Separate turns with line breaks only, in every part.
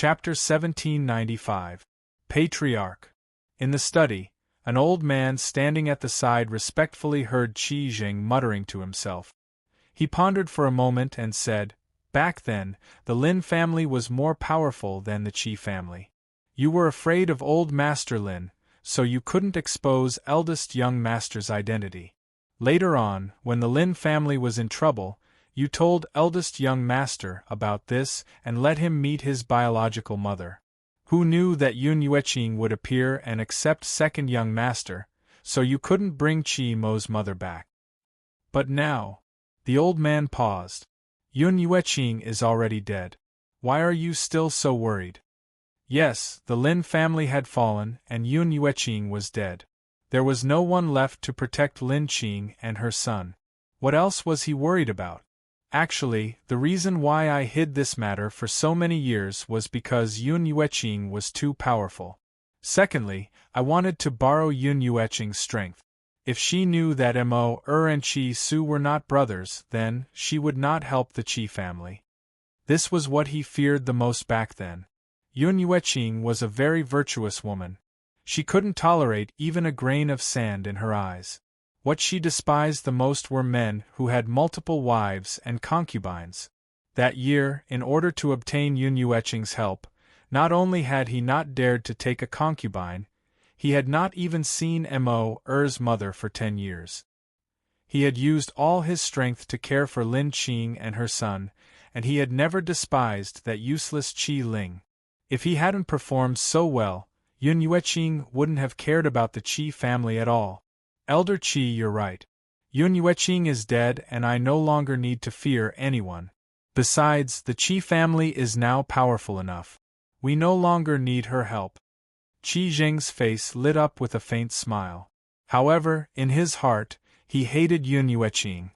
Chapter 1795. Patriarch. In the study, an old man standing at the side respectfully heard Qi Jing muttering to himself. He pondered for a moment and said, "Back then, the Lin family was more powerful than the Qi family. You were afraid of old Master Lin, so you couldn't expose eldest young master's identity. Later on, when the Lin family was in trouble, you told eldest young master about this and let him meet his biological mother. Who knew that Yun Yueqing would appear and accept second young master, so you couldn't bring Qi Mo's mother back. But now..." The old man paused. "Yun Yueqing is already dead. Why are you still so worried?" Yes, the Lin family had fallen and Yun Yueqing was dead. There was no one left to protect Lin Qing and her son. What else was he worried about? Actually, the reason why I hid this matter for so many years was because Yun Yueqing was too powerful. Secondly, I wanted to borrow Yun Yueqing's strength. If she knew that Mo and Qi Su were not brothers, then she would not help the Qi family. This was what he feared the most back then. Yun Yueqing was a very virtuous woman. She couldn't tolerate even a grain of sand in her eyes. What she despised the most were men who had multiple wives and concubines. That year, in order to obtain Yun Yueqing's help, not only had he not dared to take a concubine, he had not even seen Mo's mother for 10 years. He had used all his strength to care for Lin Qing and her son, and he had never despised that useless Qi Ling. If he hadn't performed so well, Yun Yueqing wouldn't have cared about the Qi family at all. Elder Qi, you're right. Yun Yueqing is dead and I no longer need to fear anyone. Besides, the Qi family is now powerful enough. We no longer need her help. Qi Jing's face lit up with a faint smile. However, in his heart, he hated Yun Yueqing.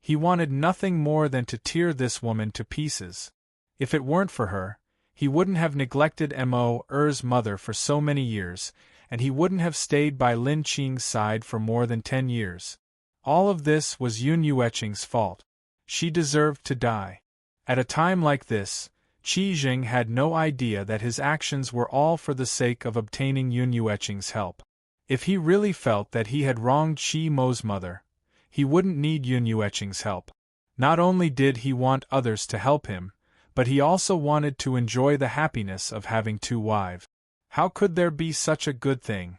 He wanted nothing more than to tear this woman to pieces. If it weren't for her, he wouldn't have neglected Mo's mother for so many years, and he wouldn't have stayed by Lin Qing's side for more than 10 years. All of this was Yun Yueqing's fault. She deserved to die. At a time like this, Qi Jing had no idea that his actions were all for the sake of obtaining Yun Yueqing's help. If he really felt that he had wronged Qi Mo's mother, he wouldn't need Yun Yueqing's help. Not only did he want others to help him, but he also wanted to enjoy the happiness of having 2 wives. How could there be such a good thing?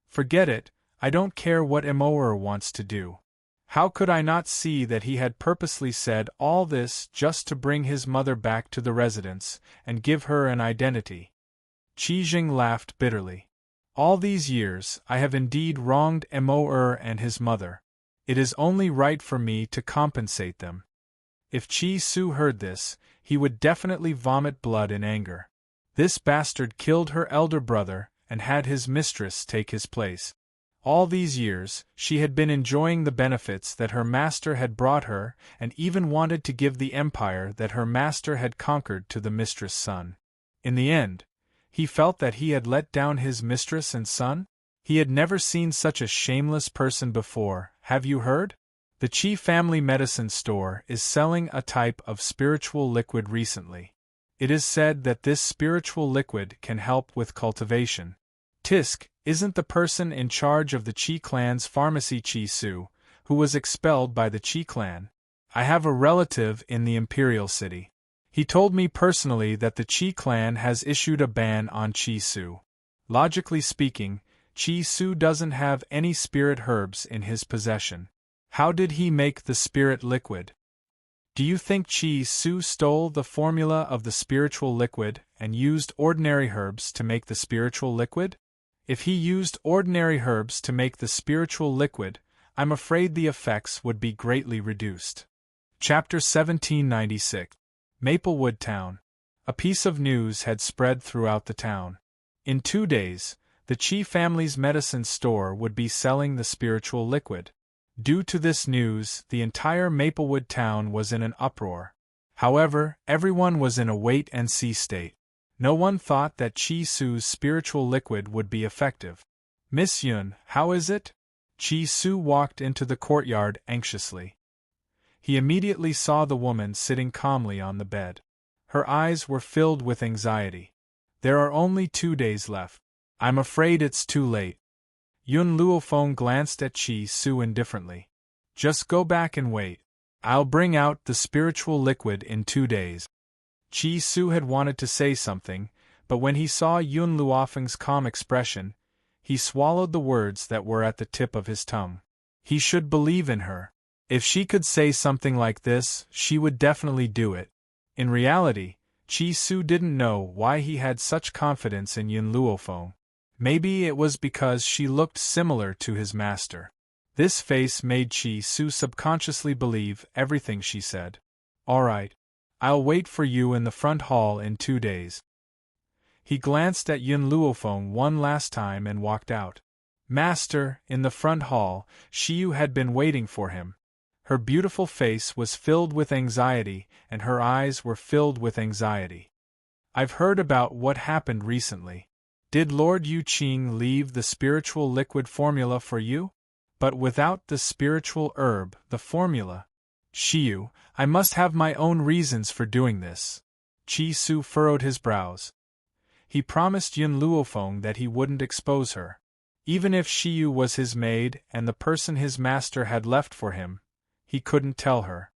Forget it, I don't care what Mo wants to do. How could I not see that he had purposely said all this just to bring his mother back to the residence and give her an identity? Qi Jing laughed bitterly. All these years, I have indeed wronged Mo and his mother. It is only right for me to compensate them. If Qi Su heard this, he would definitely vomit blood in anger. This bastard killed her elder brother and had his mistress take his place. All these years, she had been enjoying the benefits that her master had brought her and even wanted to give the empire that her master had conquered to the mistress' son. In the end, he felt that he had let down his mistress and son? He had never seen such a shameless person before, have you heard? The Qi family medicine store is selling a type of spiritual liquid recently. It is said that this spiritual liquid can help with cultivation. Tisk, isn't the person in charge of the Qi clan's pharmacy Qi Su, who was expelled by the Qi clan? I have a relative in the Imperial City. He told me personally that the Qi clan has issued a ban on Qi Su. Logically speaking, Qi Su doesn't have any spirit herbs in his possession. How did he make the spirit liquid? Do you think Qi Su stole the formula of the spiritual liquid and used ordinary herbs to make the spiritual liquid? If he used ordinary herbs to make the spiritual liquid, I'm afraid the effects would be greatly reduced. Chapter 1796. Maplewood Town. A piece of news had spread throughout the town. In 2 days, the Qi family's medicine store would be selling the spiritual liquid. Due to this news, the entire Maplewood town was in an uproar. However, everyone was in a wait-and-see state. No one thought that Qi Su's spiritual liquid would be effective. "Miss Yun, how is it?" Qi Su walked into the courtyard anxiously. He immediately saw the woman sitting calmly on the bed. Her eyes were filled with anxiety. There are only 2 days left. I'm afraid it's too late. Yun Luofeng glanced at Chi Su indifferently. Just go back and wait. I'll bring out the spiritual liquid in 2 days. Chi Su had wanted to say something, but when he saw Yun Luofeng's calm expression, he swallowed the words that were at the tip of his tongue. He should believe in her. If she could say something like this, she would definitely do it. In reality, Chi Su didn't know why he had such confidence in Yun Luofeng. Maybe it was because she looked similar to his master. This face made Chi Su subconsciously believe everything she said. All right. I'll wait for you in the front hall in 2 days. He glanced at Yun Luofeng one last time and walked out. Master, in the front hall, Xiu had been waiting for him. Her beautiful face was filled with anxiety, and her eyes were filled with anxiety. I've heard about what happened recently. Did Lord Yu Qing leave the spiritual liquid formula for you? But without the spiritual herb, the formula. Xiu, I must have my own reasons for doing this. Chi Su furrowed his brows. He promised Yun Luofeng that he wouldn't expose her. Even if Xiu was his maid and the person his master had left for him, he couldn't tell her.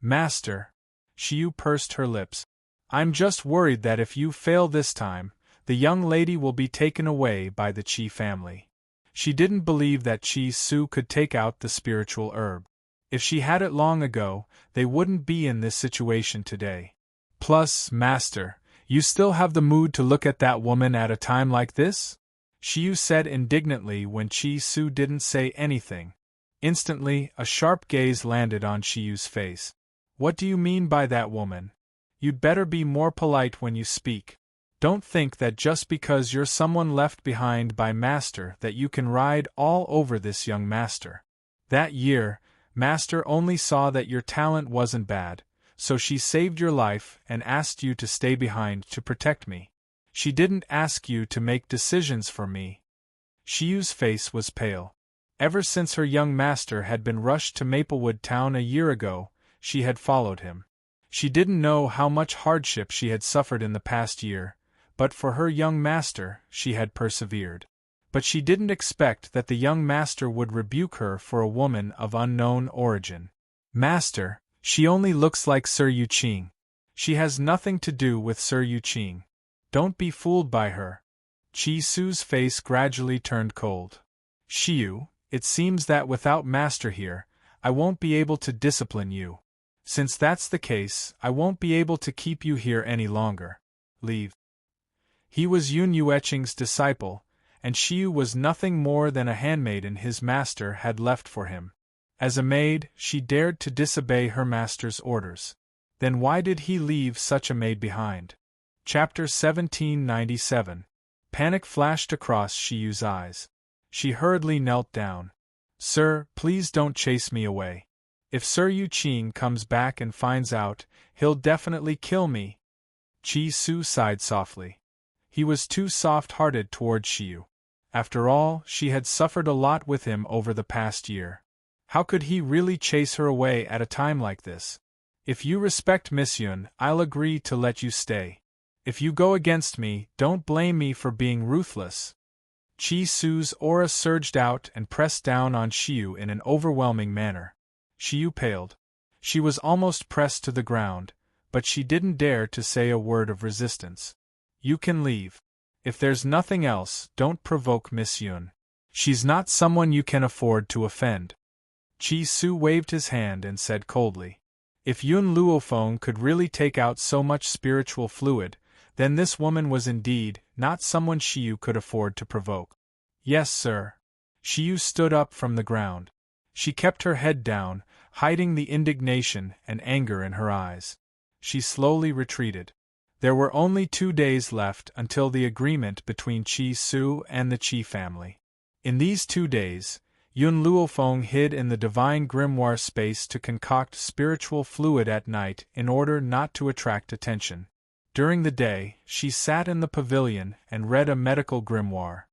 Master. Xiu pursed her lips. I'm just worried that if you fail this time, the young lady will be taken away by the Qi family. She didn't believe that Chi Su could take out the spiritual herb. If she had it long ago, they wouldn't be in this situation today. Plus, Master, you still have the mood to look at that woman at a time like this? Xiu said indignantly when Chi Su didn't say anything. Instantly, a sharp gaze landed on Xiu's face. What do you mean by that woman? You'd better be more polite when you speak. Don't think that just because you're someone left behind by Master that you can ride all over this young Master. That year, Master only saw that your talent wasn't bad, so she saved your life and asked you to stay behind to protect me. She didn't ask you to make decisions for me. Xiu's face was pale. Ever since her young master had been rushed to Maplewood Town a year ago, she had followed him. She didn't know how much hardship she had suffered in the past year, but for her young master, she had persevered. But she didn't expect that the young master would rebuke her for a woman of unknown origin. Master, she only looks like Sir Yu Qing. She has nothing to do with Sir Yu Qing. Don't be fooled by her. Chi Su's face gradually turned cold. Xiu, it seems that without Master here, I won't be able to discipline you. Since that's the case, I won't be able to keep you here any longer. Leave. He was Yun Yueqing's disciple, and Xiu was nothing more than a handmaiden his master had left for him. As a maid, she dared to disobey her master's orders. Then why did he leave such a maid behind? Chapter 1797. Panic flashed across Xiu's eyes. She hurriedly knelt down. Sir, please don't chase me away. If Sir Yu Qing comes back and finds out, he'll definitely kill me. Chi Su sighed softly. He was too soft-hearted toward Xiu. After all, she had suffered a lot with him over the past year. How could he really chase her away at a time like this? If you respect Miss Yun, I'll agree to let you stay. If you go against me, don't blame me for being ruthless. Chi Su's aura surged out and pressed down on Xiu in an overwhelming manner. Xiu paled. She was almost pressed to the ground, but she didn't dare to say a word of resistance. You can leave. If there's nothing else, don't provoke Miss Yun. She's not someone you can afford to offend. Chi Su waved his hand and said coldly. If Yun Luofeng could really take out so much spiritual fluid, then this woman was indeed not someone Xiu could afford to provoke. Yes, sir. Xiu stood up from the ground. She kept her head down, hiding the indignation and anger in her eyes. She slowly retreated. There were only 2 days left until the agreement between Chi Su and the Qi family. In these 2 days, Yun Luofeng hid in the divine grimoire space to concoct spiritual fluid at night in order not to attract attention. During the day, she sat in the pavilion and read a medical grimoire.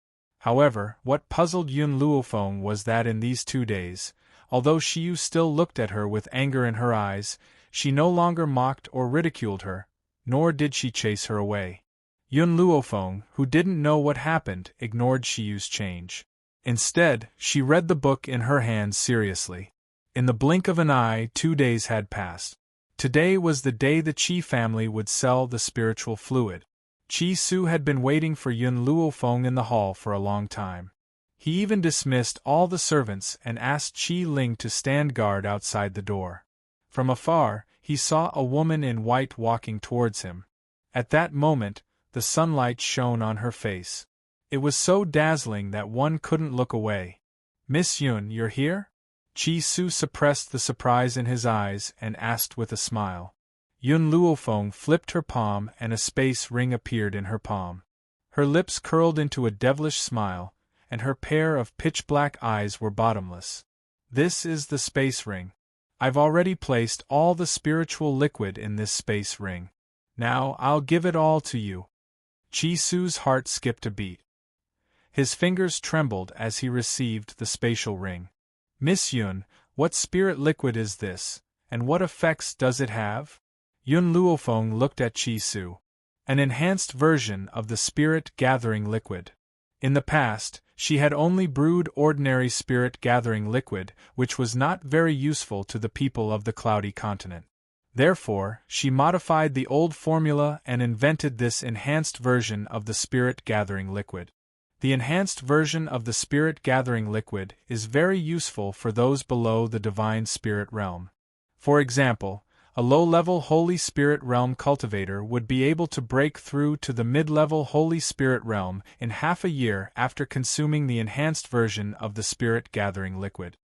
However, what puzzled Yun Luofeng was that in these 2 days, although Xiu still looked at her with anger in her eyes, she no longer mocked or ridiculed her, nor did she chase her away. Yun Luofeng, who didn't know what happened, ignored Shiyu's change. Instead, she read the book in her hands seriously. In the blink of an eye, 2 days had passed. Today was the day the Qi family would sell the spiritual fluid. Qi Su had been waiting for Yun Luofeng in the hall for a long time. He even dismissed all the servants and asked Qi Ling to stand guard outside the door. From afar, he saw a woman in white walking towards him. At that moment, the sunlight shone on her face. It was so dazzling that one couldn't look away. "Miss Yun, you're here?" Qi Su suppressed the surprise in his eyes and asked with a smile. Yun Luofeng flipped her palm and a space ring appeared in her palm. Her lips curled into a devilish smile, and her pair of pitch-black eyes were bottomless. "This is the space ring. I've already placed all the spiritual liquid in this space ring. Now I'll give it all to you." Qi Su's heart skipped a beat. His fingers trembled as he received the spatial ring. "Miss Yun, what spirit liquid is this, and what effects does it have?" Yun Luofeng looked at Qi Su. "An enhanced version of the spirit-gathering liquid." In the past, she had only brewed ordinary spirit-gathering liquid, which was not very useful to the people of the Cloudy Continent. Therefore, she modified the old formula and invented this enhanced version of the spirit-gathering liquid. The enhanced version of the spirit-gathering liquid is very useful for those below the divine spirit realm. For example, a low-level Holy Spirit realm cultivator would be able to break through to the mid-level Holy Spirit realm in half a year after consuming the enhanced version of the spirit-gathering liquid.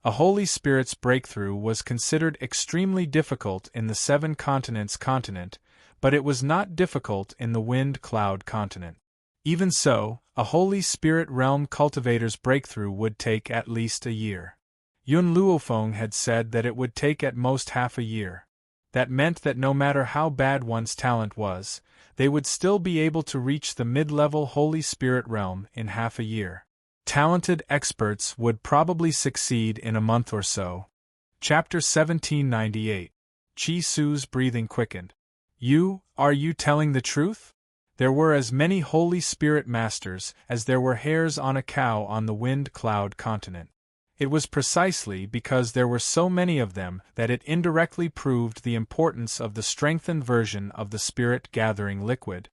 A Holy Spirit's breakthrough was considered extremely difficult in the Seven Continents continent, but it was not difficult in the Wind Cloud continent. Even so, a Holy Spirit realm cultivator's breakthrough would take at least a year. Yun Luofeng had said that it would take at most half a year. That meant that no matter how bad one's talent was, they would still be able to reach the mid-level Holy Spirit realm in half a year. Talented experts would probably succeed in a month or so. Chapter 1798. Qi Su's breathing quickened. Are you telling the truth? There were as many Holy Spirit masters as there were hairs on a cow on the Wind Cloud continent. It was precisely because there were so many of them that it indirectly proved the importance of the strengthened version of the spirit-gathering liquid.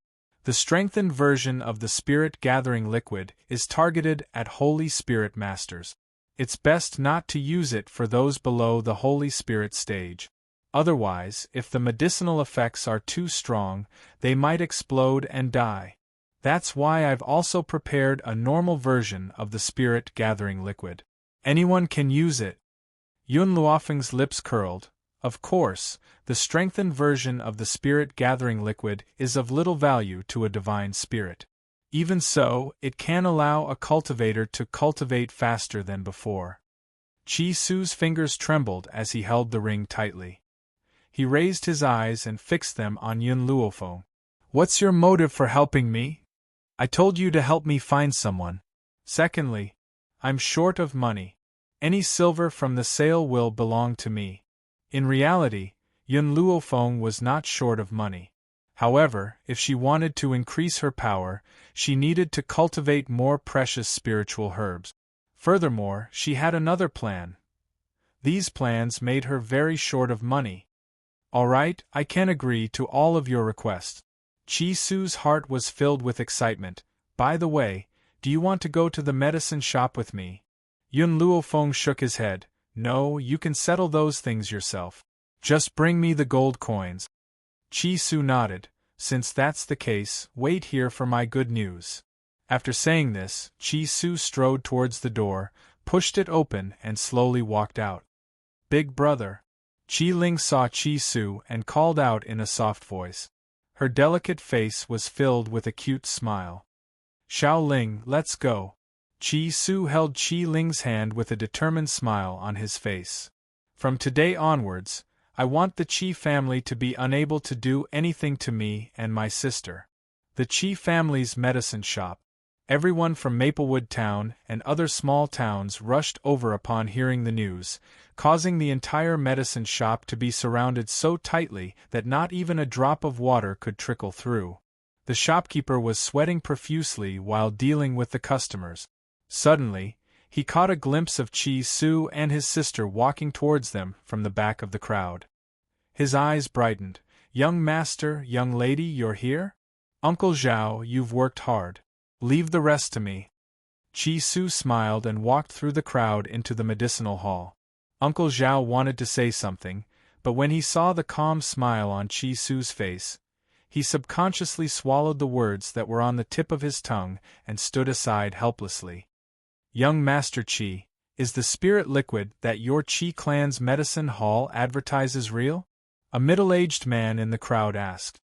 The strengthened version of the spirit-gathering liquid is targeted at Holy Spirit masters. It's best not to use it for those below the Holy Spirit stage. Otherwise, if the medicinal effects are too strong, they might explode and die. That's why I've also prepared a normal version of the spirit-gathering liquid. Anyone can use it. Yun Luofeng's lips curled. Of course, the strengthened version of the spirit-gathering liquid is of little value to a divine spirit. Even so, it can allow a cultivator to cultivate faster than before. Qi Su's fingers trembled as he held the ring tightly. He raised his eyes and fixed them on Yun Luofeng. "What's your motive for helping me?" "I told you to help me find someone. Secondly, I'm short of money. Any silver from the sale will belong to me." In reality, Yun Luofeng was not short of money. However, if she wanted to increase her power, she needed to cultivate more precious spiritual herbs. Furthermore, she had another plan. These plans made her very short of money. "All right, I can agree to all of your requests." Qi Su's heart was filled with excitement. "By the way, do you want to go to the medicine shop with me?" Yun Luofeng shook his head. "No, you can settle those things yourself. Just bring me the gold coins." Qi Su nodded. "Since that's the case, wait here for my good news." After saying this, Qi Su strode towards the door, pushed it open and slowly walked out. "Big brother." Qi Ling saw Qi Su and called out in a soft voice. Her delicate face was filled with a cute smile. "Xiao Ling, let's go." Qi Su held Qi Ling's hand with a determined smile on his face. "From today onwards, I want the Qi family to be unable to do anything to me and my sister." The Qi family's medicine shop. Everyone from Maplewood Town and other small towns rushed over upon hearing the news, causing the entire medicine shop to be surrounded so tightly that not even a drop of water could trickle through. The shopkeeper was sweating profusely while dealing with the customers. Suddenly, he caught a glimpse of Chi Su and his sister walking towards them from the back of the crowd. His eyes brightened. "Young master, young lady, you're here? Uncle Zhao, you've worked hard. Leave the rest to me." Chi Su smiled and walked through the crowd into the medicinal hall. Uncle Zhao wanted to say something, but when he saw the calm smile on Chi Su's face, he subconsciously swallowed the words that were on the tip of his tongue and stood aside helplessly. "Young Master Chi, is the spirit liquid that your Chi clan's medicine hall advertises real?" a middle-aged man in the crowd asked.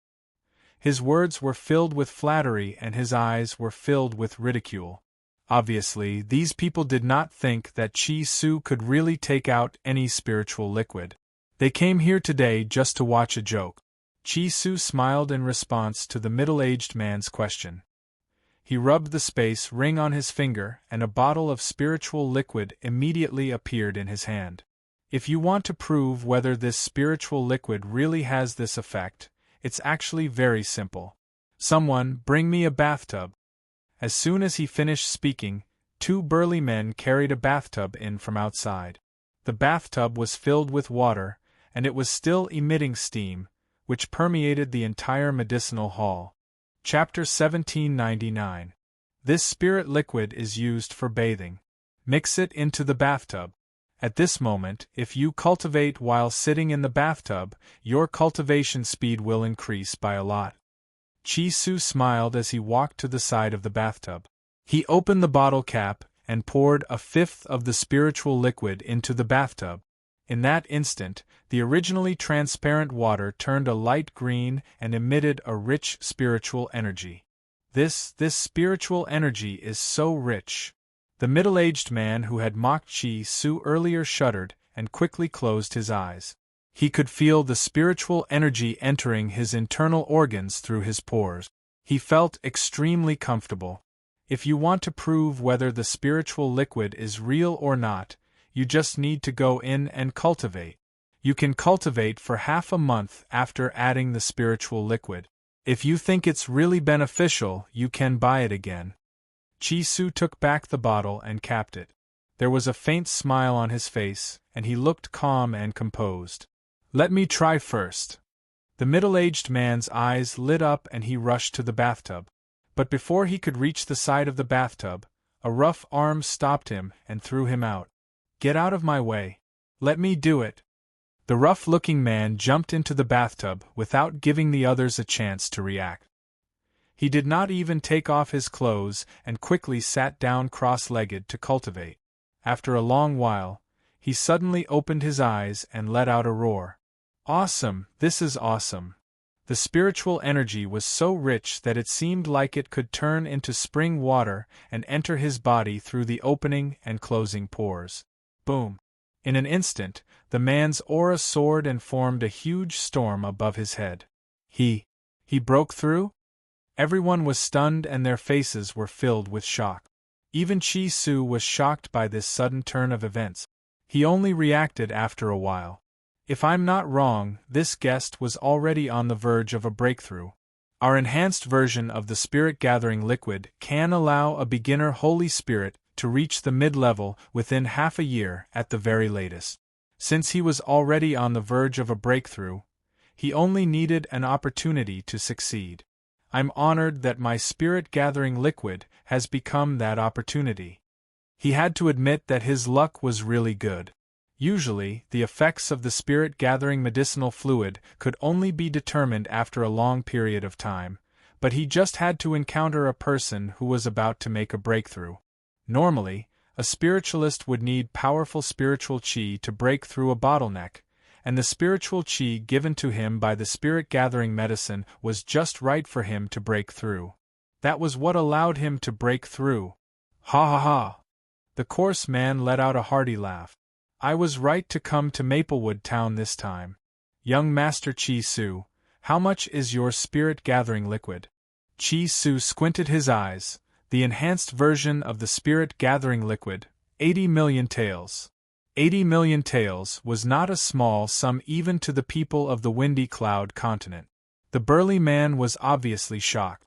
His words were filled with flattery and his eyes were filled with ridicule. Obviously, these people did not think that Chi Su could really take out any spiritual liquid. They came here today just to watch a joke. Chi Su smiled in response to the middle-aged man's question. He rubbed the space ring on his finger and a bottle of spiritual liquid immediately appeared in his hand. If you want to prove whether this spiritual liquid really has this effect, it's actually very simple. "Someone, bring me a bathtub." As soon as he finished speaking, 2 burly men carried a bathtub in from outside. The bathtub was filled with water, and it was still emitting steam, which permeated the entire medicinal hall. Chapter 1799. This spirit liquid is used for bathing. Mix it into the bathtub. At this moment, if you cultivate while sitting in the bathtub, your cultivation speed will increase by a lot. Chi Su smiled as he walked to the side of the bathtub. He opened the bottle cap and poured a fifth of the spiritual liquid into the bathtub. In that instant, the originally transparent water turned a light green and emitted a rich spiritual energy. This spiritual energy is so rich. The middle-aged man who had mocked Chi Su earlier shuddered and quickly closed his eyes. He could feel the spiritual energy entering his internal organs through his pores. He felt extremely comfortable. If you want to prove whether the spiritual liquid is real or not, you just need to go in and cultivate. You can cultivate for half a month after adding the spiritual liquid. If you think it's really beneficial, you can buy it again. Chi Su took back the bottle and capped it. There was a faint smile on his face, and he looked calm and composed. "Let me try first." The middle-aged man's eyes lit up and he rushed to the bathtub. But before he could reach the side of the bathtub, a rough arm stopped him and threw him out. "Get out of my way. Let me do it." The rough-looking man jumped into the bathtub without giving the others a chance to react. He did not even take off his clothes and quickly sat down cross-legged to cultivate. After a long while, he suddenly opened his eyes and let out a roar. "Awesome! This is awesome!" The spiritual energy was so rich that it seemed like it could turn into spring water and enter his body through the opening and closing pores. Boom! In an instant, the man's aura soared and formed a huge storm above his head. He broke through? Everyone was stunned and their faces were filled with shock. Even Chi Su was shocked by this sudden turn of events. He only reacted after a while. If I'm not wrong, this guest was already on the verge of a breakthrough. Our enhanced version of the spirit-gathering liquid can allow a beginner Holy Spirit to reach the mid-level within half a year at the very latest. Since he was already on the verge of a breakthrough, he only needed an opportunity to succeed. I'm honored that my spirit-gathering liquid has become that opportunity. He had to admit that his luck was really good. Usually, the effects of the spirit-gathering medicinal fluid could only be determined after a long period of time, but he just had to encounter a person who was about to make a breakthrough. Normally, a spiritualist would need powerful spiritual chi to break through a bottleneck, and the spiritual chi given to him by the spirit-gathering medicine was just right for him to break through. That was what allowed him to break through. Ha ha ha! The coarse man let out a hearty laugh. I was right to come to Maplewood Town this time. Young Master Chi Su, how much is your spirit-gathering liquid? Chi Su squinted his eyes. The enhanced version of the spirit-gathering liquid, 80 million taels. 80 million taels was not a small sum even to the people of the Windy Cloud continent. The burly man was obviously shocked.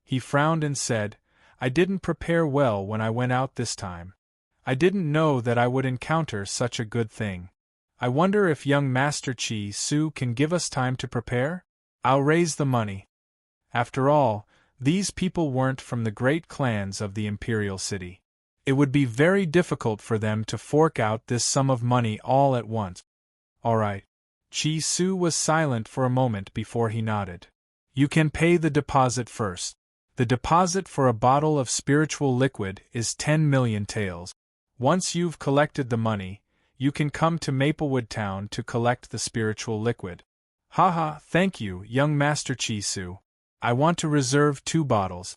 He frowned and said, "I didn't prepare well when I went out this time. I didn't know that I would encounter such a good thing. I wonder if young Master Chi Su can give us time to prepare? I'll raise the money." After all, these people weren't from the great clans of the Imperial City. It would be very difficult for them to fork out this sum of money all at once. "All right." Chi Su was silent for a moment before he nodded. "You can pay the deposit first. The deposit for a bottle of spiritual liquid is 10 million taels. Once you've collected the money, you can come to Maplewood Town to collect the spiritual liquid." "Haha, thank you, young Master Chi Su. I want to reserve 2 bottles.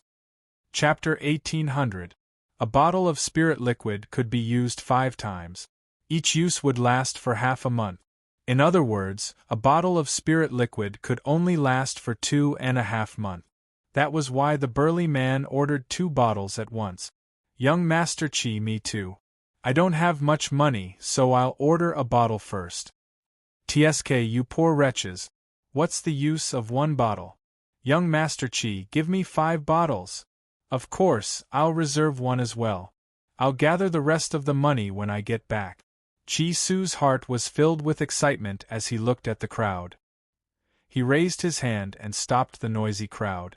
Chapter 1800. A bottle of spirit liquid could be used 5 times. Each use would last for half a month. In other words, a bottle of spirit liquid could only last for 2.5 months. That was why the burly man ordered 2 bottles at once. "Young Master Chi, me too. I don't have much money, so I'll order a bottle first." "TSK, you poor wretches. What's the use of 1 bottle? Young Master Chi, give me 5 bottles. Of course, I'll reserve 1 as well. I'll gather the rest of the money when I get back." Chi Su's heart was filled with excitement as he looked at the crowd. He raised his hand and stopped the noisy crowd.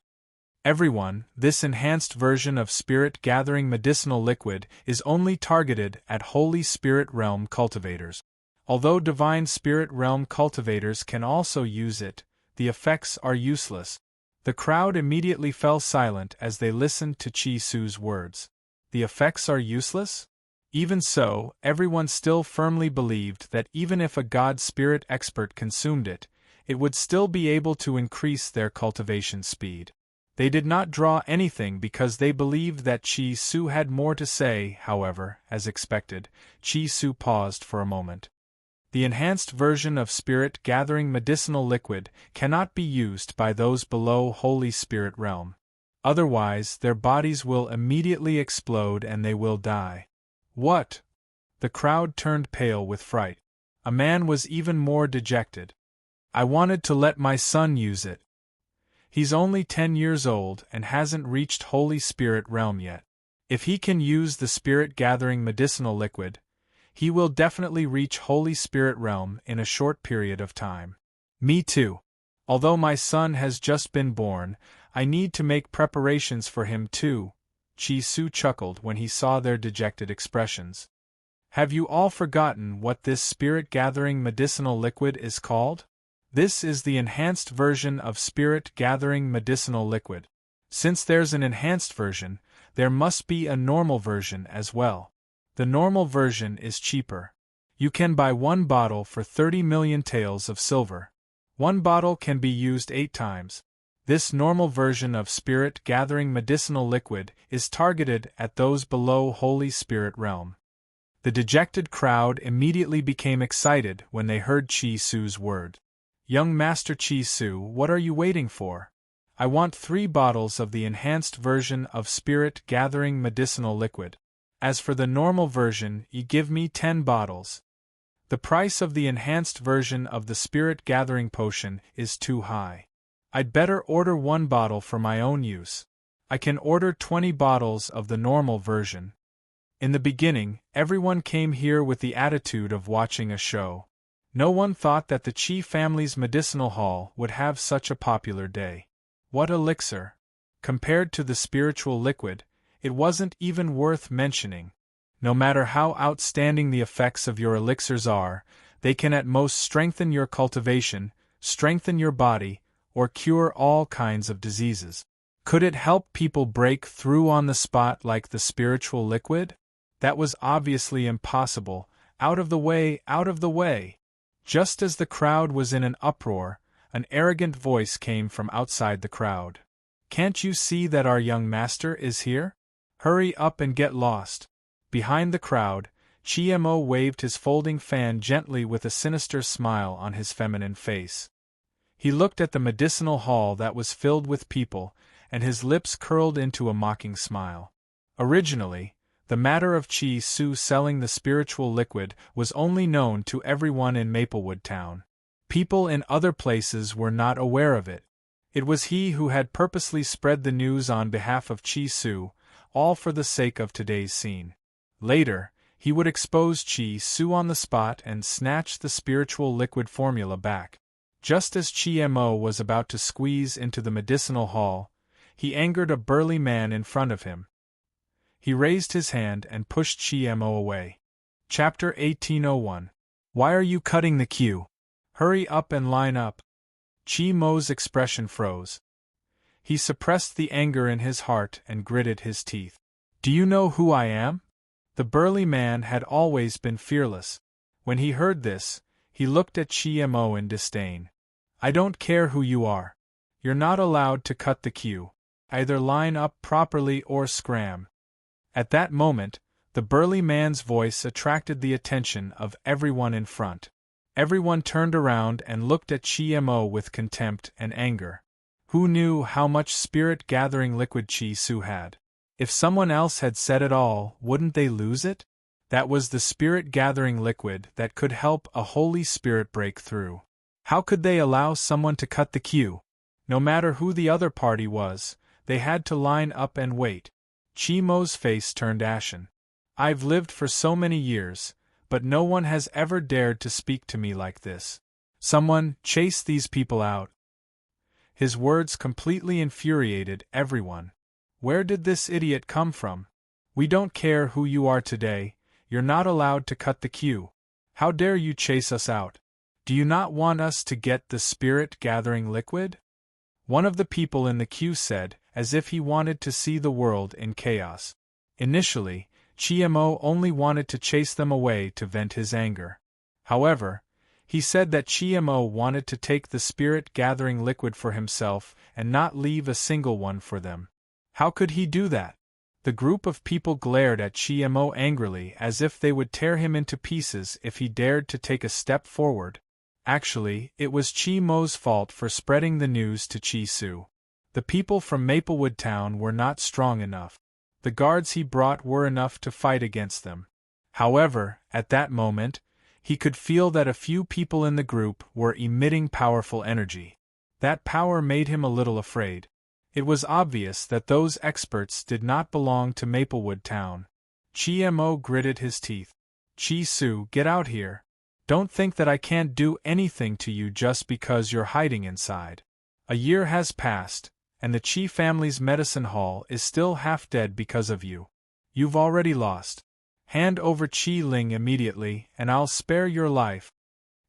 "Everyone, this enhanced version of Spirit Gathering Medicinal Liquid is only targeted at Holy Spirit Realm cultivators. Although Divine Spirit Realm cultivators can also use it, the effects are useless." The crowd immediately fell silent as they listened to Chi Su's words. The effects are useless? Even so, everyone still firmly believed that even if a god spirit expert consumed it, it would still be able to increase their cultivation speed. They did not draw anything because they believed that Chi Su had more to say. However, as expected, Chi Su paused for a moment. "The enhanced version of Spirit Gathering Medicinal Liquid cannot be used by those below Holy Spirit Realm. Otherwise, their bodies will immediately explode and they will die." "What?" The crowd turned pale with fright. A man was even more dejected. "I wanted to let my son use it. He's only 10 years old and hasn't reached Holy Spirit Realm yet. If he can use the Spirit Gathering Medicinal Liquid, he will definitely reach Holy Spirit Realm in a short period of time." "Me too. Although my son has just been born, I need to make preparations for him too." Chi Su chuckled when he saw their dejected expressions. "Have you all forgotten what this spirit-gathering medicinal liquid is called? This is the enhanced version of spirit-gathering medicinal liquid. Since there's an enhanced version, there must be a normal version as well. The normal version is cheaper. You can buy 1 bottle for 30 million taels of silver. 1 bottle can be used 8 times. This normal version of Spirit Gathering Medicinal Liquid is targeted at those below Holy Spirit Realm." The dejected crowd immediately became excited when they heard Chi Su's word. "Young Master Chi Su, what are you waiting for? I want 3 bottles of the enhanced version of Spirit Gathering Medicinal Liquid. As for the normal version, you give me 10 bottles. The price of the enhanced version of the Spirit Gathering Potion is too high. I'd better order 1 bottle for my own use. I can order 20 bottles of the normal version." In the beginning, everyone came here with the attitude of watching a show. No one thought that the Chi family's medicinal hall would have such a popular day. What elixir! Compared to the spiritual liquid, it wasn't even worth mentioning. No matter how outstanding the effects of your elixirs are, they can at most strengthen your cultivation, strengthen your body, or cure all kinds of diseases. Could it help people break through on the spot like the spiritual liquid? That was obviously impossible. Out of the way, out of the way! Just as the crowd was in an uproar, an arrogant voice came from outside the crowd. "Can't you see that our young master is here? Hurry up and get lost." Behind the crowd, Chiemo waved his folding fan gently with a sinister smile on his feminine face. He looked at the medicinal hall that was filled with people, and his lips curled into a mocking smile. Originally, the matter of Chi Su selling the spiritual liquid was only known to everyone in Maplewood Town. People in other places were not aware of it. It was he who had purposely spread the news on behalf of Chi Su, all for the sake of today's scene. Later, he would expose Chi Su on the spot and snatch the spiritual liquid formula back. Just as Chi Mo was about to squeeze into the medicinal hall, he angered a burly man in front of him. He raised his hand and pushed Chi Mo away. Chapter 1801. Why are you cutting the queue? Hurry up and line up. Chi Mo's expression froze. He suppressed the anger in his heart and gritted his teeth. Do you know who I am? The burly man had always been fearless. When he heard this, he looked at Chi Mo in disdain. I don't care who you are. You're not allowed to cut the queue. Either line up properly or scram. At that moment, the burly man's voice attracted the attention of everyone in front. Everyone turned around and looked at Chi Mo with contempt and anger. Who knew how much spirit-gathering liquid Chi Su had? If someone else had said it all, wouldn't they lose it? That was the spirit-gathering liquid that could help a holy spirit break through. How could they allow someone to cut the queue? No matter who the other party was, they had to line up and wait. Chi Mo's face turned ashen. I've lived for so many years, but no one has ever dared to speak to me like this. Someone, chase these people out. His words completely infuriated everyone. Where did this idiot come from? We don't care who you are today, you're not allowed to cut the queue. How dare you chase us out? Do you not want us to get the spirit-gathering liquid? One of the people in the queue said, as if he wanted to see the world in chaos. Initially, Chi Mo only wanted to chase them away to vent his anger. However, he said that Chi Mo wanted to take the spirit-gathering liquid for himself and not leave a single one for them. How could he do that? The group of people glared at Chi Mo angrily as if they would tear him into pieces if he dared to take a step forward. Actually, it was Chi Mo's fault for spreading the news to Chi Su. The people from Maplewood Town were not strong enough. The guards he brought were enough to fight against them. However, at that moment, he could feel that a few people in the group were emitting powerful energy. That power made him a little afraid. It was obvious that those experts did not belong to Maplewood Town. Chi Mo gritted his teeth. Chi Su, get out here. Don't think that I can't do anything to you just because you're hiding inside. A year has passed, and the Chi family's medicine hall is still half dead because of you. You've already lost. Hand over Chi Ling immediately, and I'll spare your life.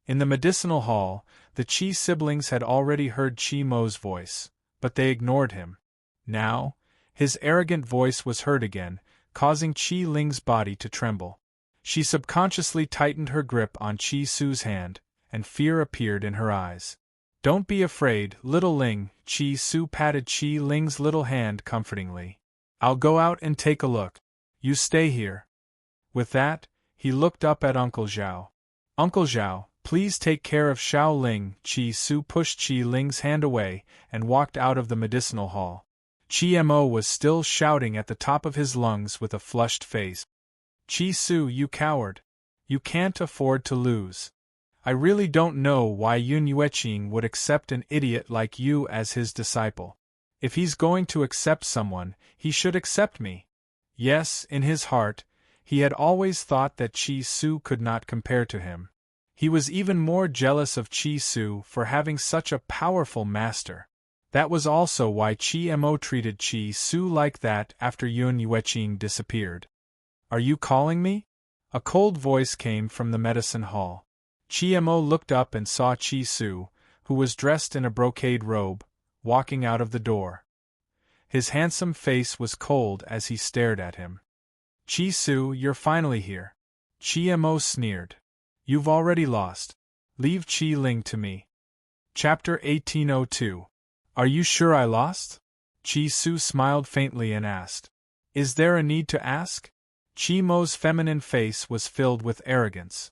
In the medicinal hall, the Chi siblings had already heard Chi Mo's voice, but they ignored him. Now, his arrogant voice was heard again, causing Chi Ling's body to tremble. She subconsciously tightened her grip on Chi Su's hand, and fear appeared in her eyes. Don't be afraid, little Ling, Chi Su patted Chi Ling's little hand comfortingly. I'll go out and take a look. You stay here. With that, he looked up at Uncle Zhao. Uncle Zhao, please take care of Xiao Ling. Chi Su pushed Chi Ling's hand away and walked out of the medicinal hall. Chi Mo was still shouting at the top of his lungs with a flushed face. Chi Su, you coward. You can't afford to lose. I really don't know why Yun Yueqing would accept an idiot like you as his disciple. If he's going to accept someone, he should accept me. Yes, in his heart, he had always thought that Chi Su could not compare to him. He was even more jealous of Chi Su for having such a powerful master. That was also why Chi Mo treated Chi Su like that after Yun Yueqing disappeared. Are you calling me? A cold voice came from the medicine hall. Chi Mo looked up and saw Chi Su, who was dressed in a brocade robe, walking out of the door. His handsome face was cold as he stared at him. Chi Su, you're finally here. Chi Mo sneered. You've already lost. Leave Chi Ling to me. Chapter 1802. Are you sure I lost? Chi Su smiled faintly and asked. Is there a need to ask? Chi Mo's feminine face was filled with arrogance.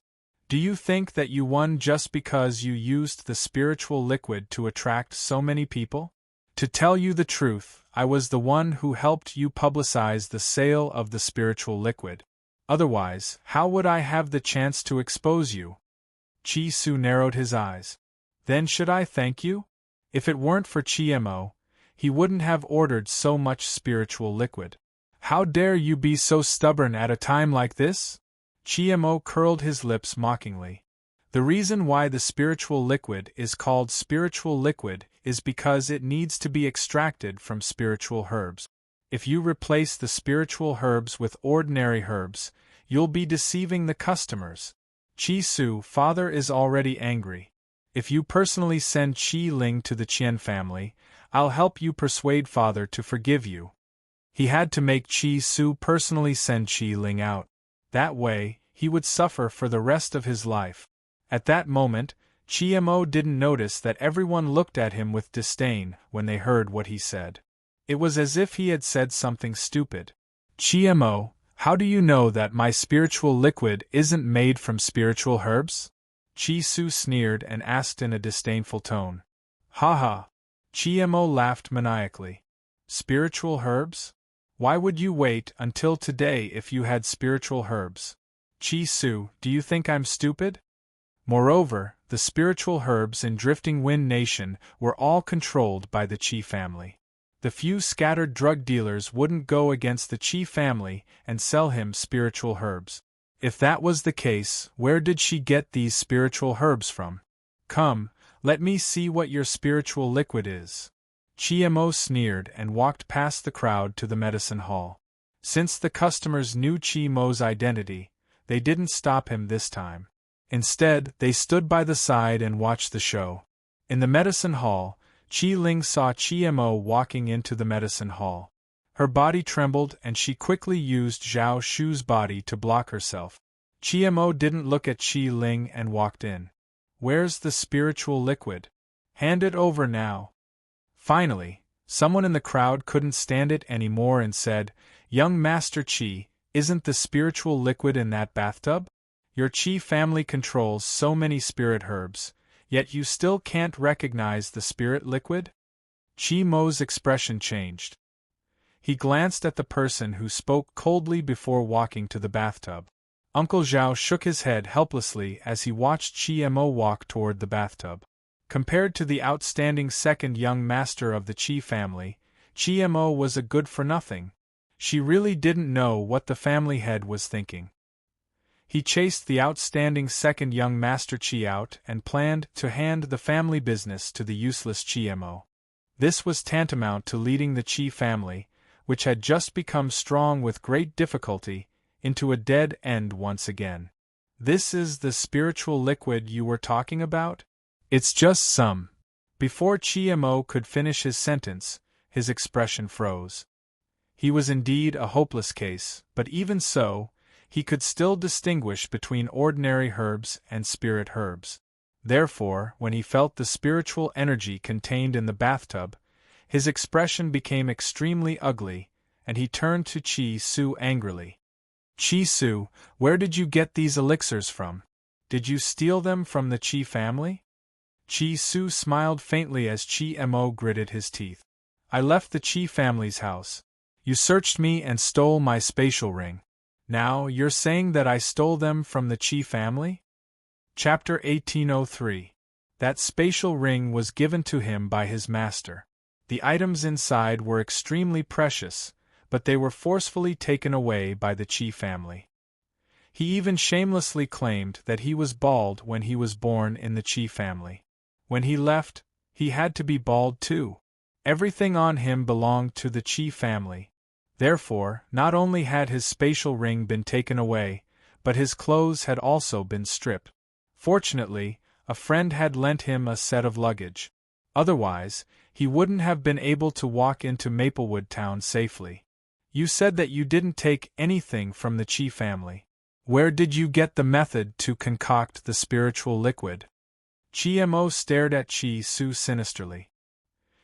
Do you think that you won just because you used the spiritual liquid to attract so many people? To tell you the truth, I was the one who helped you publicize the sale of the spiritual liquid. Otherwise, how would I have the chance to expose you? Chi Su narrowed his eyes. Then should I thank you? If it weren't for Chi-Mo, he wouldn't have ordered so much spiritual liquid. How dare you be so stubborn at a time like this? Chi-Mo curled his lips mockingly. The reason why the spiritual liquid is called spiritual liquid is because it needs to be extracted from spiritual herbs. If you replace the spiritual herbs with ordinary herbs, you'll be deceiving the customers. Chi-Su, father is already angry. If you personally send Chi-Ling to the Qian family, I'll help you persuade father to forgive you. He had to make Chi-Su personally send Chi-Ling out. That way, he would suffer for the rest of his life. At that moment, Chi-Mo didn't notice that everyone looked at him with disdain when they heard what he said. It was as if he had said something stupid. Chi-Mo, how do you know that my spiritual liquid isn't made from spiritual herbs? Chi-Su sneered and asked in a disdainful tone. Ha ha! Chi-Mo laughed maniacally. Spiritual herbs? Why would you wait until today if you had spiritual herbs? Chi-Su, do you think I'm stupid? Moreover, the spiritual herbs in Drifting Wind Nation were all controlled by the Qi family. The few scattered drug dealers wouldn't go against the Qi family and sell him spiritual herbs. If that was the case, where did she get these spiritual herbs from? Come, let me see what your spiritual liquid is. Chi-Mo sneered and walked past the crowd to the medicine hall. Since the customers knew Chi-Mo's identity, they didn't stop him this time. Instead, they stood by the side and watched the show. In the medicine hall, Chi-Ling saw Chi-Mo walking into the medicine hall. Her body trembled and she quickly used Zhao Shu's body to block herself. Chi-Mo didn't look at Chi-Ling and walked in. Where's the spiritual liquid? Hand it over now. Finally, someone in the crowd couldn't stand it anymore and said, Young Master Qi, isn't the spiritual liquid in that bathtub? Your Qi family controls so many spirit herbs, yet you still can't recognize the spirit liquid? Chi-Mo's expression changed. He glanced at the person who spoke coldly before walking to the bathtub. Uncle Zhao shook his head helplessly as he watched Chi-Mo walk toward the bathtub. Compared to the outstanding second young master of the Qi family, Chi-Mo was a good-for-nothing. She really didn't know what the family head was thinking. He chased the outstanding second young master Qi out and planned to hand the family business to the useless Chi-Mo. This was tantamount to leading the Qi family, which had just become strong with great difficulty, into a dead end once again. This is the spiritual liquid you were talking about? It's just some. Before Chi-Mo could finish his sentence, his expression froze. He was indeed a hopeless case, but even so, he could still distinguish between ordinary herbs and spirit herbs. Therefore, when he felt the spiritual energy contained in the bathtub, his expression became extremely ugly, and he turned to Chi-Su angrily. Chi-Su, where did you get these elixirs from? Did you steal them from the Qi family? Chi-Su smiled faintly as Chi-Mo gritted his teeth. I left the Qi family's house. You searched me and stole my spatial ring. Now, you're saying that I stole them from the Qi family? Chapter 1803. That spatial ring was given to him by his master. The items inside were extremely precious, but they were forcefully taken away by the Qi family. He even shamelessly claimed that he was bald when he was born in the Qi family. When he left, he had to be bald too. Everything on him belonged to the Qi family. Therefore, not only had his spatial ring been taken away, but his clothes had also been stripped. Fortunately, a friend had lent him a set of luggage. Otherwise, he wouldn't have been able to walk into Maplewood Town safely. You said that you didn't take anything from the Qi family. Where did you get the method to concoct the spiritual liquid? Chi-Mo stared at Chi-Su sinisterly.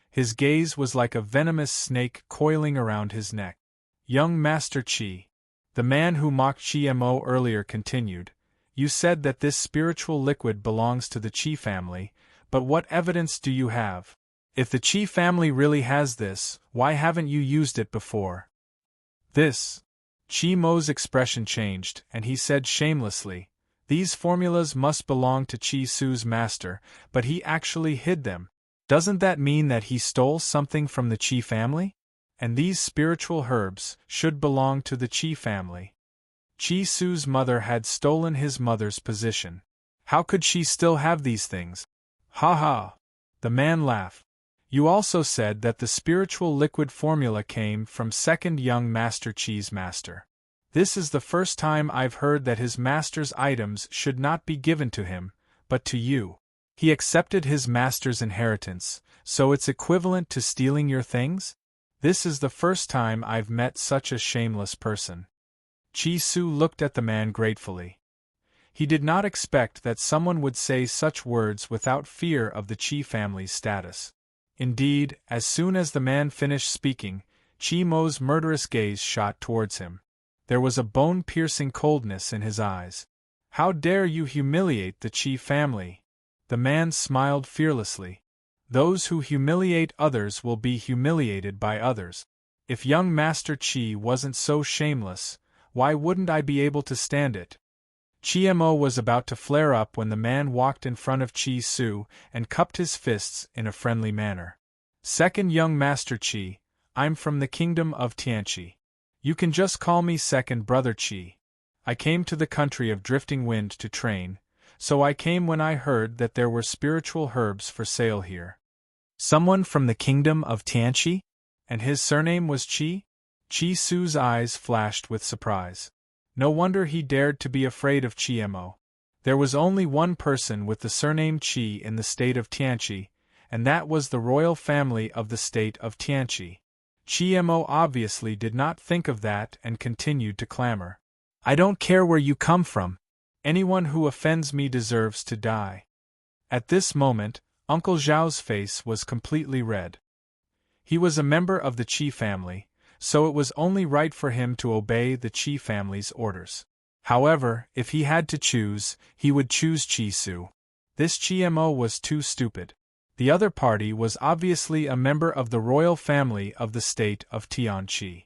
His gaze was like a venomous snake coiling around his neck. Young Master Qi, the man who mocked Chi-Mo earlier continued, you said that this spiritual liquid belongs to the Qi family, but what evidence do you have? If the Qi family really has this, why haven't you used it before? This. Chi-Mo's expression changed, and he said shamelessly, these formulas must belong to Chi-Su's master, but he actually hid them. Doesn't that mean that he stole something from the Qi family? And these spiritual herbs should belong to the Qi family. Qi Su's mother had stolen his mother's position. How could she still have these things? Ha ha! The man laughed. You also said that the spiritual liquid formula came from second young Master Qi's master. This is the first time I've heard that his master's items should not be given to him, but to you. He accepted his master's inheritance, so it's equivalent to stealing your things? This is the first time I've met such a shameless person. Qi Su looked at the man gratefully. He did not expect that someone would say such words without fear of the Qi family's status. Indeed, as soon as the man finished speaking, Qi Mo's murderous gaze shot towards him. There was a bone-piercing coldness in his eyes. How dare you humiliate the Qi family? The man smiled fearlessly. Those who humiliate others will be humiliated by others. If young Master Qi wasn't so shameless, why wouldn't I be able to stand it? Qi Mo was about to flare up when the man walked in front of Qi Su and cupped his fists in a friendly manner. Second young Master Qi, I'm from the kingdom of Tianqi. You can just call me second brother Qi. I came to the country of drifting wind to train, so I came when I heard that there were spiritual herbs for sale here. Someone from the kingdom of Tianqi? And his surname was Qi? Qi Su's eyes flashed with surprise. No wonder he dared to be afraid of Qi Mo. There was only one person with the surname Qi in the state of Tianqi, and that was the royal family of the state of Tianqi. Qi Mo obviously did not think of that and continued to clamor. I don't care where you come from. Anyone who offends me deserves to die. At this moment, Uncle Zhao's face was completely red. He was a member of the Qi family, so it was only right for him to obey the Qi family's orders. However, if he had to choose, he would choose Qi Su. This Qi Mo was too stupid. The other party was obviously a member of the royal family of the state of Tianqi.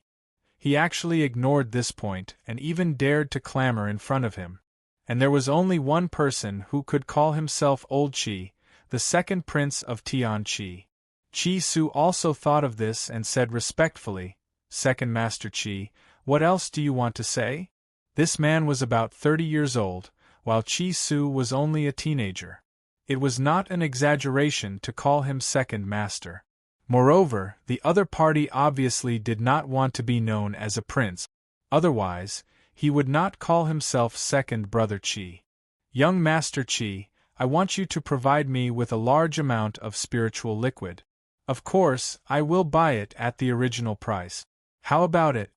He actually ignored this point and even dared to clamor in front of him. And there was only one person who could call himself Old Qi, the second prince of Tianqi. Qi Su also thought of this and said respectfully, Second Master Qi, what else do you want to say? This man was about 30 years old, while Qi Su was only a teenager. It was not an exaggeration to call him second master. Moreover, the other party obviously did not want to be known as a prince. Otherwise, he would not call himself second brother Qi. Young Master Qi, I want you to provide me with a large amount of spiritual liquid. Of course, I will buy it at the original price. How about it?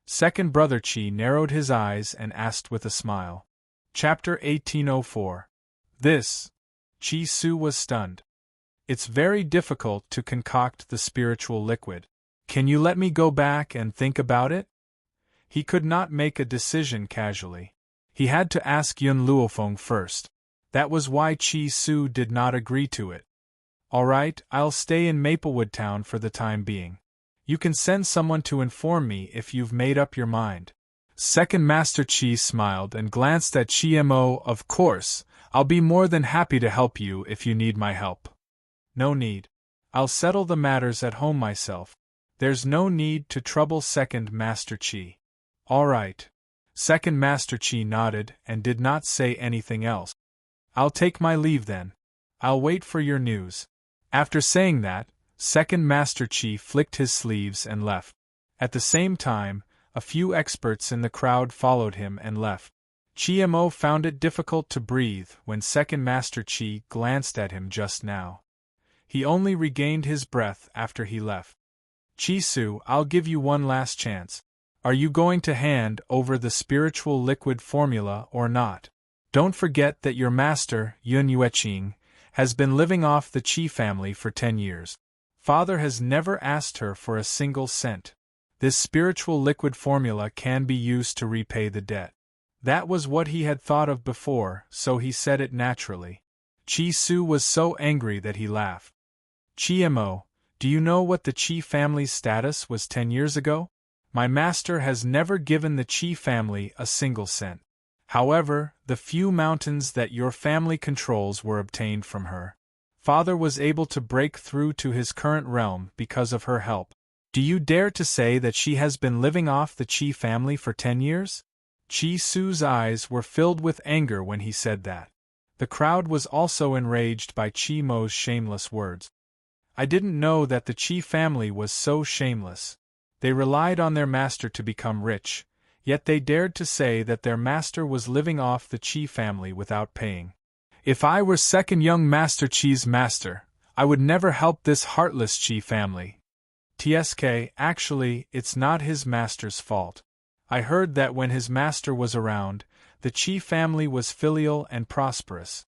Second brother Qi narrowed his eyes and asked with a smile. Chapter 1804. This. Qi Su was stunned. It's very difficult to concoct the spiritual liquid. Can you let me go back and think about it? He could not make a decision casually. He had to ask Yun Luofeng first. That was why Qi Su did not agree to it. All right, I'll stay in Maplewood Town for the time being. You can send someone to inform me if you've made up your mind. Second Master Qi smiled and glanced at Qi Mo. Of course, I'll be more than happy to help you if you need my help. No need. I'll settle the matters at home myself. There's no need to trouble Second Master Qi. All right. Second Master Qi nodded and did not say anything else. I'll take my leave then. I'll wait for your news. After saying that, Second Master Qi flicked his sleeves and left. At the same time, a few experts in the crowd followed him and left. Qi Mo found it difficult to breathe when Second Master Qi glanced at him just now. He only regained his breath after he left. Qi Su, I'll give you one last chance. Are you going to hand over the spiritual liquid formula or not? Don't forget that your master, Yun Yueqing, has been living off the Qi family for 10 years. Father has never asked her for a single cent. This spiritual liquid formula can be used to repay the debt. That was what he had thought of before, so he said it naturally. Qi Su was so angry that he laughed. Qi Mo, do you know what the Qi family's status was 10 years ago? My master has never given the Qi family a single cent. However, the few mountains that your family controls were obtained from her. father was able to break through to his current realm because of her help. Do you dare to say that she has been living off the Qi family for 10 years? Chi Su's eyes were filled with anger when he said that. The crowd was also enraged by Qi Mo's shameless words. I didn't know that the Qi family was so shameless. They relied on their master to become rich, yet they dared to say that their master was living off the Qi family without paying. If I were second young Master Qi's master, I would never help this heartless Qi family. TSK, actually, it's not his master's fault. I heard that when his master was around, the Qi family was filial and prosperous.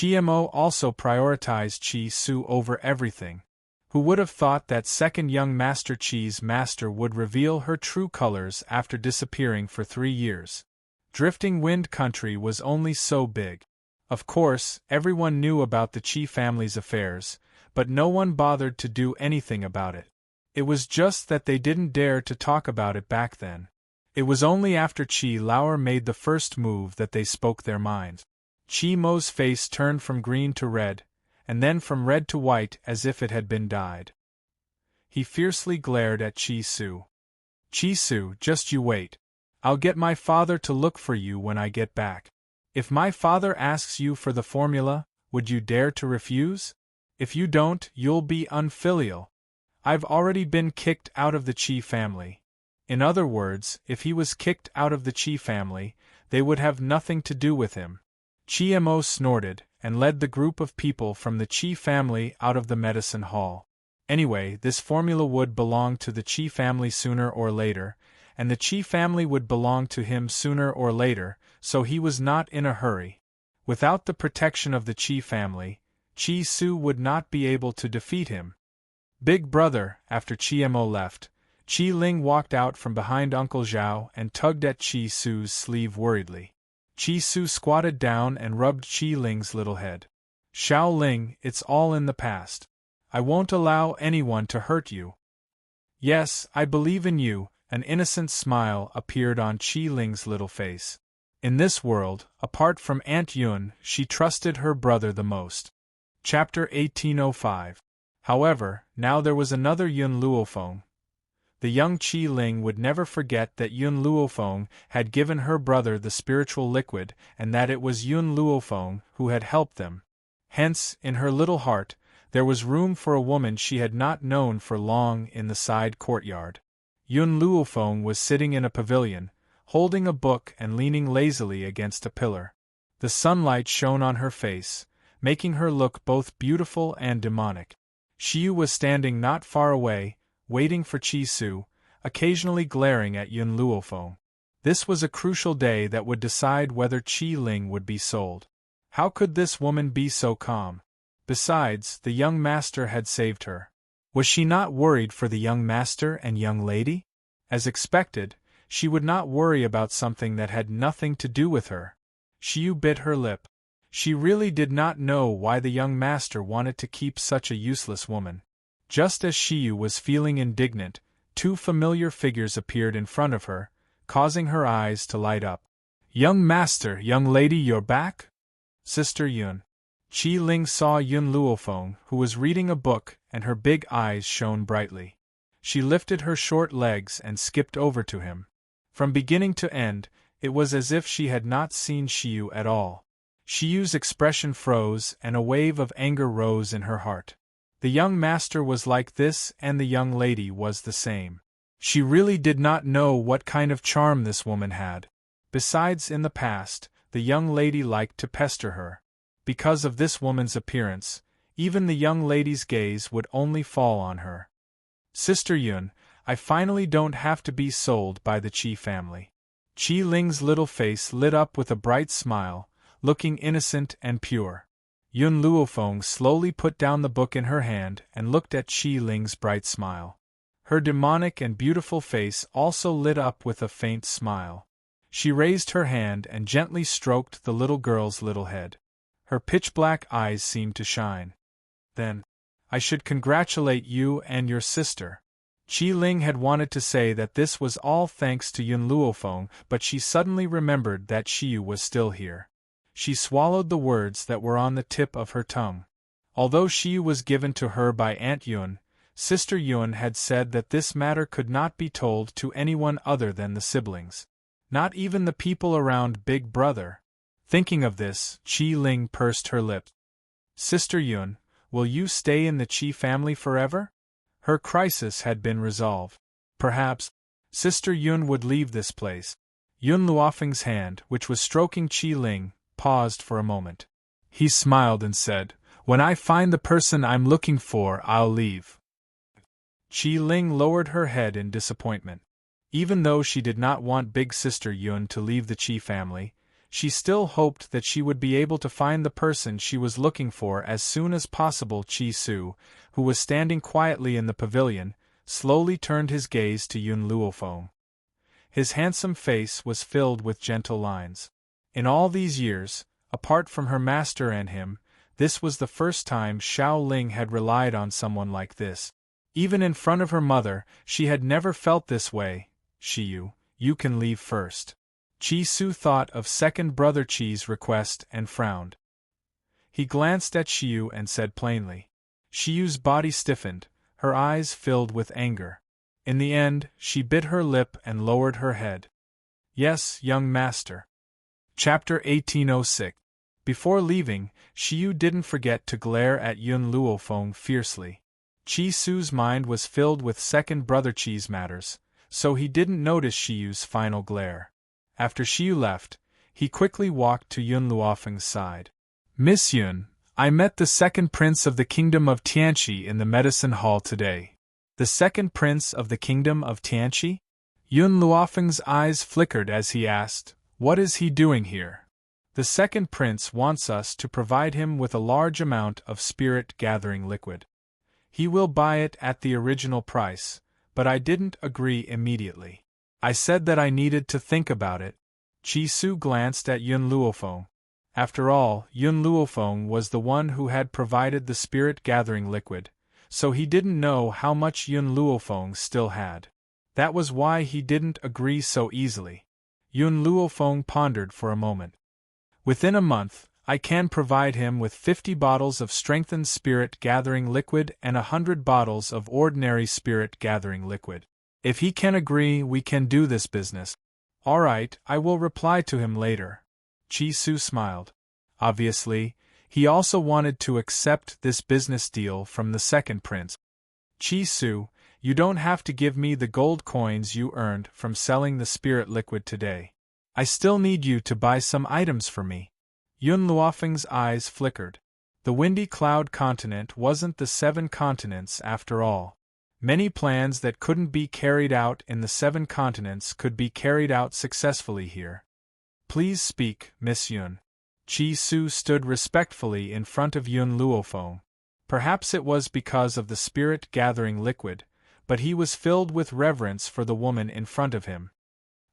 Mo also prioritized Qi Su over everything. Who would have thought that second young Master Qi's master would reveal her true colors after disappearing for 3 years? Drifting Wind Country was only so big. Of course, everyone knew about the Qi family's affairs, but no one bothered to do anything about it. It was just that they didn't dare to talk about it back then. It was only after Qi Lauer made the first move that they spoke their minds. Qi Mo's face turned from green to red, and then from red to white as if it had been dyed. He fiercely glared at Qi Su. Qi Su, just you wait. I'll get my father to look for you when I get back. If my father asks you for the formula, would you dare to refuse? If you don't, you'll be unfilial. I've already been kicked out of the Qi family. In other words, if he was kicked out of the Qi family, they would have nothing to do with him. Qi Mo snorted, and led the group of people from the Qi family out of the medicine hall. Anyway, this formula would belong to the Qi family sooner or later, and the Qi family would belong to him sooner or later, so he was not in a hurry. Without the protection of the Qi family, Qi Su would not be able to defeat him. Big brother, after Qi Mo left, Qi Ling walked out from behind Uncle Zhao and tugged at Qi Su's sleeve worriedly. Qi Su squatted down and rubbed Qi Ling's little head. Xiao Ling, it's all in the past. I won't allow anyone to hurt you. Yes, I believe in you. An innocent smile appeared on Qi Ling's little face. In this world, apart from Aunt Yun, she trusted her brother the most. Chapter 1805. However, now there was another Yun Luofeng. The young Qi Ling would never forget that Yun Luofeng had given her brother the spiritual liquid and that it was Yun Luofeng who had helped them. Hence, in her little heart, there was room for a woman she had not known for long in the side courtyard. Yun Luofeng was sitting in a pavilion, holding a book and leaning lazily against a pillar. The sunlight shone on her face, making her look both beautiful and demonic. Xiu was standing not far away, waiting for Qi Su, occasionally glaring at Yun Luofeng. This was a crucial day that would decide whether Qi Ling would be sold. How could this woman be so calm? Besides, the young master had saved her. Was she not worried for the young master and young lady? As expected, she would not worry about something that had nothing to do with her. Xiu bit her lip. She really did not know why the young master wanted to keep such a useless woman. Just as Xiu was feeling indignant, 2 familiar figures appeared in front of her, causing her eyes to light up. Young master, young lady, you're back? Sister Yun. Qi Ling saw Yun Luofeng, who was reading a book, and her big eyes shone brightly. She lifted her short legs and skipped over to him. From beginning to end, it was as if she had not seen Xiu at all. Xiu's expression froze and a wave of anger rose in her heart. The young master was like this and the young lady was the same. She really did not know what kind of charm this woman had. Besides, in the past, the young lady liked to pester her. Because of this woman's appearance, even the young lady's gaze would only fall on her. Sister Yun, I finally don't have to be sold by the Qi family. Qi Ling's little face lit up with a bright smile, looking innocent and pure. Yun Luofeng slowly put down the book in her hand and looked at Qi Ling's bright smile. Her demonic and beautiful face also lit up with a faint smile. She raised her hand and gently stroked the little girl's little head. Her pitch-black eyes seemed to shine. Then, I should congratulate you and your sister. Qi Ling had wanted to say that this was all thanks to Yun Luofeng, but she suddenly remembered that Xiu was still here. She swallowed the words that were on the tip of her tongue. Although Shi was given to her by Aunt Yun, Sister Yun had said that this matter could not be told to anyone other than the siblings. Not even the people around Big Brother. Thinking of this, Qi Ling pursed her lips. Sister Yun, will you stay in the Qi family forever? Her crisis had been resolved. Perhaps Sister Yun would leave this place. Yun Luofeng's hand, which was stroking Qi Ling, paused for a moment. He smiled and said, "When I find the person I'm looking for, I'll leave." Qi Ling lowered her head in disappointment. Even though she did not want Big Sister Yun to leave the Qi family, she still hoped that she would be able to find the person she was looking for as soon as possible. Qi Su, who was standing quietly in the pavilion, slowly turned his gaze to Yun Luofeng. His handsome face was filled with gentle lines. In all these years, apart from her master and him, this was the first time Xiao Ling had relied on someone like this. Even in front of her mother, she had never felt this way. Shiyu, you can leave first. Qi Su thought of second brother Qi's request and frowned. He glanced at Shiyu and said plainly. Shiyu's body stiffened, her eyes filled with anger. In the end, she bit her lip and lowered her head. Yes, young master. Chapter 1806. Before leaving, Shiyu didn't forget to glare at Yun Luofeng fiercely. Qi Su's mind was filled with second brother Qi's matters, so he didn't notice Shiyu's final glare. After Shiyu left, he quickly walked to Yun Luofeng's side. Miss Yun, I met the second prince of the kingdom of Tianqi in the medicine hall today. The second prince of the kingdom of Tianqi? Yun Luofeng's eyes flickered as he asked, what is he doing here? The second prince wants us to provide him with a large amount of spirit-gathering liquid. He will buy it at the original price, but I didn't agree immediately. I said that I needed to think about it. Qi Su glanced at Yun Luofeng. After all, Yun Luofeng was the one who had provided the spirit-gathering liquid, so he didn't know how much Yun Luofeng still had. That was why he didn't agree so easily. Yun Luofeng pondered for a moment. Within a month, I can provide him with 50 bottles of strengthened spirit-gathering liquid and 100 bottles of ordinary spirit-gathering liquid. If he can agree, we can do this business. All right, I will reply to him later. Qi Su smiled. Obviously, he also wanted to accept this business deal from the second prince. Qi Su, you don't have to give me the gold coins you earned from selling the spirit liquid today. I still need you to buy some items for me. Yun Luofeng's eyes flickered. The Windy Cloud continent wasn't the 7 continents after all. Many plans that couldn't be carried out in the 7 continents could be carried out successfully here. Please speak, Miss Yun. Qi Su stood respectfully in front of Yun Luofeng. Perhaps it was because of the spirit-gathering liquid, but he was filled with reverence for the woman in front of him.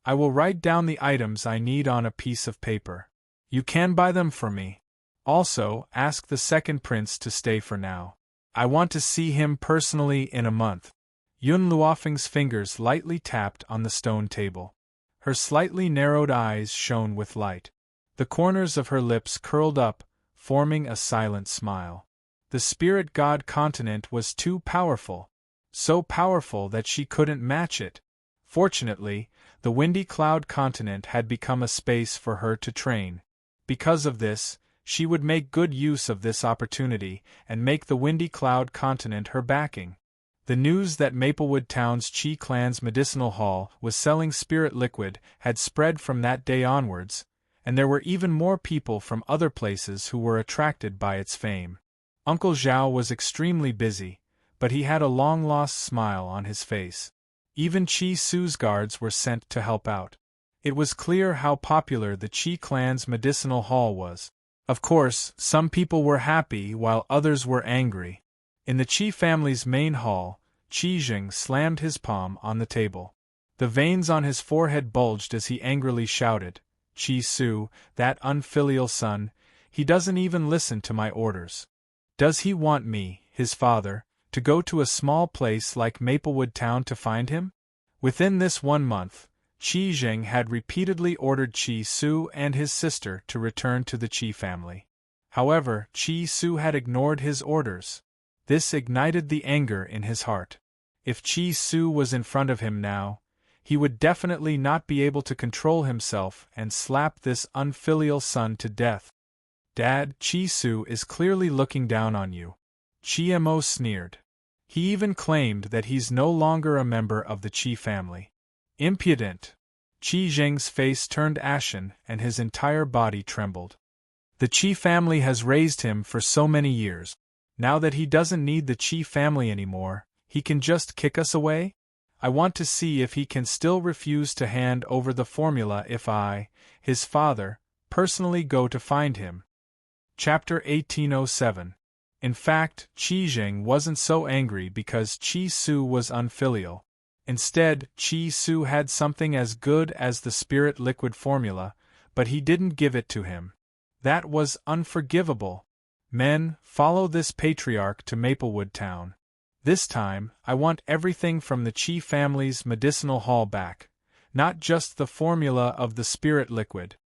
I will write down the items I need on a piece of paper. You can buy them for me. Also, ask the second prince to stay for now. I want to see him personally in a month. Yun Luofeng's fingers lightly tapped on the stone table. Her slightly narrowed eyes shone with light. The corners of her lips curled up, forming a silent smile. The spirit god continent was too powerful. So powerful that she couldn't match it. Fortunately, the Windy Cloud continent had become a space for her to train. Because of this, she would make good use of this opportunity and make the Windy Cloud continent her backing. The news that Maplewood Town's Qi clan's medicinal hall was selling spirit liquid had spread from that day onwards, and there were even more people from other places who were attracted by its fame. Uncle Zhao was extremely busy, but he had a long-lost smile on his face. Even Qi Su's guards were sent to help out. It was clear how popular the Qi clan's medicinal hall was. Of course, some people were happy while others were angry. In the Qi family's main hall, Qi Jing slammed his palm on the table. The veins on his forehead bulged as he angrily shouted, Qi Su, that unfilial son, he doesn't even listen to my orders. Does he want me, his father, to go to a small place like Maplewood Town to find him? Within this 1 month, Qi Jing had repeatedly ordered Qi Su and his sister to return to the Qi family. However, Chi Su had ignored his orders. This ignited the anger in his heart. If Chi Su was in front of him now, he would definitely not be able to control himself and slap this unfilial son to death. Dad, Chi Su is clearly looking down on you. Chi sneered. He even claimed that he's no longer a member of the Chi family. Impudent! Chi Zheng's face turned ashen and his entire body trembled. The Chi family has raised him for so many years. Now that he doesn't need the Chi family anymore, he can just kick us away? I want to see if he can still refuse to hand over the formula if I, his father, personally go to find him. Chapter 1807. In fact, Chi Zheng wasn't so angry because Chi Su was unfilial. Instead, Chi Su had something as good as the spirit liquid formula, but he didn't give it to him. That was unforgivable. Men, follow this patriarch to Maplewood Town. This time, I want everything from the Chi family's medicinal hall back, not just the formula of the spirit liquid.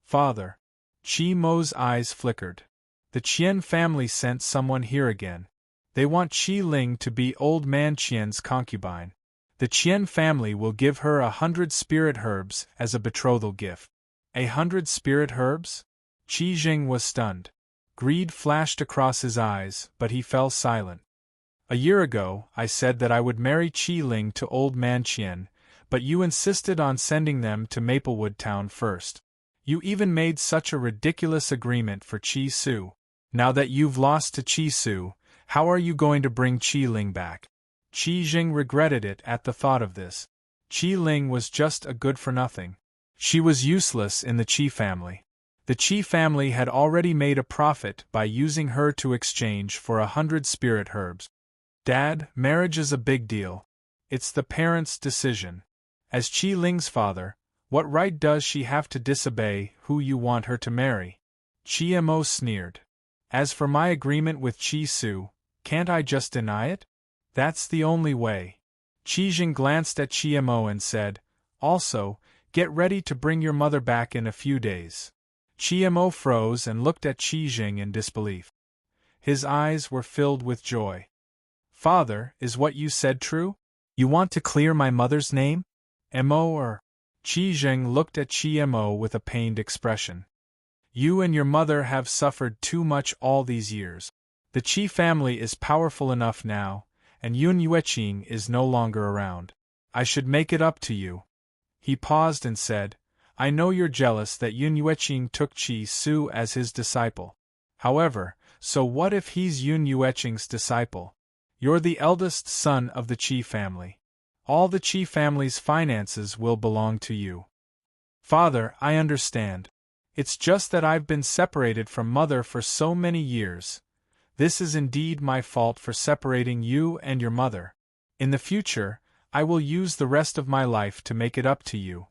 Father. Chi Mo's eyes flickered. The Qian family sent someone here again. They want Qi Ling to be old man Qian's concubine. The Qian family will give her 100 spirit herbs as a betrothal gift. 100 spirit herbs? Qi Jing was stunned. Greed flashed across his eyes, but he fell silent. A year ago, I said that I would marry Qi Ling to old man Qian, but you insisted on sending them to Maplewood Town first. You even made such a ridiculous agreement for Qi Su. Now that you've lost to Qi Su, how are you going to bring Qi Ling back? Qi Jing regretted it at the thought of this. Qi Ling was just a good-for-nothing. She was useless in the Qi family. The Qi family had already made a profit by using her to exchange for 100 spirit herbs. Dad, marriage is a big deal. It's the parents' decision. As Qi Ling's father, what right does she have to disobey who you want her to marry? Qi Mo sneered. As for my agreement with Qi Su, can't I just deny it? That's the only way. Qi Jing glanced at Qi Mo and said, also, get ready to bring your mother back in a few days. Qi Mo froze and looked at Qi Jing in disbelief. His eyes were filled with joy. Father, is what you said true? You want to clear my mother's name? Mo or? Qi Jing looked at Qi Mo with a pained expression. You and your mother have suffered too much all these years. The Qi family is powerful enough now, and Yun Yueqing is no longer around. I should make it up to you. He paused and said, I know you're jealous that Yun Yueqing took Qi Su as his disciple. However, so what if he's Yun Yueqing's disciple? You're the eldest son of the Qi family. All the Qi family's finances will belong to you. Father, I understand. It's just that I've been separated from Mother for so many years. This is indeed my fault for separating you and your mother. In the future, I will use the rest of my life to make it up to you.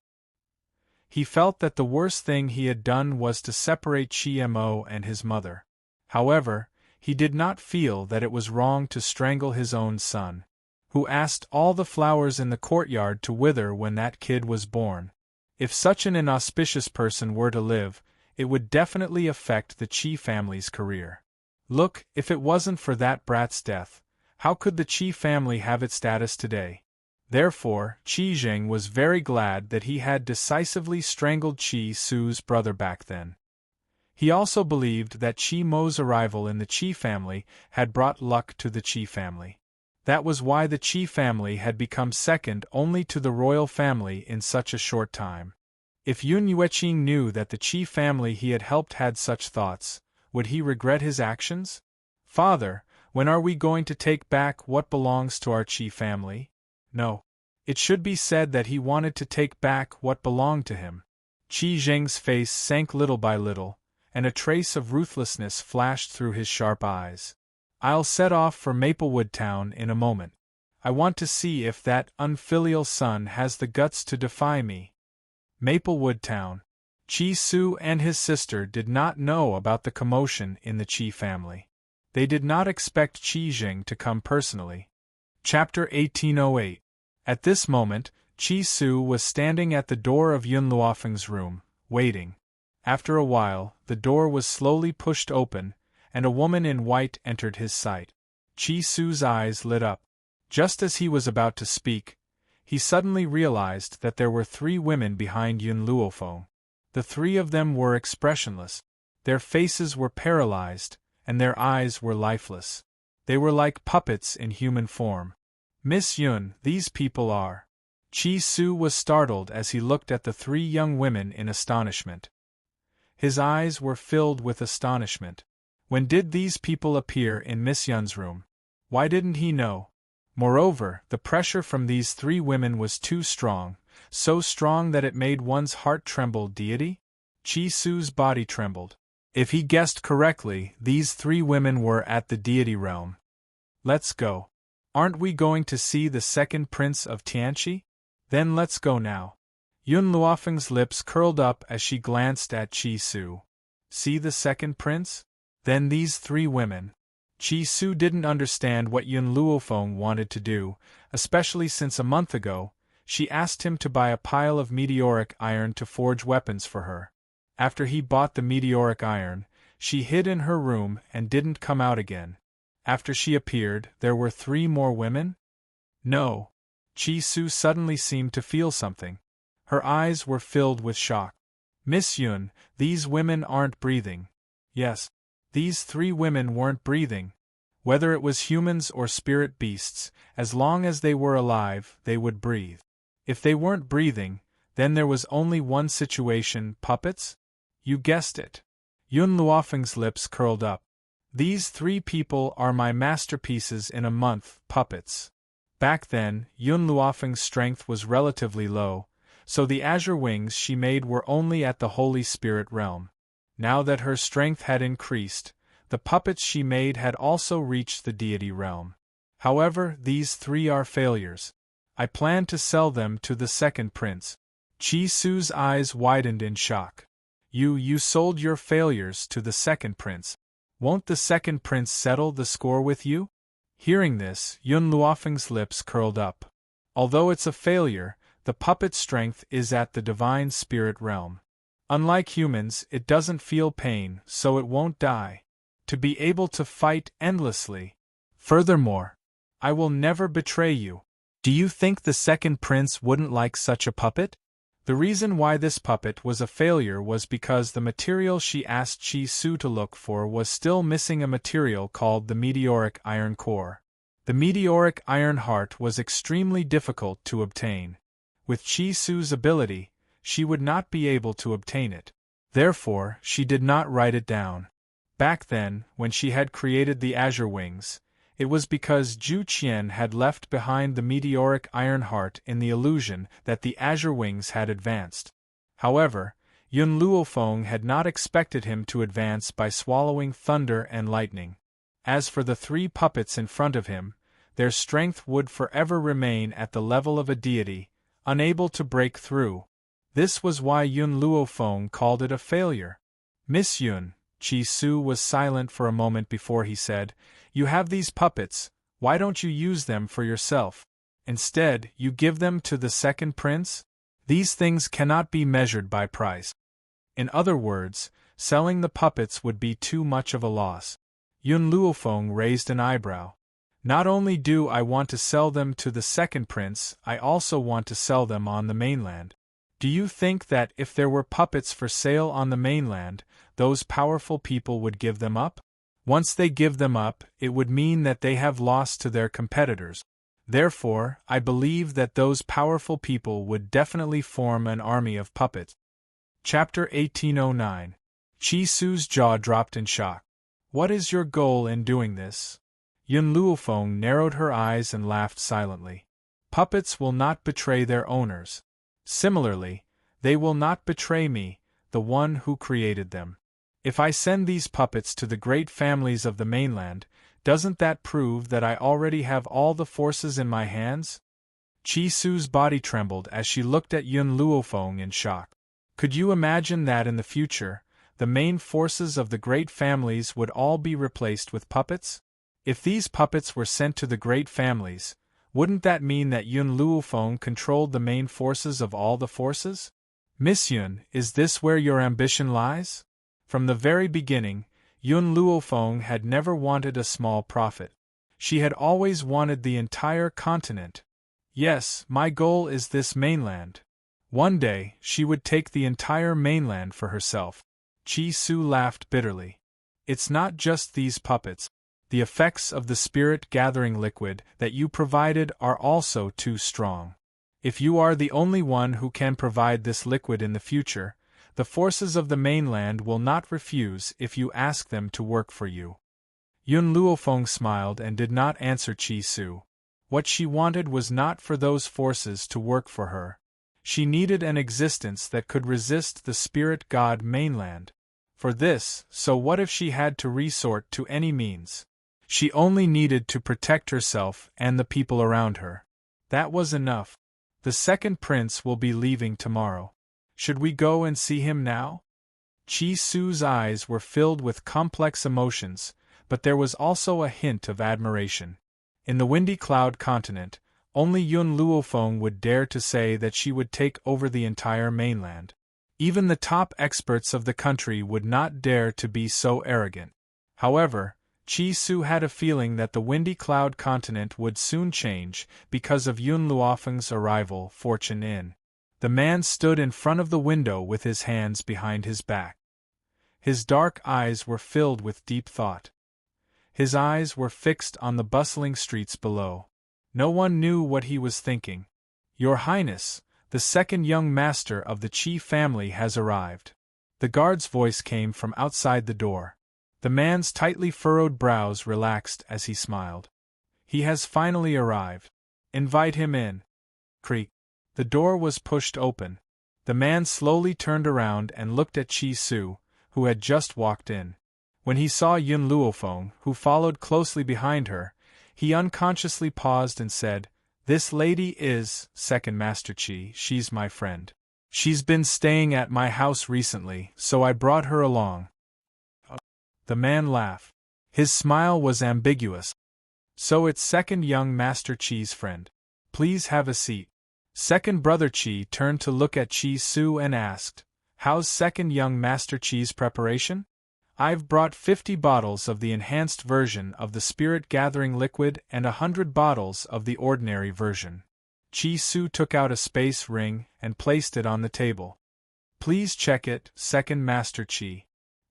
He felt that the worst thing he had done was to separate Qi Mo and his mother. However, he did not feel that it was wrong to strangle his own son, who asked all the flowers in the courtyard to wither when that kid was born. If such an inauspicious person were to live, it would definitely affect the Qi family's career. Look, if it wasn't for that brat's death, how could the Qi family have its status today? Therefore, Qi Jing was very glad that he had decisively strangled Qi Su's brother back then. He also believed that Qi Mo's arrival in the Qi family had brought luck to the Qi family. That was why the Qi family had become second only to the royal family in such a short time. If Yun Yueqing knew that the Qi family he had helped had such thoughts, would he regret his actions? Father, when are we going to take back what belongs to our Qi family? No. It should be said that he wanted to take back what belonged to him. Qi Zheng's face sank little by little, and a trace of ruthlessness flashed through his sharp eyes. I'll set off for Maplewood Town in a moment. I want to see if that unfilial son has the guts to defy me. Maplewood Town. Qi Su and his sister did not know about the commotion in the Qi family. They did not expect Qi Jing to come personally. Chapter 1808. At this moment, Qi Su was standing at the door of Yun Luofeng's room, waiting. After a while, the door was slowly pushed open, and a woman in white entered his sight. Chi Su's eyes lit up. Just as he was about to speak, he suddenly realized that there were 3 women behind Yun Luofeng. The 3 of them were expressionless. Their faces were paralyzed, and their eyes were lifeless. They were like puppets in human form. Miss Yun, these people are. Chi Su was startled as he looked at the 3 young women in astonishment. His eyes were filled with astonishment. When did these people appear in Miss Yun's room? Why didn't he know? Moreover, the pressure from these 3 women was too strong, so strong that it made one's heart tremble. Deity? Chi Su's body trembled. If he guessed correctly, these 3 women were at the deity realm. Let's go. Aren't we going to see the second prince of Tianqi? Then let's go now. Yun Luofeng's lips curled up as she glanced at Chi Su. See the second prince? Then these 3 women. Chi Su didn't understand what Yun Luofeng wanted to do, especially since a month ago, she asked him to buy a pile of meteoric iron to forge weapons for her. After he bought the meteoric iron, she hid in her room and didn't come out again. After she appeared, there were 3 more women? No. Chi Su suddenly seemed to feel something. Her eyes were filled with shock. Miss Yun, these women aren't breathing. Yes. These 3 women weren't breathing. Whether it was humans or spirit beasts, as long as they were alive, they would breathe. If they weren't breathing, then there was only one situation: puppets? You guessed it. Yun Luofeng's lips curled up. These 3 people are my masterpieces in a month, puppets. Back then, Yun Luofeng's strength was relatively low, so the azure wings she made were only at the Holy Spirit realm. Now that her strength had increased, the puppets she made had also reached the deity realm. However, these 3 are failures. I plan to sell them to the second prince. Chi Su's eyes widened in shock. You sold your failures to the second prince. Won't the second prince settle the score with you? Hearing this, Yun Luofeng's lips curled up. Although it's a failure, the puppet's strength is at the divine spirit realm. Unlike humans, it doesn't feel pain, so it won't die. To be able to fight endlessly. Furthermore, I will never betray you. Do you think the second prince wouldn't like such a puppet? The reason why this puppet was a failure was because the material she asked Chi Su to look for was still missing, a material called the meteoric iron core. The meteoric iron heart was extremely difficult to obtain. With Chi Su's ability, she would not be able to obtain it. Therefore, she did not write it down. Back then, when she had created the azure wings, it was because Zhu Qian had left behind the meteoric iron heart in the illusion that the azure wings had advanced. However, Yun Luofeng had not expected him to advance by swallowing thunder and lightning. As for the 3 puppets in front of him, their strength would forever remain at the level of a deity, unable to break through. This was why Yun Luofeng called it a failure. Miss Yun, Chi Su was silent for a moment before he said, "You have these puppets, why don't you use them for yourself? Instead, you give them to the second prince? These things cannot be measured by price." In other words, selling the puppets would be too much of a loss. Yun Luofeng raised an eyebrow. Not only do I want to sell them to the second prince, I also want to sell them on the mainland. Do you think that if there were puppets for sale on the mainland, those powerful people would give them up? Once they give them up, it would mean that they have lost to their competitors. Therefore, I believe that those powerful people would definitely form an army of puppets. Chapter 1809. Chi Su's jaw dropped in shock. What is your goal in doing this? Yun Luofeng narrowed her eyes and laughed silently. Puppets will not betray their owners. Similarly, they will not betray me, the one who created them. If I send these puppets to the great families of the mainland, doesn't that prove that I already have all the forces in my hands? Chi Su's body trembled as she looked at Yun Luofeng in shock. Could you imagine that in the future, the main forces of the great families would all be replaced with puppets? If these puppets were sent to the great families, wouldn't that mean that Yun Luofeng controlled the main forces of all the forces? Miss Yun, is this where your ambition lies? From the very beginning, Yun Luofeng had never wanted a small profit. She had always wanted the entire continent. Yes, my goal is this mainland. One day, she would take the entire mainland for herself. Chi Su laughed bitterly. It's not just these puppets. The effects of the spirit-gathering liquid that you provided are also too strong. If you are the only one who can provide this liquid in the future, the forces of the mainland will not refuse if you ask them to work for you. Yun Luofeng smiled and did not answer Chi Su. What she wanted was not for those forces to work for her. She needed an existence that could resist the spirit god mainland. For this, so what if she had to resort to any means? She only needed to protect herself and the people around her. That was enough. The second prince will be leaving tomorrow. Should we go and see him now? Chi Su's eyes were filled with complex emotions, but there was also a hint of admiration. In the Windy Cloud continent, only Yun Luofeng would dare to say that she would take over the entire mainland. Even the top experts of the country would not dare to be so arrogant. However, Chi Su had a feeling that the Windy Cloud continent would soon change because of Yun Luofeng's arrival. Fortune in. The man stood in front of the window with his hands behind his back. His dark eyes were filled with deep thought. His eyes were fixed on the bustling streets below. No one knew what he was thinking. Your Highness, the second young master of the Qi family has arrived. The guard's voice came from outside the door. The man's tightly furrowed brows relaxed as he smiled. He has finally arrived. Invite him in. Creak. The door was pushed open. The man slowly turned around and looked at Chi Su, who had just walked in. When he saw Yun Luofeng, who followed closely behind her, he unconsciously paused and said, "This lady is, Second Master Qi, she's my friend. She's been staying at my house recently, so I brought her along." The man laughed. His smile was ambiguous. "So it's Second Young Master Qi's friend. Please have a seat." Second Brother Qi turned to look at Chi Su and asked, "How's Second Young Master Qi's preparation?" "I've brought 50 bottles of the enhanced version of the spirit-gathering liquid and 100 bottles of the ordinary version." Chi Su took out a space ring and placed it on the table. "Please check it, Second Master Qi."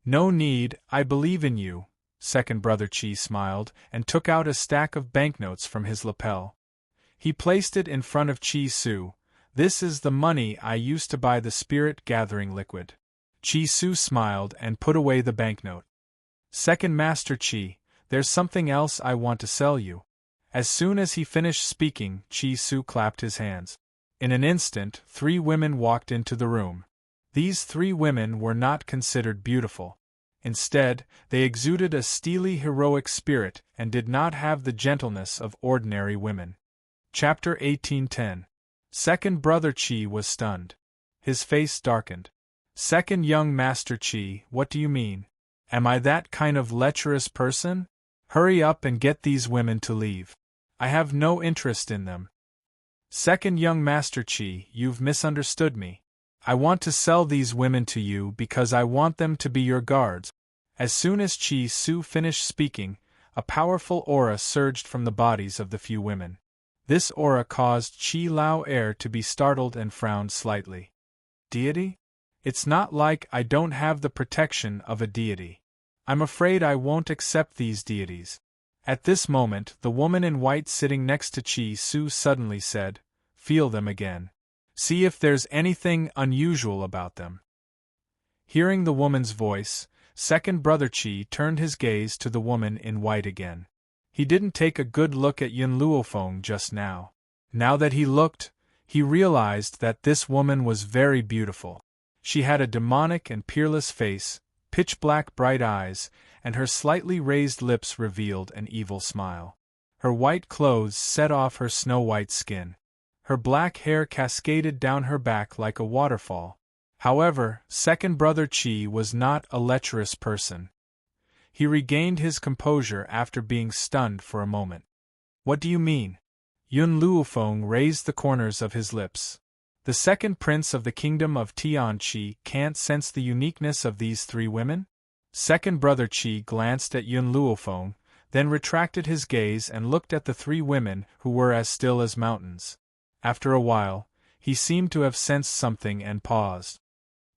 "No need, I believe in you." Second Brother Qi smiled and took out a stack of banknotes from his lapel. He placed it in front of Chi Su. "This is the money I used to buy the spirit-gathering liquid." Chi Su smiled and put away the banknote. "Second Master Qi, there's something else I want to sell you." As soon as he finished speaking, Chi Su clapped his hands. In an instant, 3 women walked into the room. These 3 women were not considered beautiful. Instead, they exuded a steely heroic spirit and did not have the gentleness of ordinary women. Chapter 1810. Second Brother Qi was stunned. His face darkened. "Second Young Master Qi, what do you mean? Am I that kind of lecherous person? Hurry up and get these women to leave. I have no interest in them." "Second Young Master Qi, you've misunderstood me. I want to sell these women to you because I want them to be your guards." As soon as Chi Su finished speaking, a powerful aura surged from the bodies of the few women. This aura caused Chi Lao Er to be startled and frowned slightly. "Deity? It's not like I don't have the protection of a deity. I'm afraid I won't accept these deities." At this moment, the woman in white sitting next to Chi Su suddenly said, "Feel them again. See if there's anything unusual about them." Hearing the woman's voice, Second Brother Qi turned his gaze to the woman in white again. He didn't take a good look at Yun Luofeng just now. Now that he looked, he realized that this woman was very beautiful. She had a demonic and peerless face, pitch-black bright eyes, and her slightly raised lips revealed an evil smile. Her white clothes set off her snow-white skin. Her black hair cascaded down her back like a waterfall. However, Second Brother Qi was not a lecherous person. He regained his composure after being stunned for a moment. "What do you mean?" Yun Luofeng raised the corners of his lips. The second prince of the kingdom of Tianqi can't sense the uniqueness of these three women? Second brother Qi glanced at Yun Luofeng, then retracted his gaze and looked at the three women who were as still as mountains. After a while, he seemed to have sensed something and paused.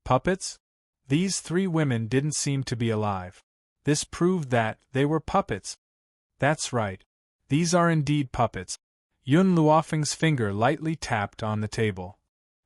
Puppets? These three women didn't seem to be alive. This proved that they were puppets. That's right. These are indeed puppets. Yun Luofeng's finger lightly tapped on the table.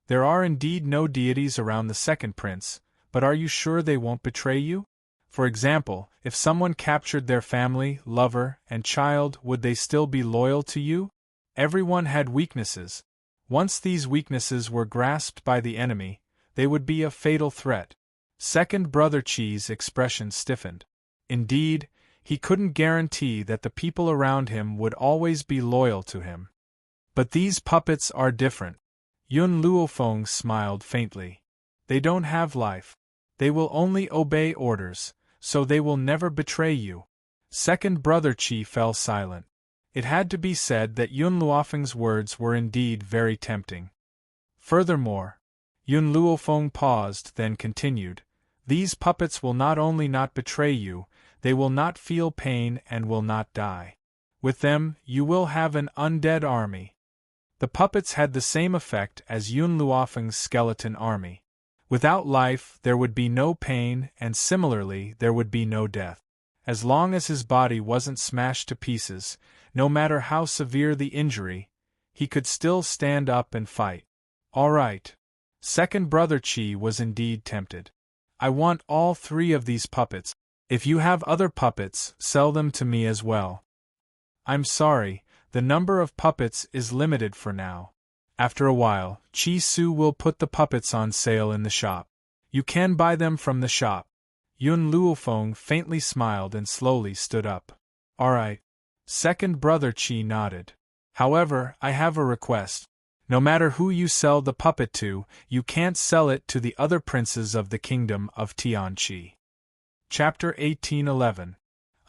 There are indeed no deities around the second prince, but are you sure they won't betray you? For example, if someone captured their family, lover, and child, would they still be loyal to you? Everyone had weaknesses. Once these weaknesses were grasped by the enemy, they would be a fatal threat. Second brother Qi's expression stiffened. Indeed, he couldn't guarantee that the people around him would always be loyal to him. But these puppets are different. Yun Luofeng smiled faintly. They don't have life. They will only obey orders, so they will never betray you. Second brother Qi fell silent. It had to be said that Yun Luofeng's words were indeed very tempting. Furthermore, Yun Luofeng paused, then continued, these puppets will not only not betray you, they will not feel pain and will not die. With them, you will have an undead army. The puppets had the same effect as Yun Luofeng's skeleton army. Without life, there would be no pain, and similarly, there would be no death. As long as his body wasn't smashed to pieces, no matter how severe the injury, he could still stand up and fight. All right. Second brother Qi was indeed tempted. I want all three of these puppets. If you have other puppets, sell them to me as well. I'm sorry, the number of puppets is limited for now. After a while, Qi Su will put the puppets on sale in the shop. You can buy them from the shop. Yun Luofeng faintly smiled and slowly stood up. All right. Second brother Qi nodded. However, I have a request. No matter who you sell the puppet to, you can't sell it to the other princes of the kingdom of Tianqi. Chapter 1811.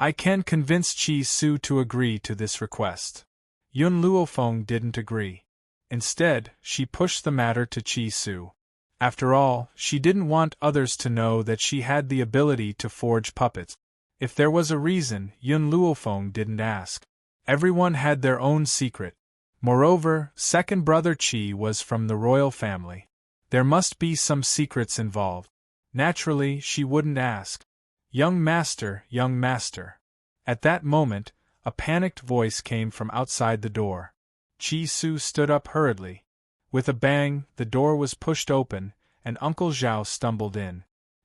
I can convince Qi Su to agree to this request. Yun Luofeng didn't agree. Instead, she pushed the matter to Qi Su. After all, she didn't want others to know that she had the ability to forge puppets. If there was a reason, Yun Luofeng didn't ask. Everyone had their own secret. Moreover, second brother Qi was from the royal family. There must be some secrets involved. Naturally, she wouldn't ask. Young master, young master. At that moment, a panicked voice came from outside the door. Qi Su stood up hurriedly. With a bang, the door was pushed open, and Uncle Zhao stumbled in.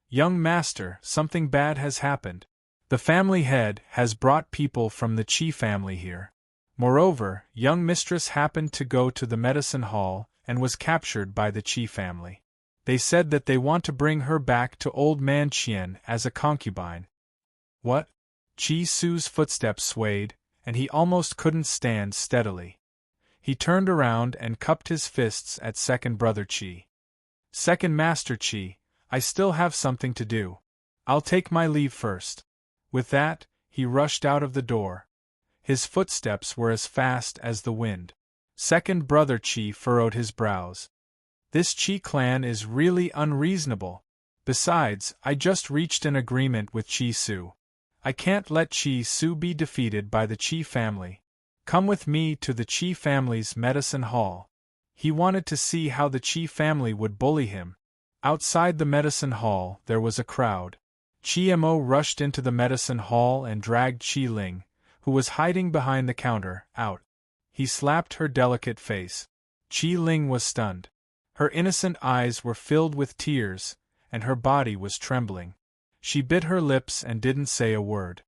Young master, something bad has happened. The family head has brought people from the Qi family here. Moreover, young mistress happened to go to the medicine hall and was captured by the Qi family. They said that they want to bring her back to old man Qian as a concubine. What? Qi Su's footsteps swayed, and he almost couldn't stand steadily. He turned around and cupped his fists at second brother Qi. Second master Qi, I still have something to do. I'll take my leave first. With that, he rushed out of the door. His footsteps were as fast as the wind. Second brother Qi furrowed his brows. This Qi clan is really unreasonable. Besides, I just reached an agreement with Qi Su. I can't let Qi Su be defeated by the Qi family. Come with me to the Qi family's medicine hall. He wanted to see how the Qi family would bully him. Outside the medicine hall, there was a crowd. Qi Mo rushed into the medicine hall and dragged Qi Ling, who was hiding behind the counter, out. He slapped her delicate face. Qi Ling was stunned. Her innocent eyes were filled with tears, and her body was trembling. She bit her lips and didn't say a word.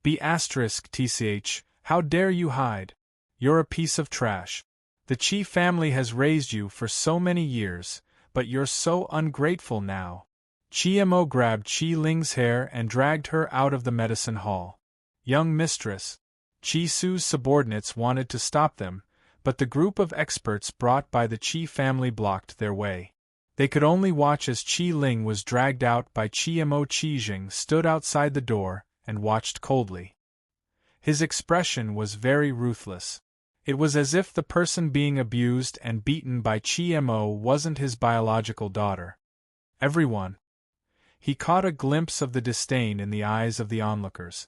*tch, how dare you hide? You're a piece of trash. The Qi family has raised you for so many years, but you're so ungrateful now. Qi Mo grabbed Qi Ling's hair and dragged her out of the medicine hall. Young mistress. Qi Su's subordinates wanted to stop them, but the group of experts brought by the Qi family blocked their way. They could only watch as Qi Ling was dragged out by Qi Mo. Qi Jing stood outside the door and watched coldly. His expression was very ruthless. It was as if the person being abused and beaten by Chi Mo wasn't his biological daughter. Everyone. He caught a glimpse of the disdain in the eyes of the onlookers.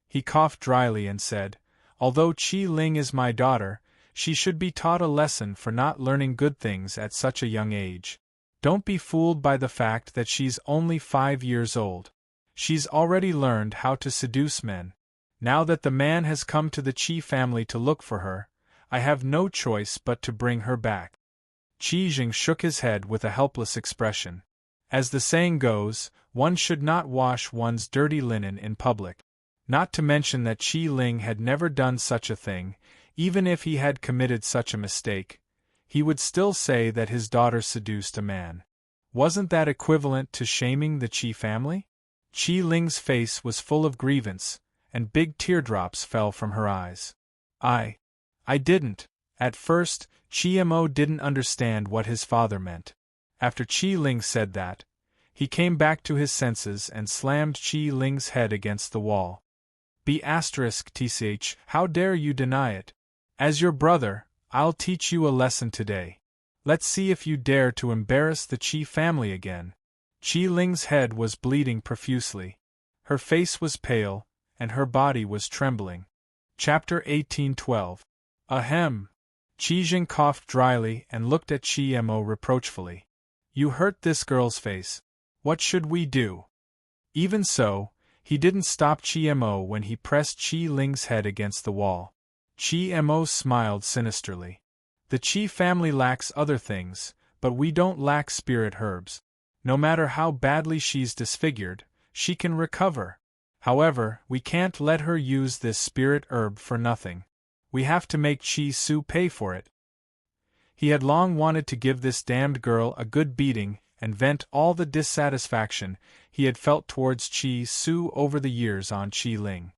He coughed dryly and said, "Although Chi Ling is my daughter, she should be taught a lesson for not learning good things at such a young age. Don't be fooled by the fact that she's only 5 years old. She's already learned how to seduce men. Now that the man has come to the Chi family to look for her, I have no choice but to bring her back." Qi Jing shook his head with a helpless expression. As the saying goes, one should not wash one's dirty linen in public. Not to mention that Qi Ling had never done such a thing. Even if he had committed such a mistake, he would still say that his daughter seduced a man. Wasn't that equivalent to shaming the Qi family? Qi Ling's face was full of grievance, and big teardrops fell from her eyes. I didn't. At first, Qi Mo didn't understand what his father meant. After Qi Ling said that, he came back to his senses and slammed Qi Ling's head against the wall. Tch, how dare you deny it? As your brother, I'll teach you a lesson today. Let's see if you dare to embarrass the Qi family again. Qi Ling's head was bleeding profusely. Her face was pale, and her body was trembling. Chapter 1812. Ahem. Qi Jing coughed dryly and looked at Qi Mo reproachfully. You hurt this girl's face. What should we do? Even so, he didn't stop Qi Mo when he pressed Qi Ling's head against the wall. Qi Mo smiled sinisterly. The Qi family lacks other things, but we don't lack spirit herbs. No matter how badly she's disfigured, she can recover. However, we can't let her use this spirit herb for nothing. We have to make Chi Su pay for it. He had long wanted to give this damned girl a good beating and vent all the dissatisfaction he had felt towards Chi Su over the years on Qi Ling.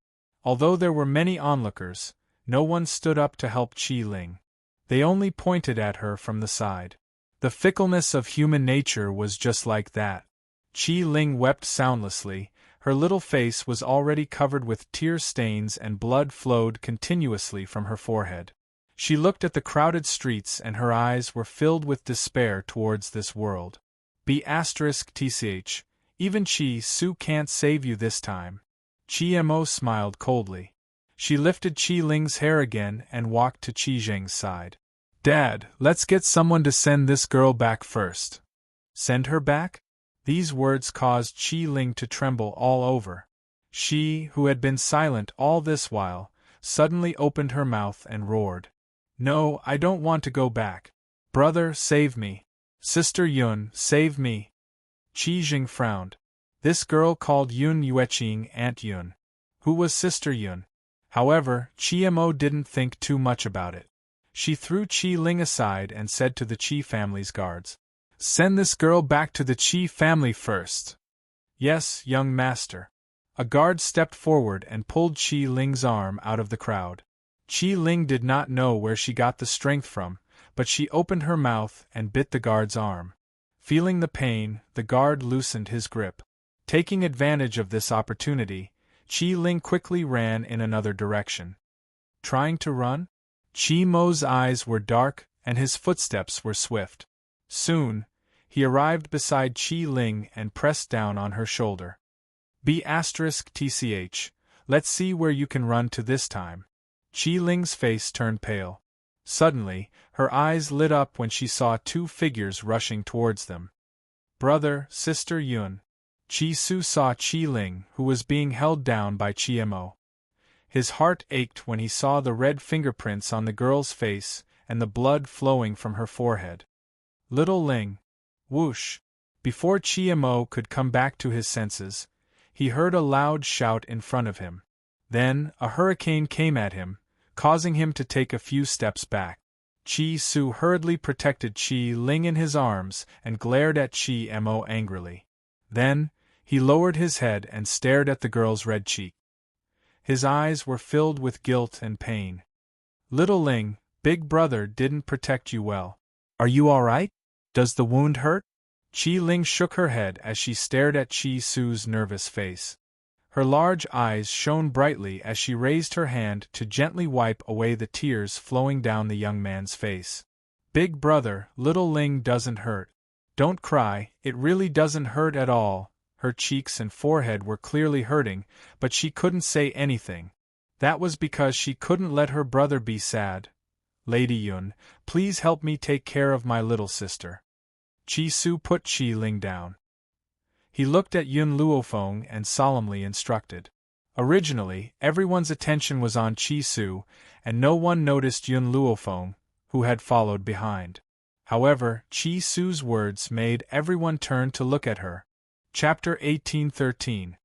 Although there were many onlookers, no one stood up to help Qi Ling. They only pointed at her from the side. The fickleness of human nature was just like that. Qi Ling wept soundlessly. Her little face was already covered with tear stains and blood flowed continuously from her forehead. She looked at the crowded streets and her eyes were filled with despair towards this world. Tch, even Qi Su can't save you this time. Qi Mo smiled coldly. She lifted Qi Ling's hair again and walked to Qi Jing's side. Dad, let's get someone to send this girl back first. Send her back? These words caused Qi Ling to tremble all over. She, who had been silent all this while, suddenly opened her mouth and roared. No, I don't want to go back. Brother, save me. Sister Yun, save me. Qi Jing frowned. This girl called Yun Yueqing Aunt Yun. Who was Sister Yun? However, Qi Mo didn't think too much about it. She threw Qi Ling aside and said to the Qi family's guards, Send this girl back to the Qi family first. Yes, young master. A guard stepped forward and pulled Qi Ling's arm out of the crowd. Qi Ling did not know where she got the strength from, but she opened her mouth and bit the guard's arm. Feeling the pain, the guard loosened his grip. Taking advantage of this opportunity, Qi Ling quickly ran in another direction. Trying to run? Qi Mo's eyes were dark and his footsteps were swift. Soon, he arrived beside Qi Ling and pressed down on her shoulder. Tch, let's see where you can run to this time. Qi Ling's face turned pale. Suddenly, her eyes lit up when she saw two figures rushing towards them. Brother, Sister Yun. Qi Su saw Qi Ling, who was being held down by Qi Mo. His heart ached when he saw the red fingerprints on the girl's face and the blood flowing from her forehead. Little Ling. Whoosh! Before Qi Mo could come back to his senses, he heard a loud shout in front of him. Then, a hurricane came at him, causing him to take a few steps back. Qi Su hurriedly protected Qi Ling in his arms and glared at Qi Mo angrily. Then, he lowered his head and stared at the girl's red cheek. His eyes were filled with guilt and pain. Little Ling, big brother didn't protect you well. Are you all right? Does the wound hurt? Qi Ling shook her head as she stared at Qi Su's nervous face. Her large eyes shone brightly as she raised her hand to gently wipe away the tears flowing down the young man's face. Big brother, little Ling doesn't hurt. Don't cry, it really doesn't hurt at all. Her cheeks and forehead were clearly hurting, but she couldn't say anything. That was because she couldn't let her brother be sad. Lady Yun, please help me take care of my little sister. Chi Su put Chi Ling down. He looked at Yun Luofeng and solemnly instructed. Originally, everyone's attention was on Chi Su, and no one noticed Yun Luofeng, who had followed behind. However, Chi Su's words made everyone turn to look at her. Chapter 1813.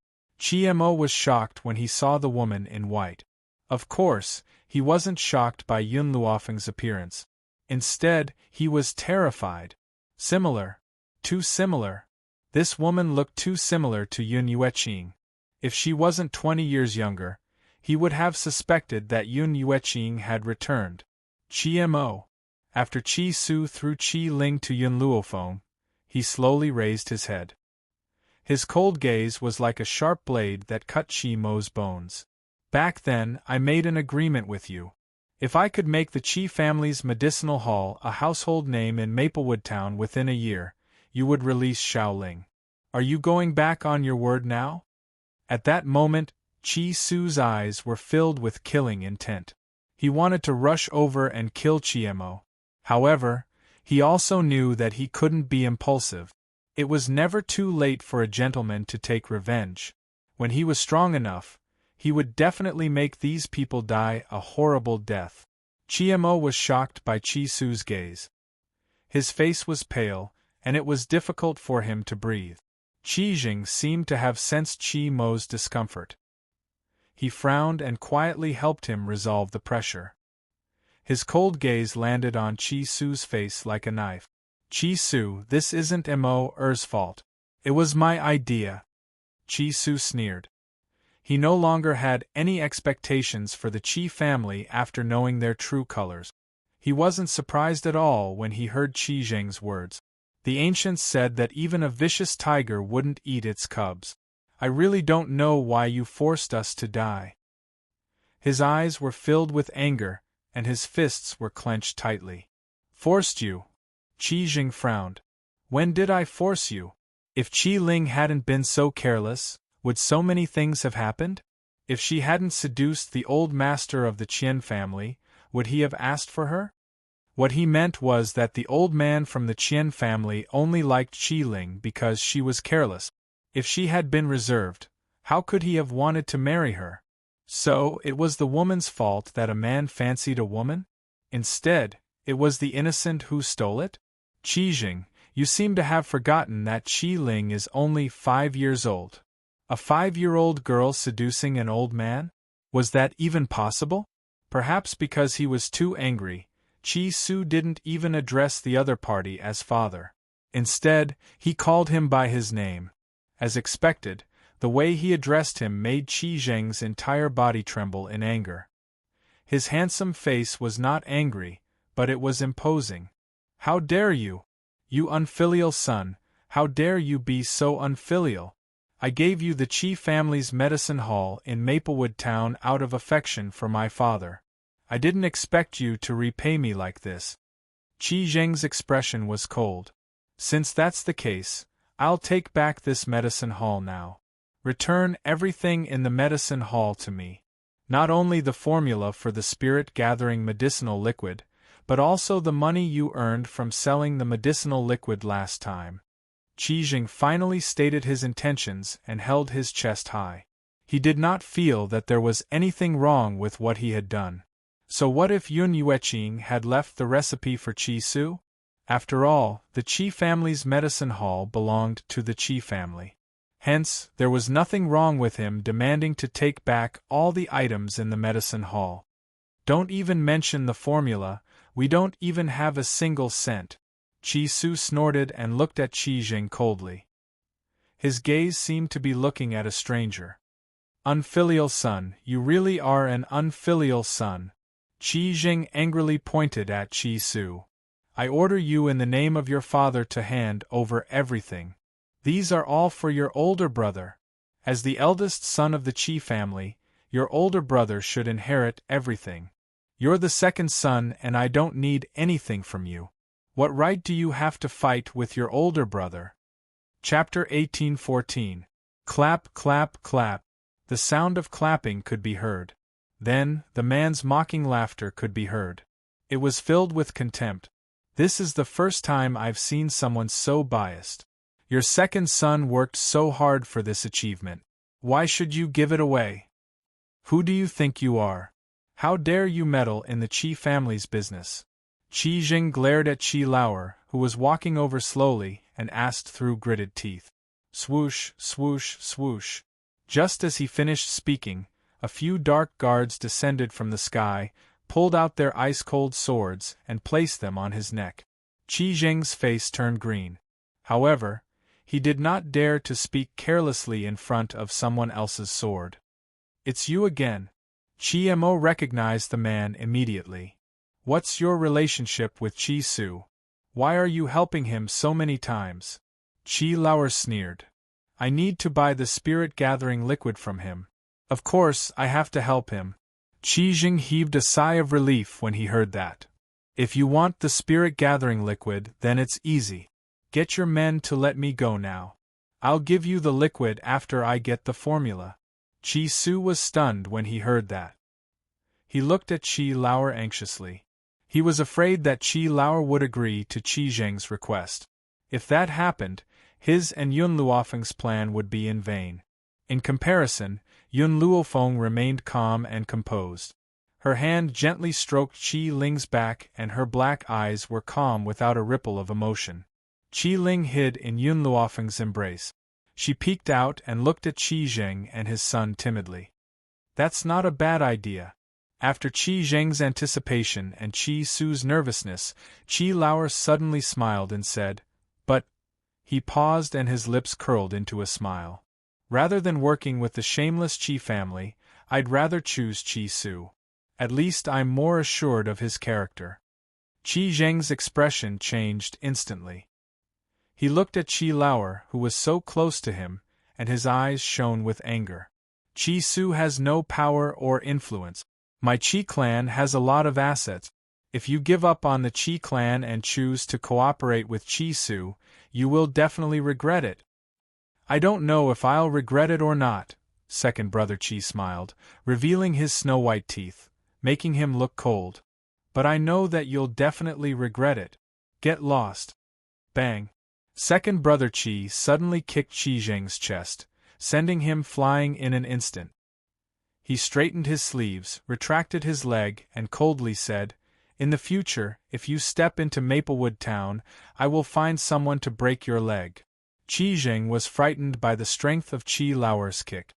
Mo was shocked when he saw the woman in white. Of course, he wasn't shocked by Yun Luofeng's appearance. Instead, he was terrified. Similar. Too similar. This woman looked too similar to Yun Yueqing. If she wasn't 20 years younger, he would have suspected that Yun Yueqing had returned. Mo. After Chi Su threw Chi Ling to Yun Luofeng, he slowly raised his head. His cold gaze was like a sharp blade that cut Chi Mo's bones. Back then, I made an agreement with you. If I could make the Chi family's medicinal hall a household name in Maplewood Town within a year, you would release Xiaoling. Are you going back on your word now? At that moment, Chi Su's eyes were filled with killing intent. He wanted to rush over and kill Mo. However, he also knew that he couldn't be impulsive. It was never too late for a gentleman to take revenge. When he was strong enough, he would definitely make these people die a horrible death. Mo was shocked by Chi Su's gaze. His face was pale, and it was difficult for him to breathe. Qi Jing seemed to have sensed Chi Mo's discomfort. He frowned and quietly helped him resolve the pressure. His cold gaze landed on Chi Su's face like a knife. Chi Su, this isn't Mo's fault. It was my idea. Chi Su sneered. He no longer had any expectations for the Chi family after knowing their true colors. He wasn't surprised at all when he heard Qi Jing's words. The ancients said that even a vicious tiger wouldn't eat its cubs. I really don't know why you forced us to die. His eyes were filled with anger, and his fists were clenched tightly. Forced you? Qi Jing frowned. When did I force you? If Qi Ling hadn't been so careless, would so many things have happened? If she hadn't seduced the old master of the Qian family, would he have asked for her? What he meant was that the old man from the Qian family only liked Qi Ling because she was careless. If she had been reserved, how could he have wanted to marry her? So, it was the woman's fault that a man fancied a woman? Instead, it was the innocent who stole it? Qi Jing, you seem to have forgotten that Qi Ling is only 5 years old. A 5-year-old girl seducing an old man? Was that even possible? Perhaps because he was too angry, Qi Su didn't even address the other party as father. Instead, he called him by his name. As expected, the way he addressed him made Qi Jing's entire body tremble in anger. His handsome face was not angry, but it was imposing. How dare you? You unfilial son, how dare you be so unfilial? I gave you the Qi family's medicine hall in Maplewood Town out of affection for my father. I didn't expect you to repay me like this. Qi Jing's expression was cold. Since that's the case, I'll take back this medicine hall now. Return everything in the medicine hall to me. Not only the formula for the spirit-gathering medicinal liquid, but also the money you earned from selling the medicinal liquid last time. Qi Jing finally stated his intentions and held his chest high. He did not feel that there was anything wrong with what he had done. So what if Yun Yueqing had left the recipe for Qi Su? After all, the Qi family's medicine hall belonged to the Qi family. Hence, there was nothing wrong with him demanding to take back all the items in the medicine hall. Don't even mention the formula, we don't even have a single cent. Qi Su snorted and looked at Qi Jing coldly. His gaze seemed to be looking at a stranger. Unfilial son, you really are an unfilial son. Qi Jing angrily pointed at Qi Su. I order you in the name of your father to hand over everything. These are all for your older brother. As the eldest son of the Qi family, your older brother should inherit everything. You're the second son and I don't need anything from you. What right do you have to fight with your older brother? Chapter 1814. Clap, clap, clap. The sound of clapping could be heard. Then, the man's mocking laughter could be heard. It was filled with contempt. This is the first time I've seen someone so biased. Your second son worked so hard for this achievement. Why should you give it away? Who do you think you are? How dare you meddle in the Qi family's business? Qi Jing glared at Qi Lauer, who was walking over slowly, and asked through gritted teeth. Swoosh, swoosh, swoosh. Just as he finished speaking, a few dark guards descended from the sky, pulled out their ice-cold swords, and placed them on his neck. Qi Jing's face turned green. However, he did not dare to speak carelessly in front of someone else's sword. It's you again. Qi Mo recognized the man immediately. What's your relationship with Qi Su? Why are you helping him so many times? Qi Lauer sneered. I need to buy the spirit-gathering liquid from him. Of course, I have to help him. Qi Jing heaved a sigh of relief when he heard that. If you want the spirit-gathering liquid, then it's easy. Get your men to let me go now. I'll give you the liquid after I get the formula. Qi Su was stunned when he heard that. He looked at Qi Lauer anxiously. He was afraid that Qi Lauer would agree to Qi Jing's request. If that happened, his and Yun Luofeng's plan would be in vain. In comparison, Yun Luofeng remained calm and composed. Her hand gently stroked Qi Ling's back and her black eyes were calm without a ripple of emotion. Qi Ling hid in Yun Luofeng's embrace. She peeked out and looked at Qi Jing and his son timidly. That's not a bad idea. After Qi Jing's anticipation and Qi Su's nervousness, Qi Lauer suddenly smiled and said, "But..." He paused and his lips curled into a smile. "Rather than working with the shameless Qi family, I'd rather choose Qi Su. At least I'm more assured of his character." Qi Jing's expression changed instantly. He looked at Qi Lauer, who was so close to him, and his eyes shone with anger. "Qi Su has no power or influence. My Qi clan has a lot of assets. If you give up on the Qi clan and choose to cooperate with Qi Su, you will definitely regret it." "I don't know if I'll regret it or not," second brother Qi smiled, revealing his snow-white teeth, making him look cold. "But I know that you'll definitely regret it. Get lost." Bang! Second brother Qi suddenly kicked Qi Jing's chest, sending him flying in an instant. He straightened his sleeves, retracted his leg, and coldly said, "In the future, if you step into Maplewood Town, I will find someone to break your leg." Qi Jing was frightened by the strength of Qi Lauer's kick.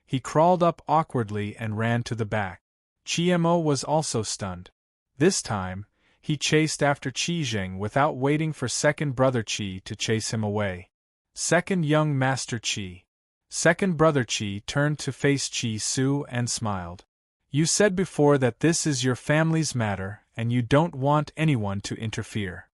He crawled up awkwardly and ran to the back. Qi Mo was also stunned. This time, he chased after Qi Jing without waiting for second brother Qi to chase him away. Second young master Qi. Second brother Qi turned to face Qi Su and smiled. "You said before that this is your family's matter and you don't want anyone to interfere.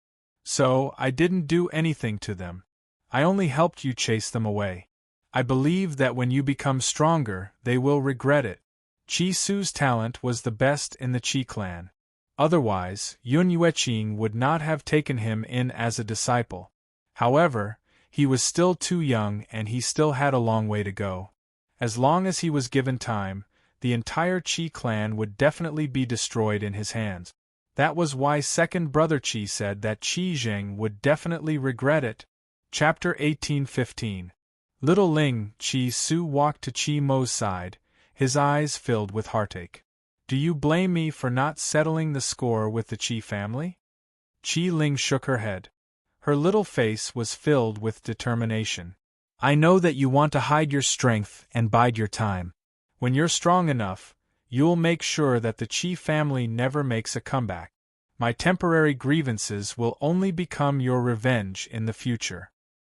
So, I didn't do anything to them. I only helped you chase them away. I believe that when you become stronger, they will regret it." Qi Su's talent was the best in the Qi clan. Otherwise, Yun Yueqing would not have taken him in as a disciple. However, he was still too young and he still had a long way to go. As long as he was given time, the entire Qi clan would definitely be destroyed in his hands. That was why second brother Qi said that Qi Jing would definitely regret it. Chapter 1815. Little Ling, Qi Su walked to Qi Mo's side, his eyes filled with heartache. "Do you blame me for not settling the score with the Qi family?" Qi Ling shook her head. Her little face was filled with determination. "I know that you want to hide your strength and bide your time. When you're strong enough, you'll make sure that the Qi family never makes a comeback. My temporary grievances will only become your revenge in the future."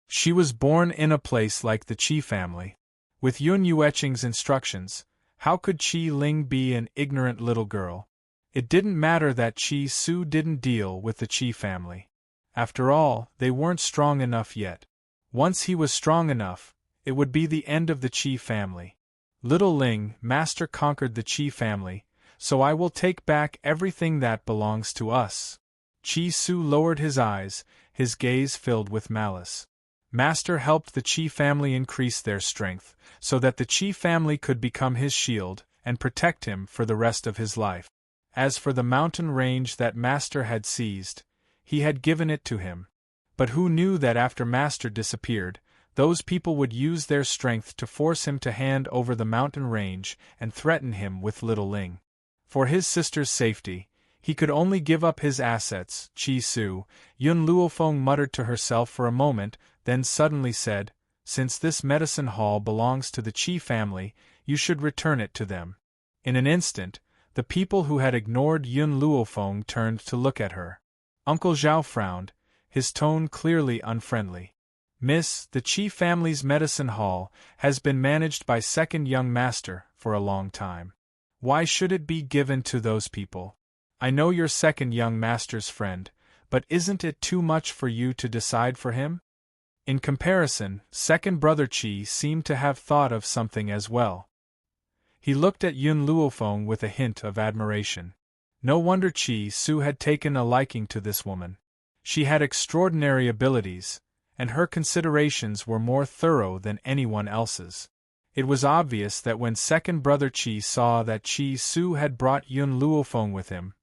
She was born in a place like the Qi family. With Yun Yueqing's instructions, how could Qi Ling be an ignorant little girl? It didn't matter that Qi Su didn't deal with the Qi family. After all, they weren't strong enough yet. Once he was strong enough, it would be the end of the Qi family. Little Ling, Master conquered the Qi family, so I will take back everything that belongs to us. Qi Su lowered his eyes, his gaze filled with malice. Master helped the Qi family increase their strength, so that the Qi family could become his shield and protect him for the rest of his life. As for the mountain range that Master had seized, he had given it to him. But who knew that after Master disappeared, those people would use their strength to force him to hand over the mountain range and threaten him with Little Ling. For his sister's safety, he could only give up his assets. Qi Su, Yun Luofeng muttered to herself for a moment, then suddenly said, "Since this medicine hall belongs to the Qi family, you should return it to them." In an instant, the people who had ignored Yun Luofeng turned to look at her. Uncle Zhao frowned, his tone clearly unfriendly. "Miss, the Qi family's medicine hall has been managed by second young master for a long time. Why should it be given to those people? I know you're second young master's friend, but isn't it too much for you to decide for him?" In comparison, second brother Qi seemed to have thought of something as well. He looked at Yun Luofeng with a hint of admiration. No wonder Qi Su had taken a liking to this woman. She had extraordinary abilities, and her considerations were more thorough than anyone else's. It was obvious that when second brother Qi saw that Qi Su had brought Yun Luofeng with him,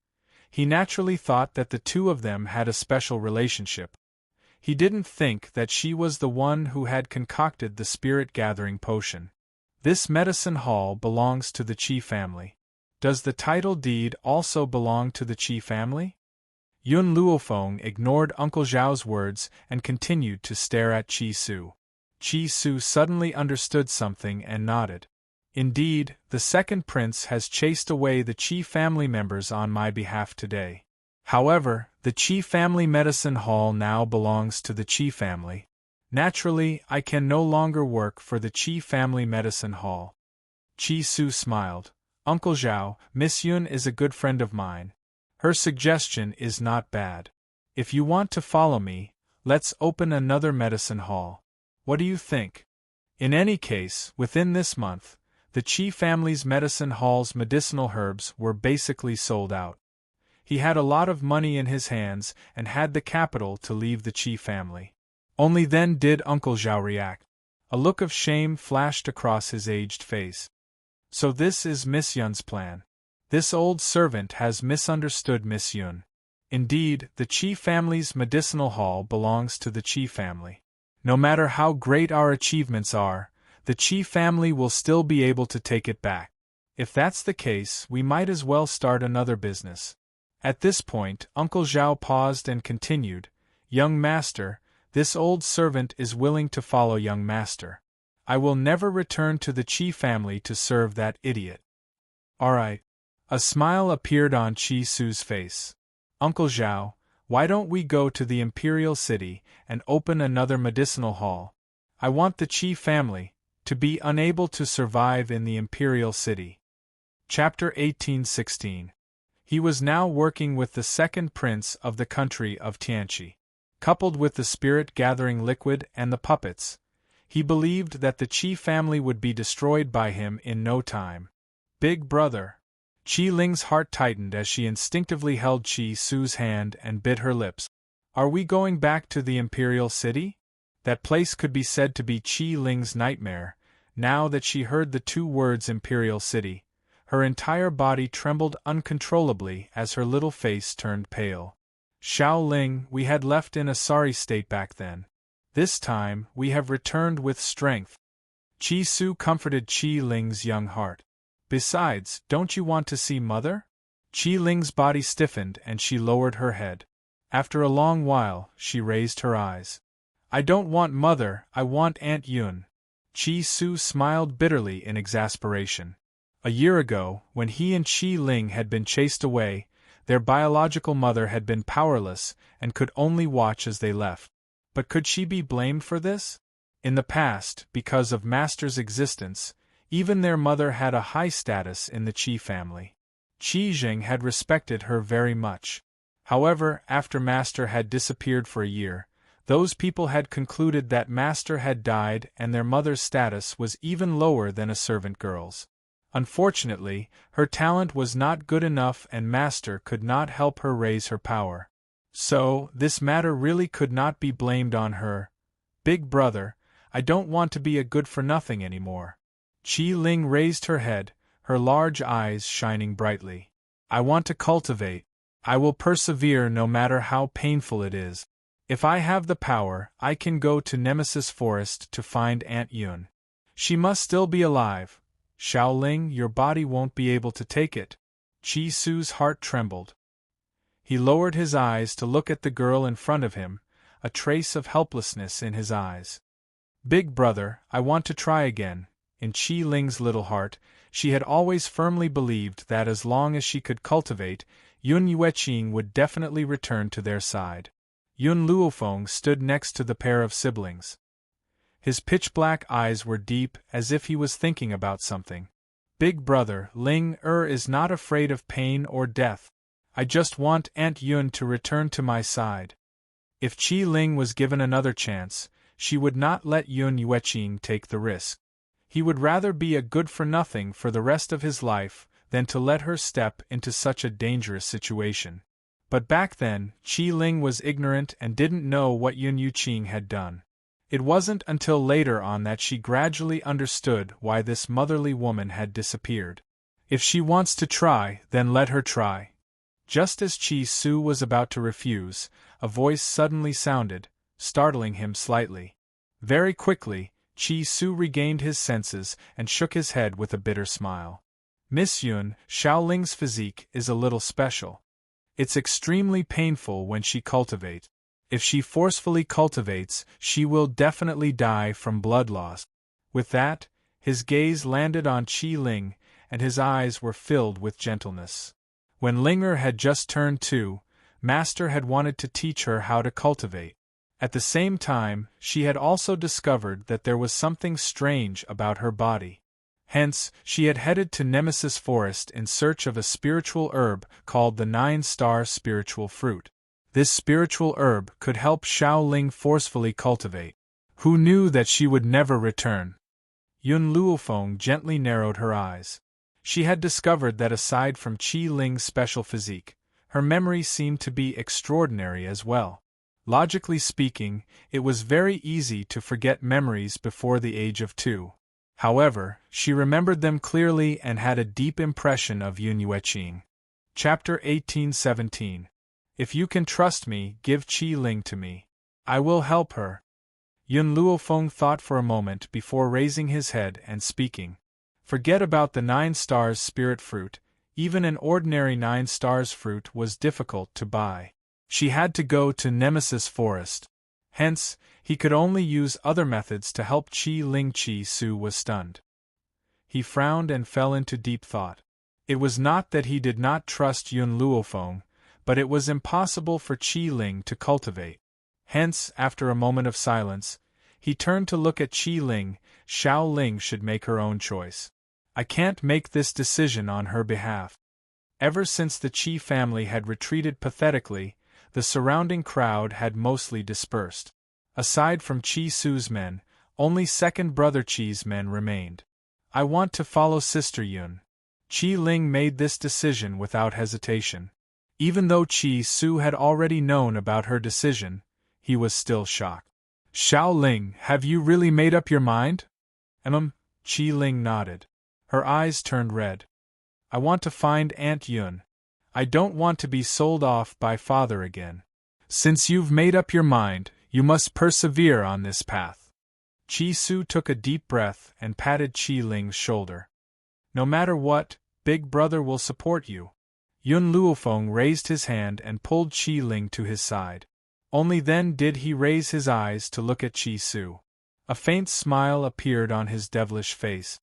he naturally thought that the two of them had a special relationship. He didn't think that she was the one who had concocted the spirit-gathering potion. This medicine hall belongs to the Qi family. Does the title deed also belong to the Qi family? Yun Luofeng ignored Uncle Zhao's words and continued to stare at Qi Su. Qi Su suddenly understood something and nodded. "Indeed, the second prince has chased away the Qi family members on my behalf today. However, the Qi family medicine hall now belongs to the Qi family. Naturally, I can no longer work for the Qi family medicine hall." Qi Su smiled. "Uncle Zhao, Miss Yun is a good friend of mine. Her suggestion is not bad. If you want to follow me, let's open another medicine hall. What do you think? In any case, within this month, the Qi family's medicine hall's medicinal herbs were basically sold out. He had a lot of money in his hands and had the capital to leave the Qi family. Only then did Uncle Zhao react. A look of shame flashed across his aged face. "So this is Miss Yun's plan. This old servant has misunderstood Miss Yun. Indeed, the Qi family's medicinal hall belongs to the Qi family. No matter how great our achievements are, the Qi family will still be able to take it back. If that's the case, we might as well start another business." At this point, Uncle Zhao paused and continued, "Young master, this old servant is willing to follow young master. I will never return to the Qi family to serve that idiot." "All right." A smile appeared on Qi Su's face. "Uncle Zhao, why don't we go to the Imperial City and open another medicinal hall? I want the Qi family to be unable to survive in the Imperial City." Chapter 1816. He was now working with the second prince of the country of Tianqi. Coupled with the spirit-gathering liquid and the puppets, he believed that the Qi family would be destroyed by him in no time. "Big brother." Qi Ling's heart tightened as she instinctively held Qi Su's hand and bit her lips. "Are we going back to the Imperial City?" That place could be said to be Qi Ling's nightmare. Now that she heard the two words Imperial City, her entire body trembled uncontrollably as her little face turned pale. "Xiao Ling, we had left in a sorry state back then. This time, we have returned with strength." Qi Su comforted Qi Ling's young heart. "Besides, don't you want to see Mother?" Qi Ling's body stiffened and she lowered her head. After a long while, she raised her eyes. "I don't want Mother, I want Aunt Yun." Qi Su smiled bitterly in exasperation. A year ago, when he and Qi Ling had been chased away, their biological mother had been powerless and could only watch as they left. But could she be blamed for this? In the past, because of Master's existence, even their mother had a high status in the Qi family. Qi Jing had respected her very much. However, after Master had disappeared for a year, Those people had concluded that Master had died and their mother's status was even lower than a servant girl's. Unfortunately, her talent was not good enough and Master could not help her raise her power. So, this matter really could not be blamed on her. Big brother, I don't want to be a good-for-nothing anymore. Qi Ling raised her head, her large eyes shining brightly. I want to cultivate. I will persevere no matter how painful it is. If I have the power, I can go to Nemesis Forest to find Aunt Yun. She must still be alive. Xiaoling, your body won't be able to take it. Qi Su's heart trembled. He lowered his eyes to look at the girl in front of him, a trace of helplessness in his eyes. Big brother, I want to try again. In Qi Ling's little heart, she had always firmly believed that as long as she could cultivate, Yun Yueqing would definitely return to their side. Yun Luofeng stood next to the pair of siblings. His pitch-black eyes were deep, as if he was thinking about something. Big brother, Ling is not afraid of pain or death. I just want Aunt Yun to return to my side. If Qi Ling was given another chance, she would not let Yun Yueqing take the risk. He would rather be a good-for-nothing for the rest of his life than to let her step into such a dangerous situation. But back then, Qi Ling was ignorant and didn't know what Yun Yueqing had done. It wasn't until later on that she gradually understood why this motherly woman had disappeared. If she wants to try, then let her try. Just as Qi Su was about to refuse, a voice suddenly sounded, startling him slightly. Very quickly, Qi Su regained his senses and shook his head with a bitter smile. Miss Yun, Xiaoling's physique is a little special. It's extremely painful when she cultivates. If she forcefully cultivates, she will definitely die from blood loss. With that, his gaze landed on Qi Ling, and his eyes were filled with gentleness. When Linger had just turned 2, Master had wanted to teach her how to cultivate. At the same time, she had also discovered that there was something strange about her body. Hence, she had headed to Nemesis Forest in search of a spiritual herb called the 9-star spiritual fruit. This spiritual herb could help Xiaoling forcefully cultivate. Who knew that she would never return? Yun Luofeng gently narrowed her eyes. She had discovered that aside from Qi Ling's special physique, her memory seemed to be extraordinary as well. Logically speaking, it was very easy to forget memories before the age of 2. However, she remembered them clearly and had a deep impression of Yun Yueqing. Chapter 1817. If you can trust me, give Qi Ling to me. I will help her. Yun Luofeng thought for a moment before raising his head and speaking. Forget about the 9 stars spirit fruit, even an ordinary 9 stars fruit was difficult to buy. She had to go to Nemesis Forest. Hence, he could only use other methods to help Qi Ling. Qi Su was stunned. He frowned and fell into deep thought. It was not that he did not trust Yun Luofeng, but it was impossible for Qi Ling to cultivate. Hence, after a moment of silence, he turned to look at Qi Ling. Xiaoling should make her own choice. I can't make this decision on her behalf. Ever since the Qi family had retreated pathetically, the surrounding crowd had mostly dispersed. Aside from Qi Su's men, only second brother Qi's men remained. I want to follow Sister Yun. Qi Ling made this decision without hesitation. Even though Qi Su had already known about her decision, he was still shocked. Xiaoling, have you really made up your mind? Qi Ling nodded. Her eyes turned red. I want to find Aunt Yun. I don't want to be sold off by father again. Since you've made up your mind, you must persevere on this path. Qi Su took a deep breath and patted Qi Ling's shoulder. No matter what, Big Brother will support you. Yun Luofeng raised his hand and pulled Qi Ling to his side. Only then did he raise his eyes to look at Qi Su. A faint smile appeared on his devilish face.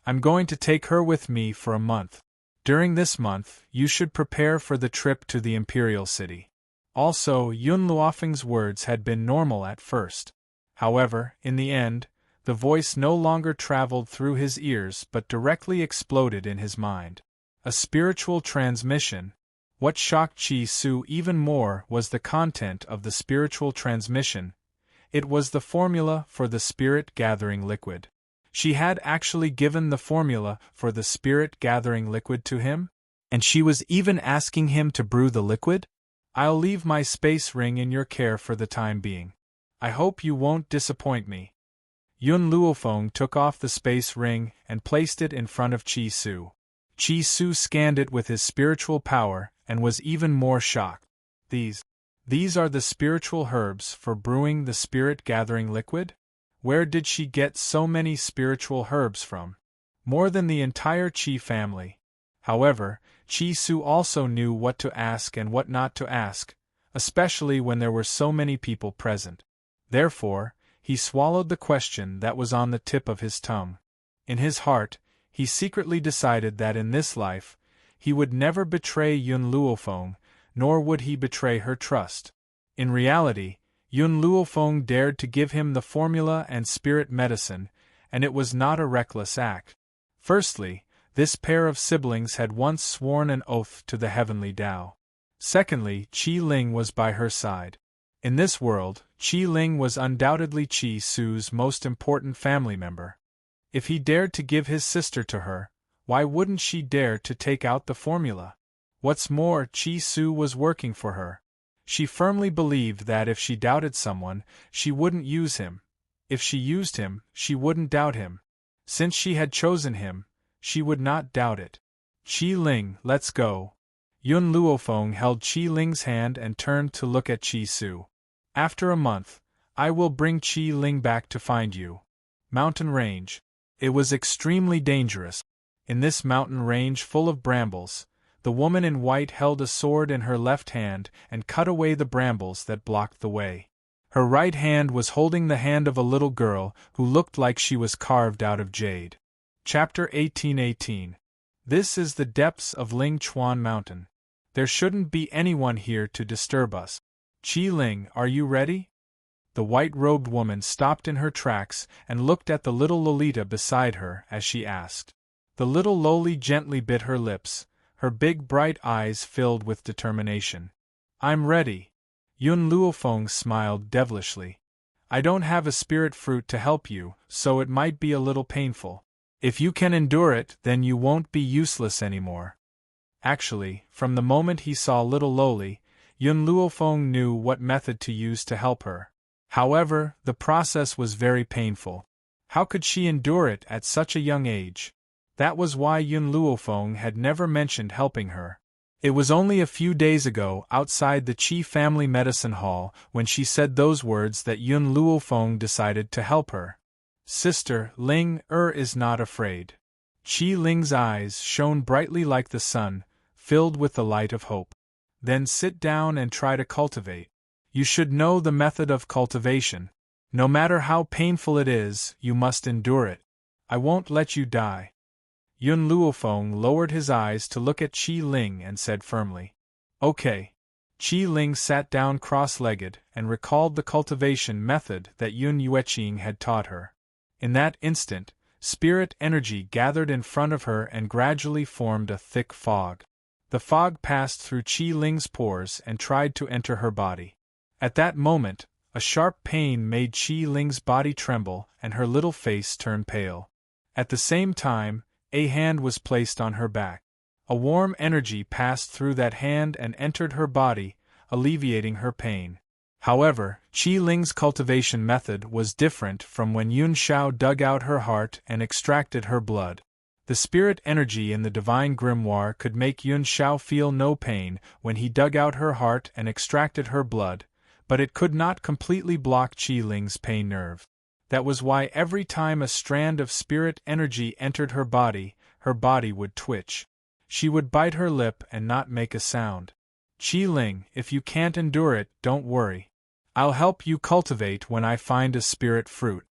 I'm going to take her with me for a month. During this month, you should prepare for the trip to the Imperial City. Also, Yun Luofeng's words had been normal at first. However, in the end, the voice no longer traveled through his ears but directly exploded in his mind. A spiritual transmission. What shocked Qi Su even more was the content of the spiritual transmission. It was the formula for the spirit-gathering liquid. She had actually given the formula for the spirit-gathering liquid to him? And she was even asking him to brew the liquid? I'll leave my space ring in your care for the time being. I hope you won't disappoint me. Yun Luofeng took off the space ring and placed it in front of Chi Su. Chi Su scanned it with his spiritual power and was even more shocked. These are the spiritual herbs for brewing the spirit-gathering liquid? Where did she get so many spiritual herbs from? More than the entire Chi family. However, Chi Su also knew what to ask and what not to ask, especially when there were so many people present. Therefore, he swallowed the question that was on the tip of his tongue. In his heart, he secretly decided that in this life, he would never betray Yun Luofeng, nor would he betray her trust. In reality, Yun Luofeng dared to give him the formula and spirit medicine, and it was not a reckless act. Firstly, this pair of siblings had once sworn an oath to the heavenly Tao. Secondly, Qi Ling was by her side. In this world, Qi Ling was undoubtedly Qi Su's most important family member. If he dared to give his sister to her, why wouldn't she dare to take out the formula? What's more, Qi Su was working for her. She firmly believed that if she doubted someone, she wouldn't use him. If she used him, she wouldn't doubt him. Since she had chosen him, she would not doubt it. Qi Ling, let's go. Yun Luofeng held Qi Ling's hand and turned to look at Qi Su. After a month, I will bring Qi Ling back to find you. Mountain range. It was extremely dangerous. In this mountain range full of brambles, the woman in white held a sword in her left hand and cut away the brambles that blocked the way. Her right hand was holding the hand of a little girl who looked like she was carved out of jade. Chapter 1818. This is the depths of Ling Chuan Mountain. There shouldn't be anyone here to disturb us. Qi Ling, are you ready? The white-robed woman stopped in her tracks and looked at the little Lolita beside her as she asked. The little Loli gently bit her lips, her big bright eyes filled with determination. I'm ready. Yun Luofeng smiled devilishly. I don't have a spirit fruit to help you, so it might be a little painful. If you can endure it, then you won't be useless anymore. Actually, from the moment he saw little Loli, Yun Luofeng knew what method to use to help her. However, the process was very painful. How could she endure it at such a young age? That was why Yun Luofeng had never mentioned helping her. It was only a few days ago, outside the Qi family medicine hall, when she said those words that Yun Luofeng decided to help her. Sister, Ling is not afraid. Qi Ling's eyes shone brightly like the sun, filled with the light of hope. Then sit down and try to cultivate. You should know the method of cultivation. No matter how painful it is, you must endure it. I won't let you die. Yun Luofeng lowered his eyes to look at Qi Ling and said firmly, Okay. Qi Ling sat down cross-legged and recalled the cultivation method that Yun Yueqing had taught her. In that instant, spirit energy gathered in front of her and gradually formed a thick fog. The fog passed through Qi Ling's pores and tried to enter her body. At that moment, a sharp pain made Qi Ling's body tremble and her little face turn pale. At the same time, a hand was placed on her back. A warm energy passed through that hand and entered her body, alleviating her pain. However, Qi Ling's cultivation method was different from when Yun Shao dug out her heart and extracted her blood. The spirit energy in the divine grimoire could make Yun Shao feel no pain when he dug out her heart and extracted her blood, but it could not completely block Qi Ling's pain nerve. That was why every time a strand of spirit energy entered her body would twitch. She would bite her lip and not make a sound. Qi Ling, if you can't endure it, don't worry. I'll help you cultivate when I find a spirit fruit.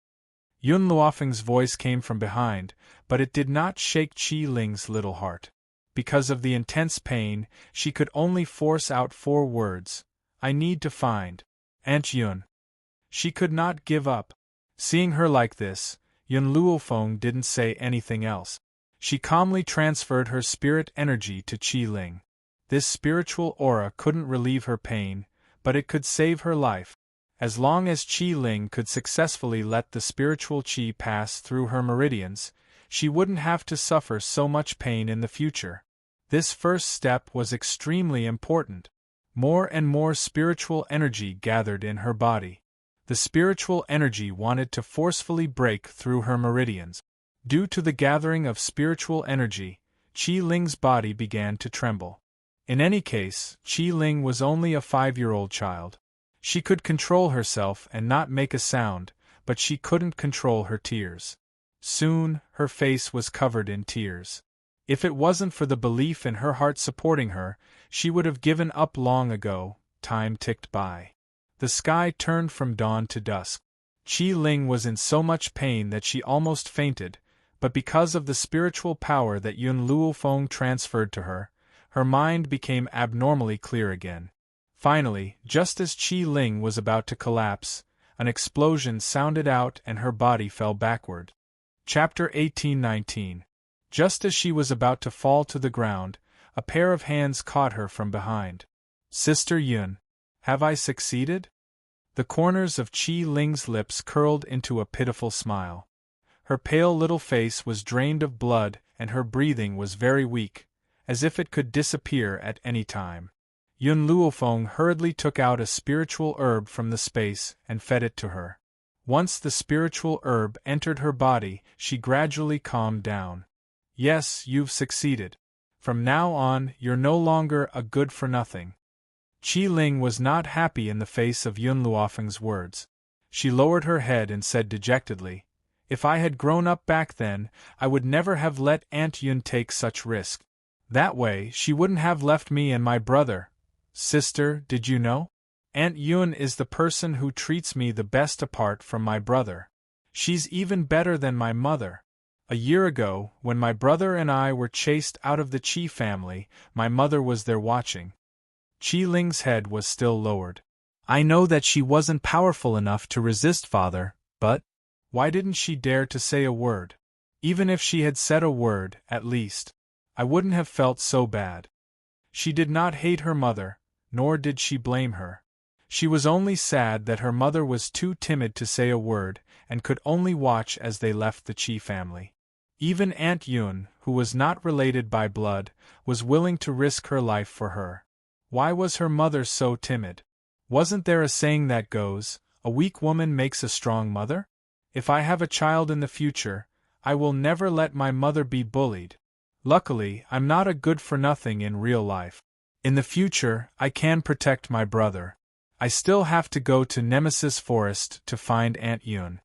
Yun Luofeng's voice came from behind, but it did not shake Qi Ling's little heart. Because of the intense pain, she could only force out 4 words. I need to find Aunt Yun. She could not give up. Seeing her like this, Yun Luofeng didn't say anything else. She calmly transferred her spirit energy to Qi Ling. This spiritual aura couldn't relieve her pain, but it could save her life. As long as Qi Ling could successfully let the spiritual qi pass through her meridians, she wouldn't have to suffer so much pain in the future. This first step was extremely important. More and more spiritual energy gathered in her body. The spiritual energy wanted to forcefully break through her meridians. Due to the gathering of spiritual energy, Qi Ling's body began to tremble. In any case, Qi Ling was only a 5-year-old child. She could control herself and not make a sound, but she couldn't control her tears. Soon, her face was covered in tears. If it wasn't for the belief in her heart supporting her, she would have given up long ago. Time ticked by. The sky turned from dawn to dusk. Qi Ling was in so much pain that she almost fainted, but because of the spiritual power that Yun Luofeng transferred to her, her mind became abnormally clear again. Finally, just as Qi Ling was about to collapse, an explosion sounded out and her body fell backward. Chapter 1819. Just as she was about to fall to the ground, a pair of hands caught her from behind. Sister Yun, have I succeeded? The corners of Qi Ling's lips curled into a pitiful smile. Her pale little face was drained of blood and her breathing was very weak, as if it could disappear at any time. Yun Luofeng hurriedly took out a spiritual herb from the space and fed it to her. Once the spiritual herb entered her body, she gradually calmed down. Yes, you've succeeded. From now on, you're no longer a good-for-nothing. Qi Ling was not happy in the face of Yun Luofeng's words. She lowered her head and said dejectedly, "If I had grown up back then, I would never have let Aunt Yun take such risk. That way, she wouldn't have left me and my brother. Sister, did you know? Aunt Yun is the person who treats me the best apart from my brother. She's even better than my mother. A year ago, when my brother and I were chased out of the Qi family, my mother was there watching." Qi Ling's head was still lowered. "I know that she wasn't powerful enough to resist father, but why didn't she dare to say a word? Even if she had said a word, at least, I wouldn't have felt so bad." She did not hate her mother, nor did she blame her. She was only sad that her mother was too timid to say a word and could only watch as they left the Qi family. Even Aunt Yun, who was not related by blood, was willing to risk her life for her. Why was her mother so timid? Wasn't there a saying that goes, "A weak woman makes a strong mother"? If I have a child in the future, I will never let my mother be bullied. Luckily, I'm not a good-for-nothing in real life. In the future, I can protect my brother. I still have to go to Nemesis Forest to find Aunt Yun.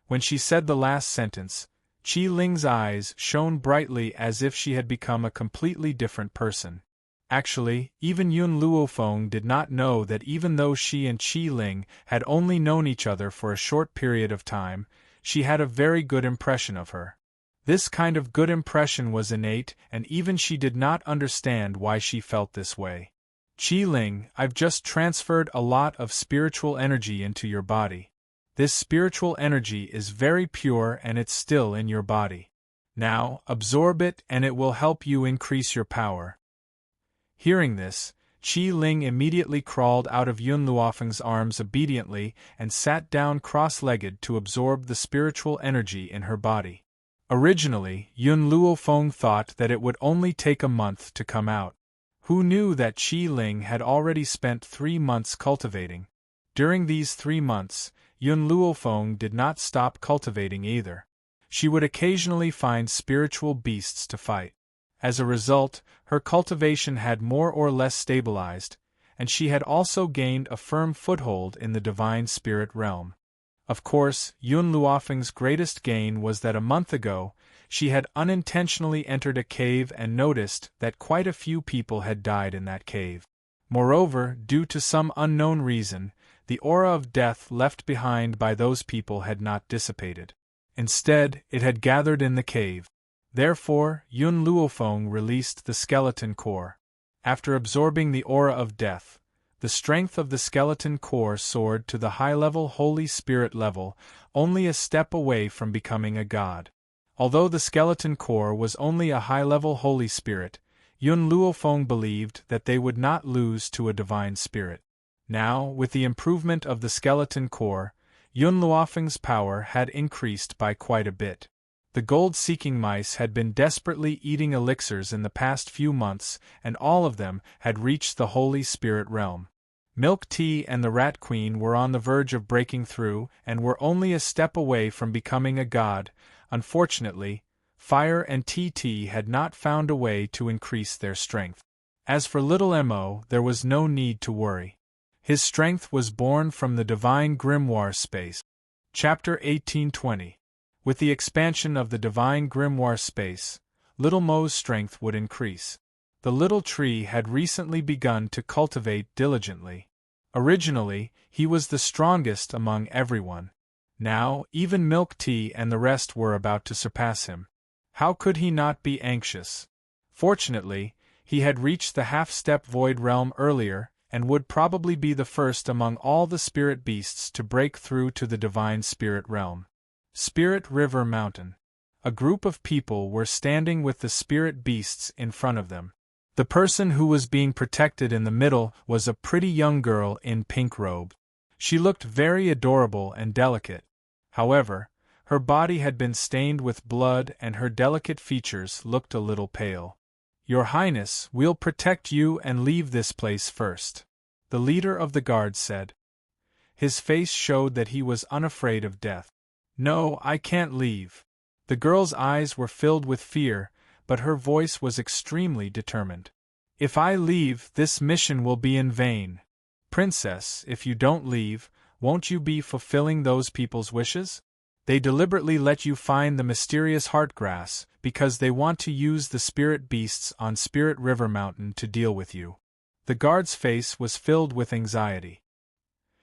When she said the last sentence, Qi Ling's eyes shone brightly as if she had become a completely different person. Actually, even Yun Luofeng did not know that even though she and Qi Ling had only known each other for a short period of time, she had a very good impression of her. This kind of good impression was innate, and even she did not understand why she felt this way. "Qi Ling, I've just transferred a lot of spiritual energy into your body. This spiritual energy is very pure and it's still in your body. Now, absorb it and it will help you increase your power." Hearing this, Qi Ling immediately crawled out of Yun Luofeng's arms obediently and sat down cross-legged to absorb the spiritual energy in her body. Originally, Yun Luofeng thought that it would only take a month to come out. Who knew that Qi Ling had already spent 3 months cultivating? During these 3 months, Yun Luofeng did not stop cultivating either. She would occasionally find spiritual beasts to fight. As a result, her cultivation had more or less stabilized, and she had also gained a firm foothold in the divine spirit realm. Of course, Yun Luofeng's greatest gain was that a month ago, she had unintentionally entered a cave and noticed that quite a few people had died in that cave. Moreover, due to some unknown reason, the aura of death left behind by those people had not dissipated. Instead, it had gathered in the cave. Therefore, Yun Luofeng released the skeleton core. After absorbing the aura of death, the strength of the skeleton core soared to the high-level Holy Spirit level, only a step away from becoming a god. Although the skeleton core was only a high-level Holy Spirit, Yun Luofeng believed that they would not lose to a divine spirit. Now, with the improvement of the skeleton core, Yun Luofeng's power had increased by quite a bit. The gold-seeking mice had been desperately eating elixirs in the past few months, and all of them had reached the Holy Spirit realm. Milk Tea and the Rat Queen were on the verge of breaking through and were only a step away from becoming a god. Unfortunately, Fire and TT had not found a way to increase their strength. As for little Mo, there was no need to worry. His strength was born from the divine grimoire space. Chapter 1820. With the expansion of the divine grimoire space, little Mo's strength would increase. The little tree had recently begun to cultivate diligently. Originally, he was the strongest among everyone. Now, even Milk Tea and the rest were about to surpass him. How could he not be anxious? Fortunately, he had reached the half-step void realm earlier, and would probably be the first among all the spirit beasts to break through to the divine spirit realm. Spirit River Mountain. A group of people were standing with the spirit beasts in front of them. The person who was being protected in the middle was a pretty young girl in pink robe. She looked very adorable and delicate. However, her body had been stained with blood and her delicate features looked a little pale. "Your Highness, we'll protect you and leave this place first," the leader of the guards said. His face showed that he was unafraid of death. "No, I can't leave." The girl's eyes were filled with fear, but her voice was extremely determined. "If I leave, this mission will be in vain. Princess, if you don't leave, won't you be fulfilling those people's wishes? They deliberately let you find the mysterious heartgrass, because they want to use the spirit beasts on Spirit River Mountain to deal with you." The guard's face was filled with anxiety.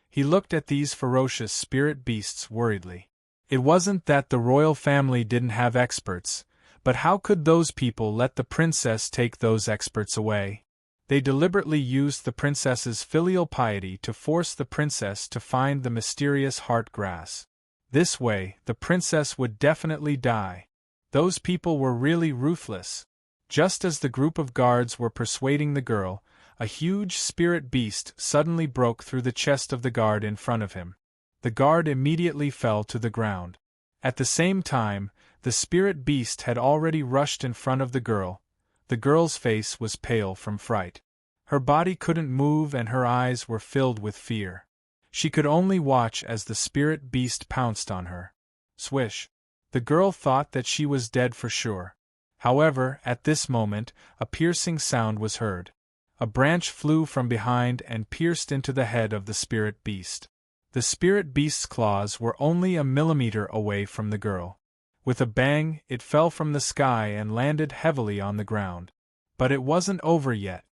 He looked at these ferocious spirit beasts worriedly. It wasn't that the royal family didn't have experts, but how could those people let the princess take those experts away? They deliberately used the princess's filial piety to force the princess to find the mysterious heart grass. This way, the princess would definitely die. Those people were really ruthless. Just as the group of guards were persuading the girl, a huge spirit beast suddenly broke through the chest of the guard in front of him. The guard immediately fell to the ground. At the same time, the spirit beast had already rushed in front of the girl. The girl's face was pale from fright. Her body couldn't move and her eyes were filled with fear. She could only watch as the spirit beast pounced on her. Swish! The girl thought that she was dead for sure. However, at this moment, a piercing sound was heard. A branch flew from behind and pierced into the head of the spirit beast. The spirit beast's claws were only a millimeter away from the girl. With a bang, it fell from the sky and landed heavily on the ground. But it wasn't over yet.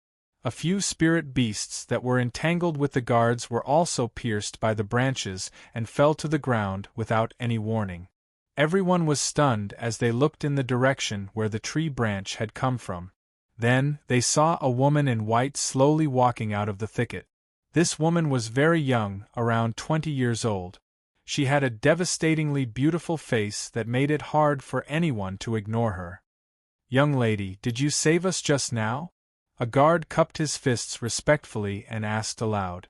A few spirit beasts that were entangled with the guards were also pierced by the branches and fell to the ground without any warning. Everyone was stunned as they looked in the direction where the tree branch had come from. Then, they saw a woman in white slowly walking out of the thicket. This woman was very young, around 20 years old. She had a devastatingly beautiful face that made it hard for anyone to ignore her. "Young lady, did you save us just now?" A guard cupped his fists respectfully and asked aloud.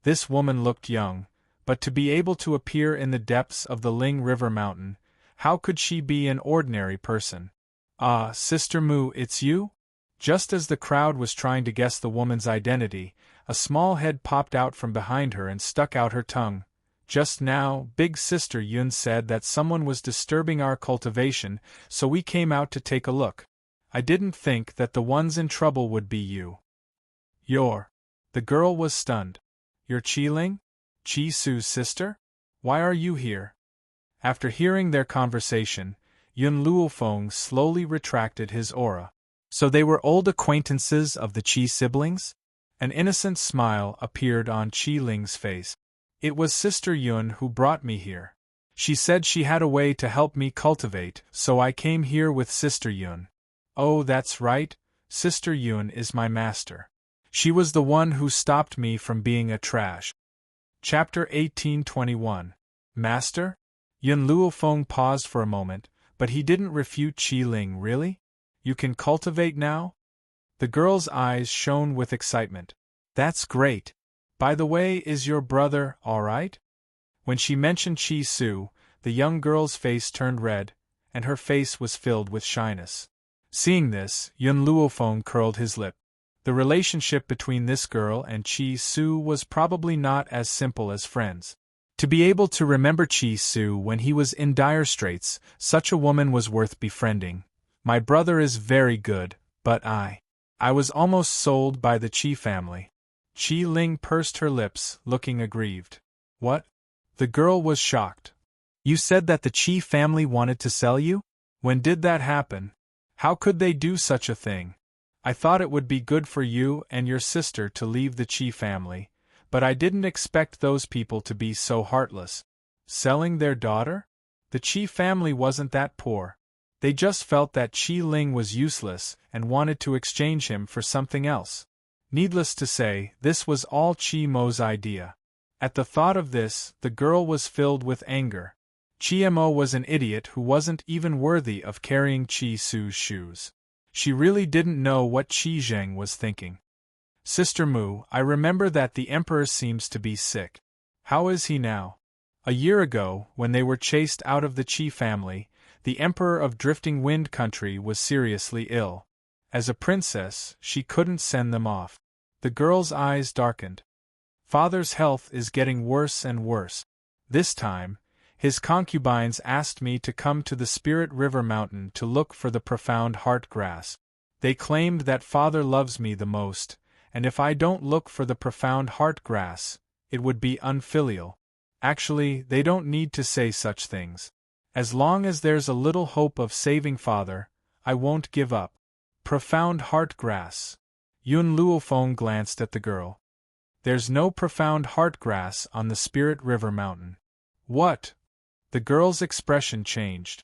This woman looked young, but to be able to appear in the depths of the Ling River Mountain, how could she be an ordinary person? "Ah, Sister Mu, it's you?" Just as the crowd was trying to guess the woman's identity, a small head popped out from behind her and stuck out her tongue. "Just now, Big Sister Yun said that someone was disturbing our cultivation, so we came out to take a look. I didn't think that the ones in trouble would be you." "You're..." The girl was stunned. "You're Qi Ling? Qi Su's sister? Why are you here?" After hearing their conversation, Yun Luofeng slowly retracted his aura. So they were old acquaintances of the Qi siblings? An innocent smile appeared on Qi Ling's face. "It was Sister Yun who brought me here. She said she had a way to help me cultivate, so I came here with Sister Yun." "Oh, that's right, Sister Yun is my master. She was the one who stopped me from being a trash." Chapter 1821. Master? Yun Luofeng paused for a moment, but he didn't refute Qi Ling. "Really? You can cultivate now?" The girl's eyes shone with excitement. "That's great. By the way, is your brother all right? When she mentioned Chi Su, the young girl's face turned red, and her face was filled with shyness. Seeing this, Yun Luofeng curled his lip. The relationship between this girl and Chi Su was probably not as simple as friends. To be able to remember Chi Su when he was in dire straits, such a woman was worth befriending. My brother is very good, but I was almost sold by the Chi family. Chi Ling pursed her lips, looking aggrieved. What? The girl was shocked. You said that the Chi family wanted to sell you? When did that happen? How could they do such a thing? I thought it would be good for you and your sister to leave the Chi family, but I didn't expect those people to be so heartless. Selling their daughter? The Chi family wasn't that poor. They just felt that Chi Ling was useless and wanted to exchange him for something else. Needless to say, this was all Chi Mo's idea. At the thought of this, the girl was filled with anger. Chi Mo was an idiot who wasn't even worthy of carrying Chi Su's shoes. She really didn't know what Qi Zheng was thinking. Sister Mu, I remember that the Emperor seems to be sick. How is he now? A year ago, when they were chased out of the Qi family, the Emperor of Drifting Wind Country was seriously ill. As a princess, she couldn't send them off. The girl's eyes darkened. Father's health is getting worse and worse. This time, his concubines asked me to come to the Spirit River Mountain to look for the profound heart grass. They claimed that father loves me the most, and if I don't look for the profound heart grass, it would be unfilial. Actually, they don't need to say such things. As long as there's a little hope of saving father, I won't give up. Profound heart grass. Yun Luofeng glanced at the girl. There's no profound heart grass on the Spirit River Mountain. What? The girl's expression changed.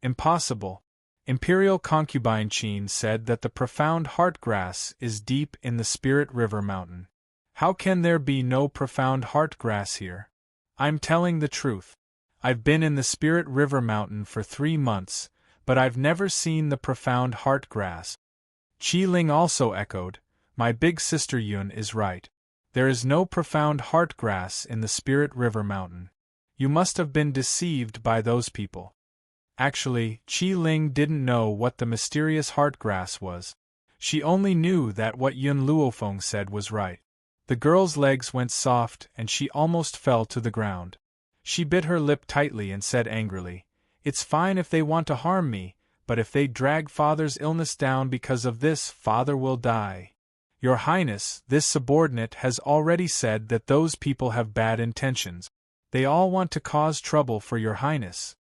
Impossible. Imperial concubine Qin said that the profound heart grass is deep in the Spirit River Mountain. How can there be no profound heart grass here? I'm telling the truth. I've been in the Spirit River Mountain for 3 months, but I've never seen the profound heart grass. Qi Ling also echoed, my big sister Yun is right. There is no profound heart grass in the Spirit River Mountain. You must have been deceived by those people. Actually, Qi Ling didn't know what the mysterious heart grass was. She only knew that what Yun Luofeng said was right. The girl's legs went soft and she almost fell to the ground. She bit her lip tightly and said angrily, It's fine if they want to harm me, but if they drag father's illness down because of this, father will die. Your Highness, this subordinate has already said that those people have bad intentions. They all want to cause trouble for your Highness.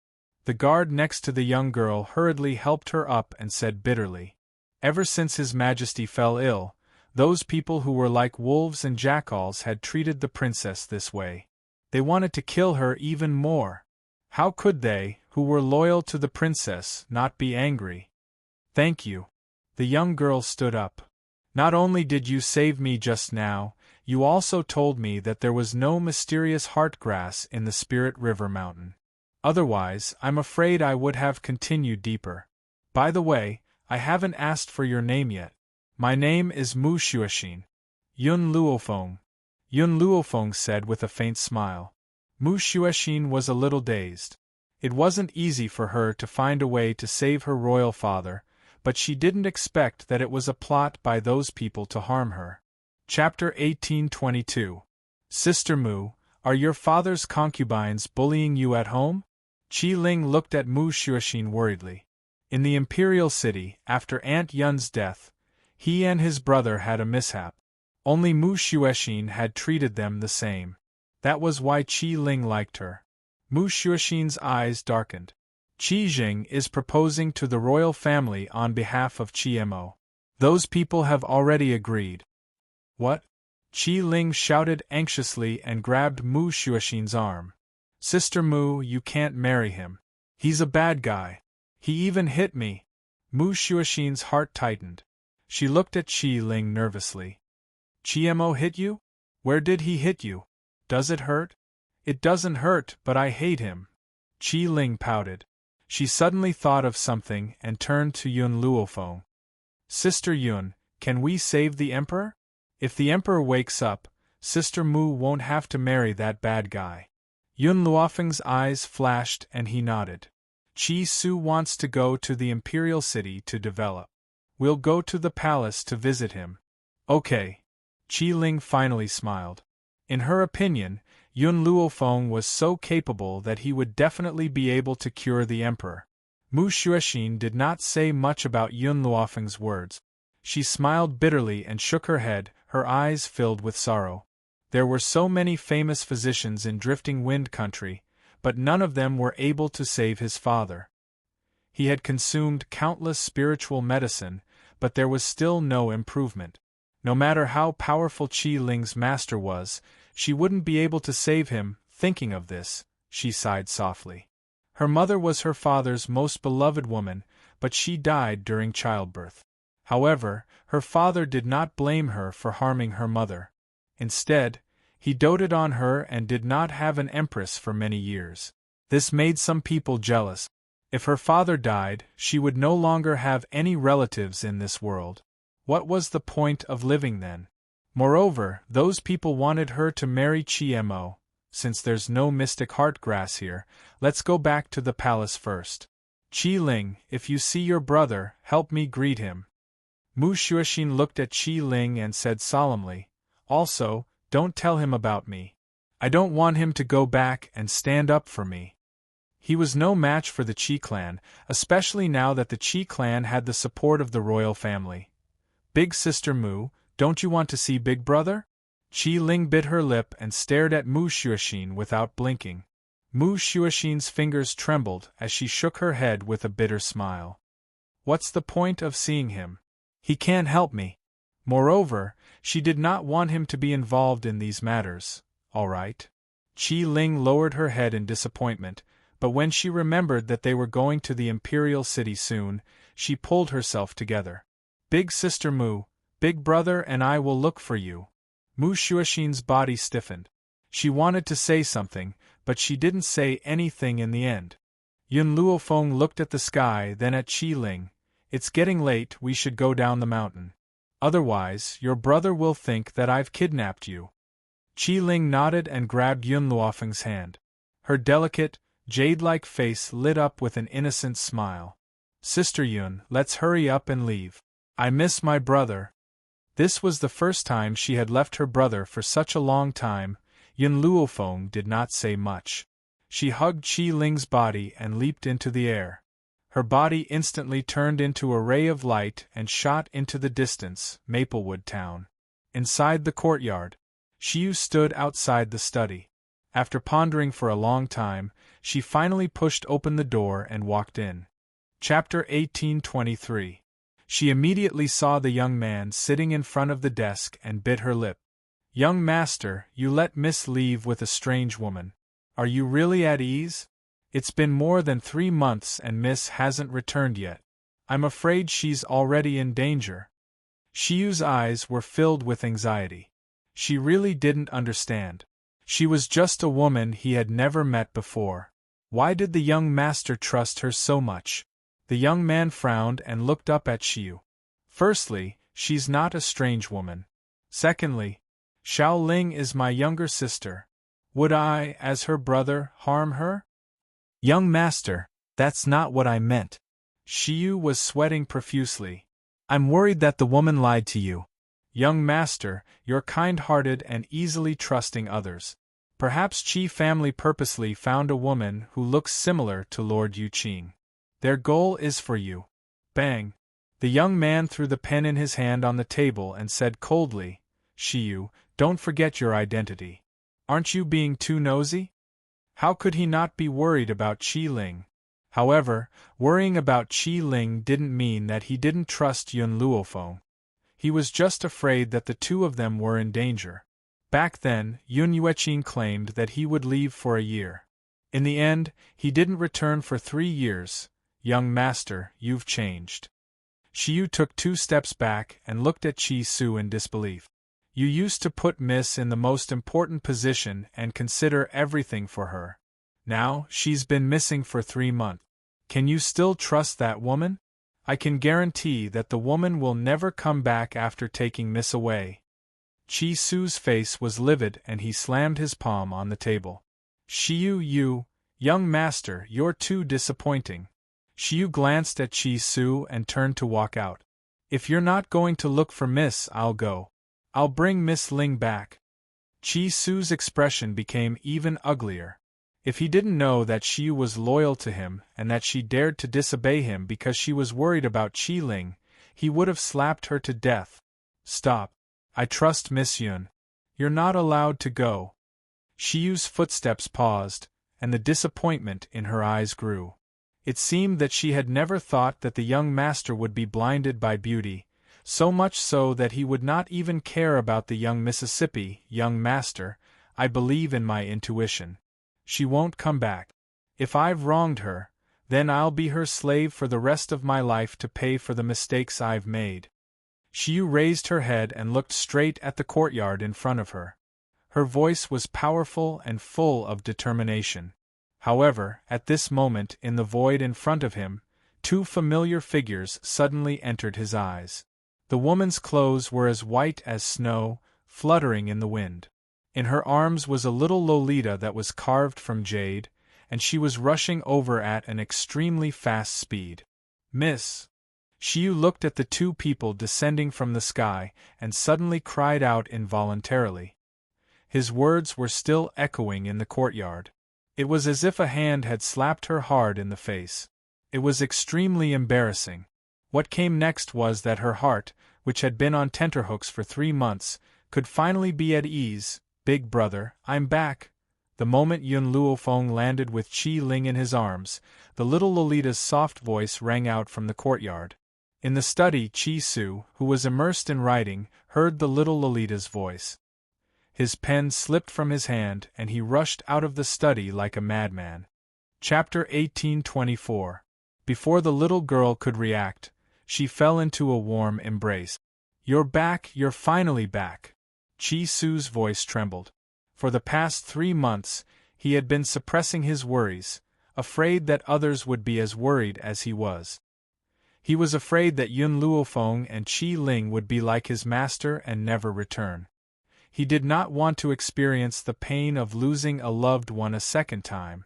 The guard next to the young girl hurriedly helped her up and said bitterly, Ever since His Majesty fell ill, those people who were like wolves and jackals had treated the princess this way. They wanted to kill her even more. How could they, who were loyal to the princess, not be angry? Thank you. The young girl stood up. Not only did you save me just now, you also told me that there was no mysterious heart grass in the Spirit River Mountain. Otherwise, I'm afraid I would have continued deeper. By the way, I haven't asked for your name yet. My name is Mu Xuexin. Yun Luofeng. Yun Luofeng said with a faint smile. Mu Xuexin was a little dazed. It wasn't easy for her to find a way to save her royal father, but she didn't expect that it was a plot by those people to harm her. Chapter 1822. Sister Mu, are your father's concubines bullying you at home? Qi Ling looked at Mu Xuexin worriedly. In the imperial city, after Aunt Yun's death, he and his brother had a mishap. Only Mu Xuexin had treated them the same. That was why Qi Ling liked her. Mu Xuexin's eyes darkened. Qi Jing is proposing to the royal family on behalf of Qi Mo. Those people have already agreed. What? Qi Ling shouted anxiously and grabbed Mu Xuexin's arm. Sister Mu, you can't marry him. He's a bad guy. He even hit me. Mu Xuexin's heart tightened. She looked at Qi Ling nervously. Qi Mo hit you? Where did he hit you? Does it hurt? It doesn't hurt, but I hate him. Qi Ling pouted. She suddenly thought of something and turned to Yun Luofeng. Sister Yun, can we save the Emperor? If the Emperor wakes up, Sister Mu won't have to marry that bad guy. Yun Luofeng's eyes flashed and he nodded. Qi Su wants to go to the Imperial City to develop. We'll go to the palace to visit him. Okay. Qi Ling finally smiled. In her opinion, Yun Luofeng was so capable that he would definitely be able to cure the emperor. Mu Xuexin did not say much about Yun Luofeng's words. She smiled bitterly and shook her head, her eyes filled with sorrow. There were so many famous physicians in Drifting Wind Country, but none of them were able to save his father. He had consumed countless spiritual medicine, but there was still no improvement. No matter how powerful Qi Ling's master was, she wouldn't be able to save him. Thinking of this, she sighed softly. Her mother was her father's most beloved woman, but she died during childbirth. However, her father did not blame her for harming her mother. Instead, he doted on her and did not have an empress for many years. This made some people jealous. If her father died, she would no longer have any relatives in this world. What was the point of living then? Moreover, those people wanted her to marry Qi Mo. Since there's no mystic heart grass here, let's go back to the palace first. Qi Ling, if you see your brother, help me greet him. Mu Xuexin looked at Qi Ling and said solemnly, also, don't tell him about me. I don't want him to go back and stand up for me. He was no match for the Qi clan, especially now that the Qi clan had the support of the royal family. Big Sister Mu, don't you want to see Big Brother? Qi Ling bit her lip and stared at Mu Xuexin without blinking. Mu Xuexin's fingers trembled as she shook her head with a bitter smile. What's the point of seeing him? He can't help me. Moreover, she did not want him to be involved in these matters. All right. Qi Ling lowered her head in disappointment, but when she remembered that they were going to the Imperial City soon, she pulled herself together. Big Sister Mu, Big Brother and I will look for you. Mu Xuexin's body stiffened. She wanted to say something, but she didn't say anything in the end. Yun Luofeng looked at the sky, then at Qi Ling. It's getting late, we should go down the mountain. Otherwise, your brother will think that I've kidnapped you. Qi Ling nodded and grabbed Yun Luofeng's hand. Her delicate, jade-like face lit up with an innocent smile. Sister Yun, let's hurry up and leave. I miss my brother. This was the first time she had left her brother for such a long time. Yun Luofeng did not say much. She hugged Qi Ling's body and leaped into the air. Her body instantly turned into a ray of light and shot into the distance, Maplewood Town. Inside the courtyard, Xiu stood outside the study. After pondering for a long time, she finally pushed open the door and walked in. Chapter 1823. She immediately saw the young man sitting in front of the desk and bit her lip. Young master, you let Miss leave with a strange woman. Are you really at ease? It's been more than 3 months and Miss hasn't returned yet. I'm afraid she's already in danger. Xiu's eyes were filled with anxiety. She really didn't understand. She was just a woman he had never met before. Why did the young master trust her so much? The young man frowned and looked up at Xiu. Firstly, she's not a strange woman. Secondly, Xiao Ling is my younger sister. Would I, as her brother, harm her? Young master, that's not what I meant. Xiu was sweating profusely. I'm worried that the woman lied to you. Young master, you're kind-hearted and easily trusting others. Perhaps Qi family purposely found a woman who looks similar to Lord Yuqing. Their goal is for you. Bang! The young man threw the pen in his hand on the table and said coldly, Xiu, don't forget your identity. Aren't you being too nosy? How could he not be worried about Qi Ling? However, worrying about Qi Ling didn't mean that he didn't trust Yun Luofeng. He was just afraid that the two of them were in danger. Back then, Yun Yueqing claimed that he would leave for a year. In the end, he didn't return for 3 years. Young master, you've changed. Xiu took 2 steps back and looked at Qi Su in disbelief. You used to put Miss in the most important position and consider everything for her. Now, she's been missing for 3 months. Can you still trust that woman? I can guarantee that the woman will never come back after taking Miss away. Chi Su's face was livid and he slammed his palm on the table. Shiyu, you, young master, you're too disappointing. Shiyu glanced at Chi Su and turned to walk out. If you're not going to look for Miss, I'll go. I'll bring Miss Ling back. Chi Su's expression became even uglier. If he didn't know that Shiyu was loyal to him and that she dared to disobey him because she was worried about Chi Ling, he would have slapped her to death. Stop. I trust Miss Yun. You're not allowed to go. Shiyu's footsteps paused, and the disappointment in her eyes grew. It seemed that she had never thought that the young master would be blinded by beauty, so much so that he would not even care about the young Mississippi. Young master, I believe in my intuition. She won't come back. If I've wronged her, then I'll be her slave for the rest of my life to pay for the mistakes I've made. Shiyu raised her head and looked straight at the courtyard in front of her. Her voice was powerful and full of determination. However, at this moment in the void in front of him, two familiar figures suddenly entered his eyes. The woman's clothes were as white as snow, fluttering in the wind. In her arms was a little Lolita that was carved from jade, and she was rushing over at an extremely fast speed. Miss! Shiyu looked at the two people descending from the sky and suddenly cried out involuntarily. His words were still echoing in the courtyard. It was as if a hand had slapped her hard in the face. It was extremely embarrassing. What came next was that her heart, which had been on tenterhooks for 3 months, could finally be at ease. Big brother, I'm back. The moment Yun Luofeng landed with Chi Ling in his arms, the little Lolita's soft voice rang out from the courtyard. In the study, Chi Su, who was immersed in writing, heard the little Lolita's voice. His pen slipped from his hand and he rushed out of the study like a madman. Chapter 1824. Before the little girl could react, she fell into a warm embrace. You're back, you're finally back. Chi Su's voice trembled. For the past 3 months, he had been suppressing his worries, afraid that others would be as worried as he was. He was afraid that Yun Luofeng and Chi Ling would be like his master and never return. He did not want to experience the pain of losing a loved one a second time.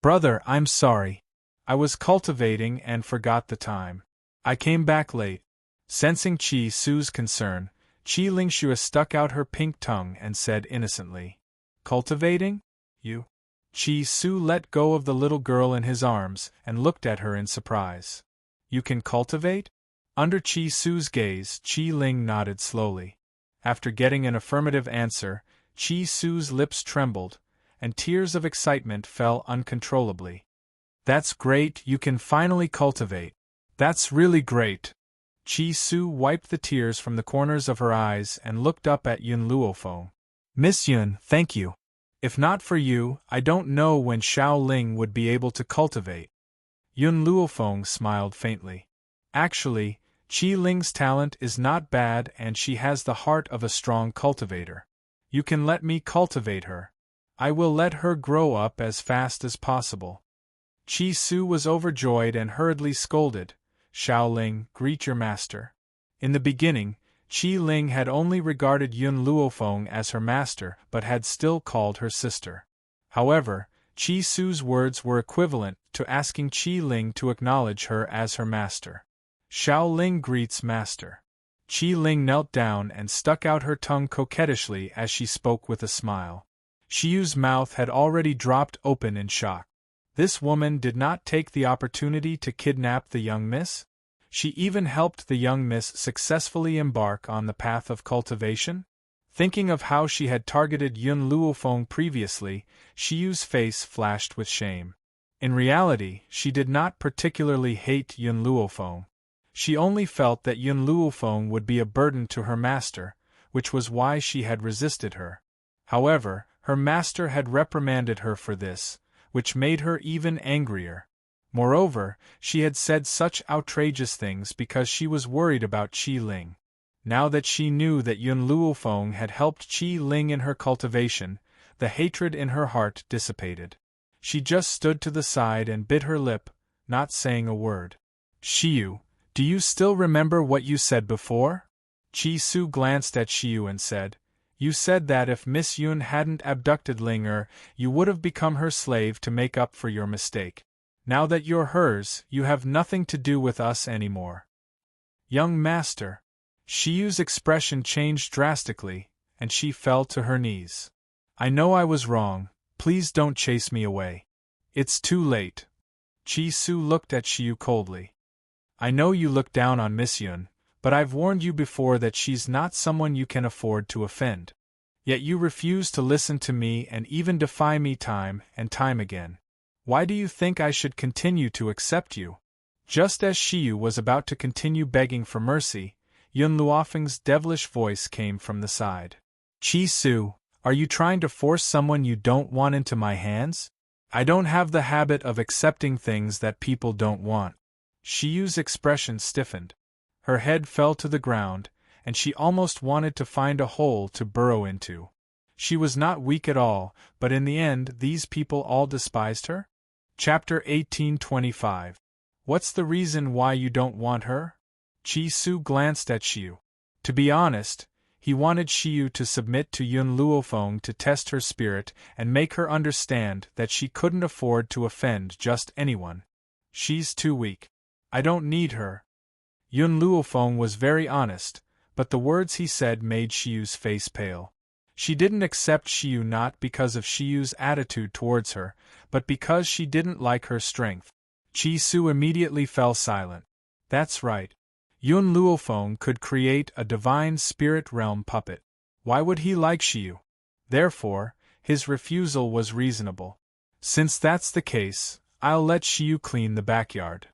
Brother, I'm sorry. I was cultivating and forgot the time. I came back late. Sensing Chi Su's concern, Chi Lingxua stuck out her pink tongue and said innocently, Cultivating? You? Chi Su let go of the little girl in his arms and looked at her in surprise. You can cultivate? Under Chi Su's gaze, Chi Ling nodded slowly. After getting an affirmative answer, Chi Su's lips trembled, and tears of excitement fell uncontrollably. That's great, you can finally cultivate. That's really great. Chi Su wiped the tears from the corners of her eyes and looked up at Yun Luofeng. Miss Yun, thank you. If not for you, I don't know when Xiao Ling would be able to cultivate. Yun Luofeng smiled faintly. Actually, Chi Ling's talent is not bad and she has the heart of a strong cultivator. You can let me cultivate her. I will let her grow up as fast as possible. Chi Su was overjoyed and hurriedly scolded, Xiao Ling, greet your master. In the beginning, Chi Ling had only regarded Yun Luofeng as her master but had still called her sister. However, Chi Su's words were equivalent to asking Chi Ling to acknowledge her as her master. Xiao Ling greets master. Chi Ling knelt down and stuck out her tongue coquettishly as she spoke with a smile. Shiyu's mouth had already dropped open in shock. This woman did not take the opportunity to kidnap the young miss? She even helped the young miss successfully embark on the path of cultivation? Thinking of how she had targeted Yun Luofeng previously, Shiyu's face flashed with shame. In reality, she did not particularly hate Yun Luofeng. She only felt that Yun Luofeng would be a burden to her master, which was why she had resisted her. However, her master had reprimanded her for this, which made her even angrier. Moreover, she had said such outrageous things because she was worried about Chi Ling. Now that she knew that Yun Luofeng had helped Chi Ling in her cultivation, the hatred in her heart dissipated. She just stood to the side and bit her lip, not saying a word. Shiyu, do you still remember what you said before? Chi Su glanced at Shiyu and said, You said that if Miss Yun hadn't abducted Ling you would have become her slave to make up for your mistake. Now that you're hers, you have nothing to do with us anymore. Young master. Shiyu's expression changed drastically, and she fell to her knees. I know I was wrong, please don't chase me away. It's too late. Chi-Su looked at Shiyu coldly. I know you look down on Miss Yun, but I've warned you before that she's not someone you can afford to offend. Yet you refuse to listen to me and even defy me time and time again. Why do you think I should continue to accept you? Just as Shiyu was about to continue begging for mercy, Yun Luofeng's devilish voice came from the side. Chi-Su, are you trying to force someone you don't want into my hands? I don't have the habit of accepting things that people don't want. Shiyu's expression stiffened. Her head fell to the ground, and she almost wanted to find a hole to burrow into. She was not weak at all, but in the end these people all despised her? Chapter 1825. What's the reason why you don't want her? Chi-Su glanced at Shiyu. To be honest, he wanted Shiyu to submit to Yun Luofeng to test her spirit and make her understand that she couldn't afford to offend just anyone. She's too weak. I don't need her. Yun Luofeng was very honest, but the words he said made Shiyu's face pale. She didn't accept Shiyu not because of Shiyu's attitude towards her, but because she didn't like her strength. Chi-Su immediately fell silent. That's right. Yun Luofeng could create a divine spirit realm puppet. Why would he like Shiyu? Therefore, his refusal was reasonable. Since that's the case, I'll let Shiyu clean the backyard.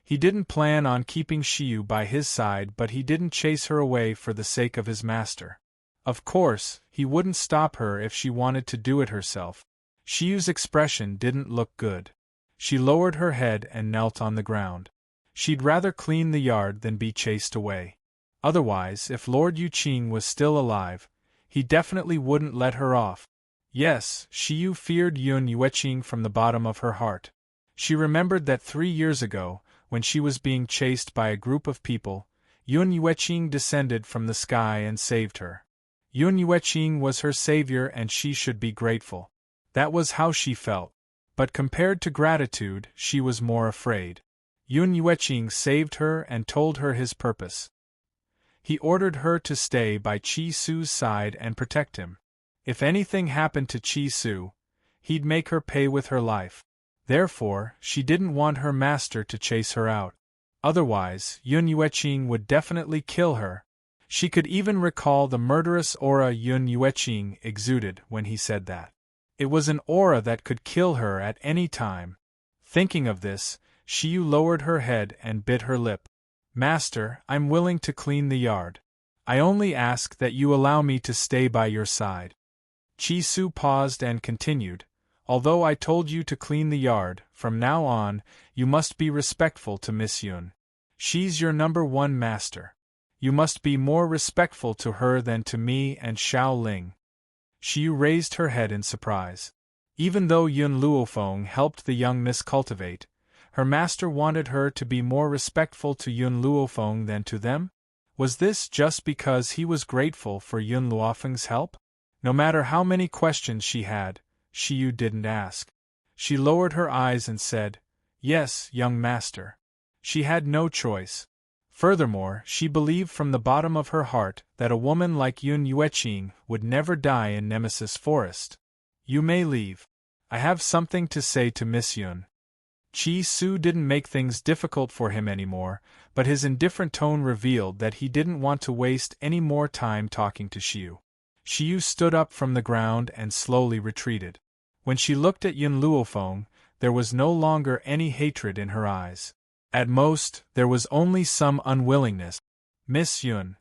He didn't plan on keeping Shiyu by his side, but he didn't chase her away for the sake of his master. Of course, he wouldn't stop her if she wanted to do it herself. Shiyu's expression didn't look good. She lowered her head and knelt on the ground. She'd rather clean the yard than be chased away. Otherwise, if Lord Yuqing was still alive, he definitely wouldn't let her off. Yes, Shiyu feared Yun Yueqing from the bottom of her heart. She remembered that 3 years ago, when she was being chased by a group of people, Yun Yueqing descended from the sky and saved her. Yun Yueqing was her savior and she should be grateful. That was how she felt. But compared to gratitude, she was more afraid. Yun Yueqing saved her and told her his purpose. He ordered her to stay by Chi-Su's side and protect him. If anything happened to Chi-Su, he'd make her pay with her life. Therefore, she didn't want her master to chase her out. Otherwise, Yun Yueqing would definitely kill her. She could even recall the murderous aura Yun Yueqing exuded when he said that. It was an aura that could kill her at any time. Thinking of this, Shiyu lowered her head and bit her lip. Master, I'm willing to clean the yard. I only ask that you allow me to stay by your side. Chi-Su paused and continued, although I told you to clean the yard, from now on, you must be respectful to Miss Yun. She's your #1 master. You must be more respectful to her than to me and Xiao Ling. Shiyu raised her head in surprise. Even though Yun Luofeng helped the young miss cultivate, her master wanted her to be more respectful to Yun Luofeng than to them? Was this just because he was grateful for Yun Luofeng's help? No matter how many questions she had, Shiyu didn't ask. She lowered her eyes and said, Yes, young master. She had no choice. Furthermore, she believed from the bottom of her heart that a woman like Yun Yueqing would never die in Nemesis Forest. You may leave. I have something to say to Miss Yun. Chi-Su didn't make things difficult for him anymore, but his indifferent tone revealed that he didn't want to waste any more time talking to Shiyu. Shiyu stood up from the ground and slowly retreated. When she looked at Yun Luofeng, there was no longer any hatred in her eyes. At most, there was only some unwillingness. Miss Yun.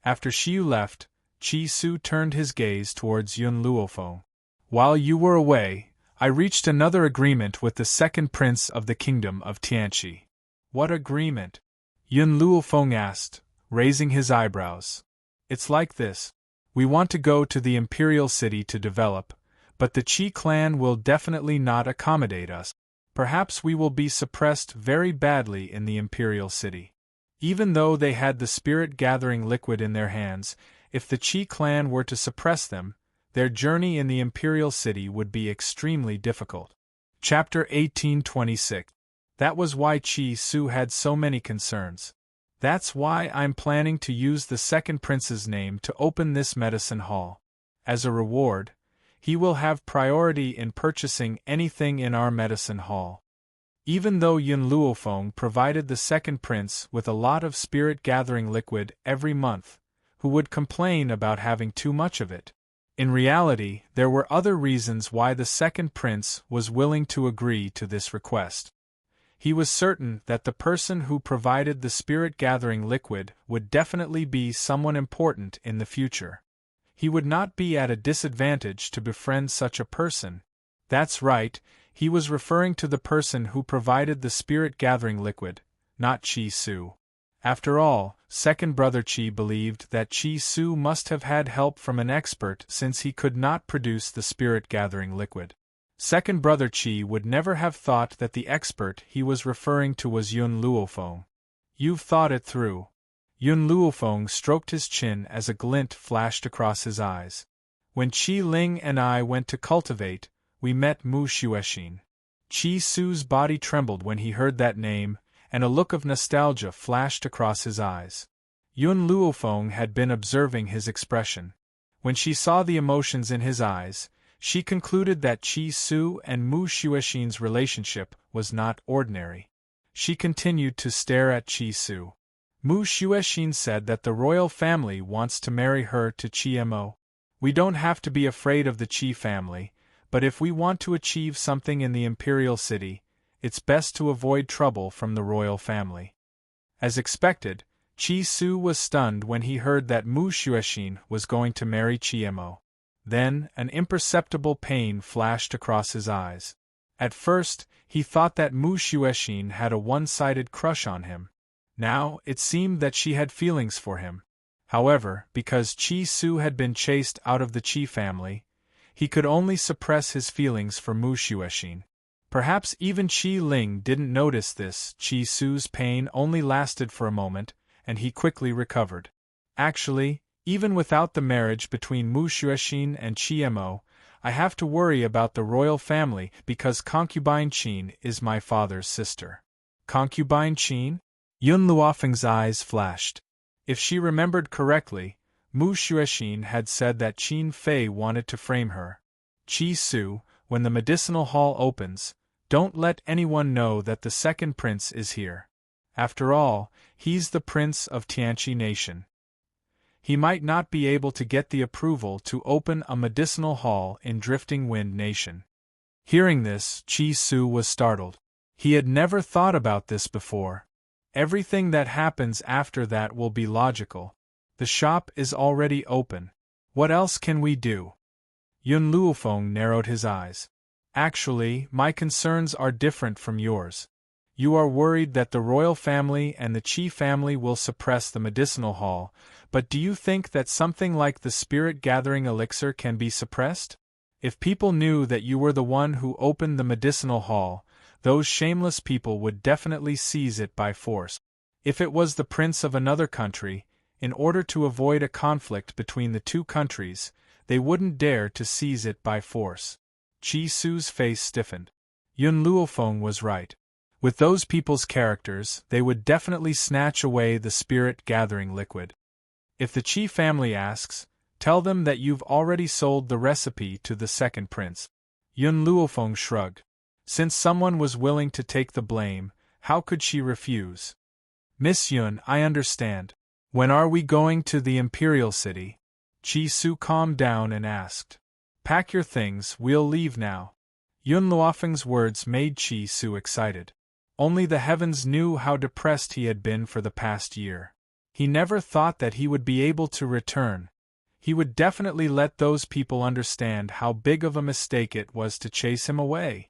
After Shiyu left, Chi-Su turned his gaze towards Yun Luofeng. While you were away, I reached another agreement with the second prince of the kingdom of Tianqi. What agreement? Yun Luofeng asked, raising his eyebrows. It's like this. We want to go to the imperial city to develop, but the Qi clan will definitely not accommodate us. Perhaps we will be suppressed very badly in the imperial city. Even though they had the spirit-gathering liquid in their hands, If the Qi clan were to suppress them, their journey in the Imperial City would be extremely difficult. Chapter 1826. That was why Qi Su had so many concerns. That's why I'm planning to use the second prince's name to open this medicine hall. As a reward, he will have priority in purchasing anything in our medicine hall. Even though Yun Luofeng provided the second prince with a lot of spirit-gathering liquid every month, who would complain about having too much of it? In reality, there were other reasons why the second prince was willing to agree to this request. He was certain that the person who provided the spirit-gathering liquid would definitely be someone important in the future. He would not be at a disadvantage to befriend such a person. That's right, he was referring to the person who provided the spirit-gathering liquid, not Qi Su. After all, second brother Qi believed that Qi Su must have had help from an expert since he could not produce the spirit-gathering liquid. Second brother Qi would never have thought that the expert he was referring to was Yun Luofeng. You've thought it through. Yun Luofeng stroked his chin as a glint flashed across his eyes. When Qi Ling and I went to cultivate, we met Mu Xuexin. Qi Su's body trembled when he heard that name, and a look of nostalgia flashed across his eyes. Yun Luofeng had been observing his expression. When she saw the emotions in his eyes, she concluded that Qi Su and Mu Xuexin's relationship was not ordinary. She continued to stare at Qi Su. Mu Xuexin said that the royal family wants to marry her to Qi Mo. We don't have to be afraid of the Qi family, but if we want to achieve something in the Imperial City, it's best to avoid trouble from the royal family. As expected, Qi Su was stunned when he heard that Mu Xuexin was going to marry Qi Mo. Then, an imperceptible pain flashed across his eyes. At first, he thought that Mu Xuexin had a one-sided crush on him. Now, it seemed that she had feelings for him. However, because Qi Su had been chased out of the Qi family, he could only suppress his feelings for Mu Xuexin. Perhaps even Qi Ling didn't notice this. Qi Su's pain only lasted for a moment, and he quickly recovered. Actually, even without the marriage between Mu Xuexin and Qi Mo, I have to worry about the royal family because concubine Qin is my father's sister. Concubine Qin? Yun Luofeng's eyes flashed. If she remembered correctly, Mu Xuexin had said that Qin Fei wanted to frame her. Qi Su, when the medicinal hall opens, don't let anyone know that the second prince is here. After all, he's the prince of Tianqi Nation. He might not be able to get the approval to open a medicinal hall in Drifting Wind Nation. Hearing this, Qi Su was startled. He had never thought about this before. Everything that happens after that will be logical. The shop is already open. What else can we do? Yun Luofeng narrowed his eyes. Actually, my concerns are different from yours. You are worried that the royal family and the Qi family will suppress the medicinal hall, but do you think that something like the spirit-gathering elixir can be suppressed? If people knew that you were the one who opened the medicinal hall, those shameless people would definitely seize it by force. If it was the prince of another country, in order to avoid a conflict between the two countries, they wouldn't dare to seize it by force. Qi Su's face stiffened. Yun Luofeng was right. With those people's characters, they would definitely snatch away the spirit-gathering liquid. If the Qi family asks, tell them that you've already sold the recipe to the second prince. Yun Luofeng shrugged. Since someone was willing to take the blame, how could she refuse? Miss Yun, I understand. When are we going to the Imperial City? Qi Su calmed down and asked. Pack your things, we'll leave now. Yun Luofeng's words made Qi Su excited. Only the heavens knew how depressed he had been for the past year. He never thought that he would be able to return. He would definitely let those people understand how big of a mistake it was to chase him away.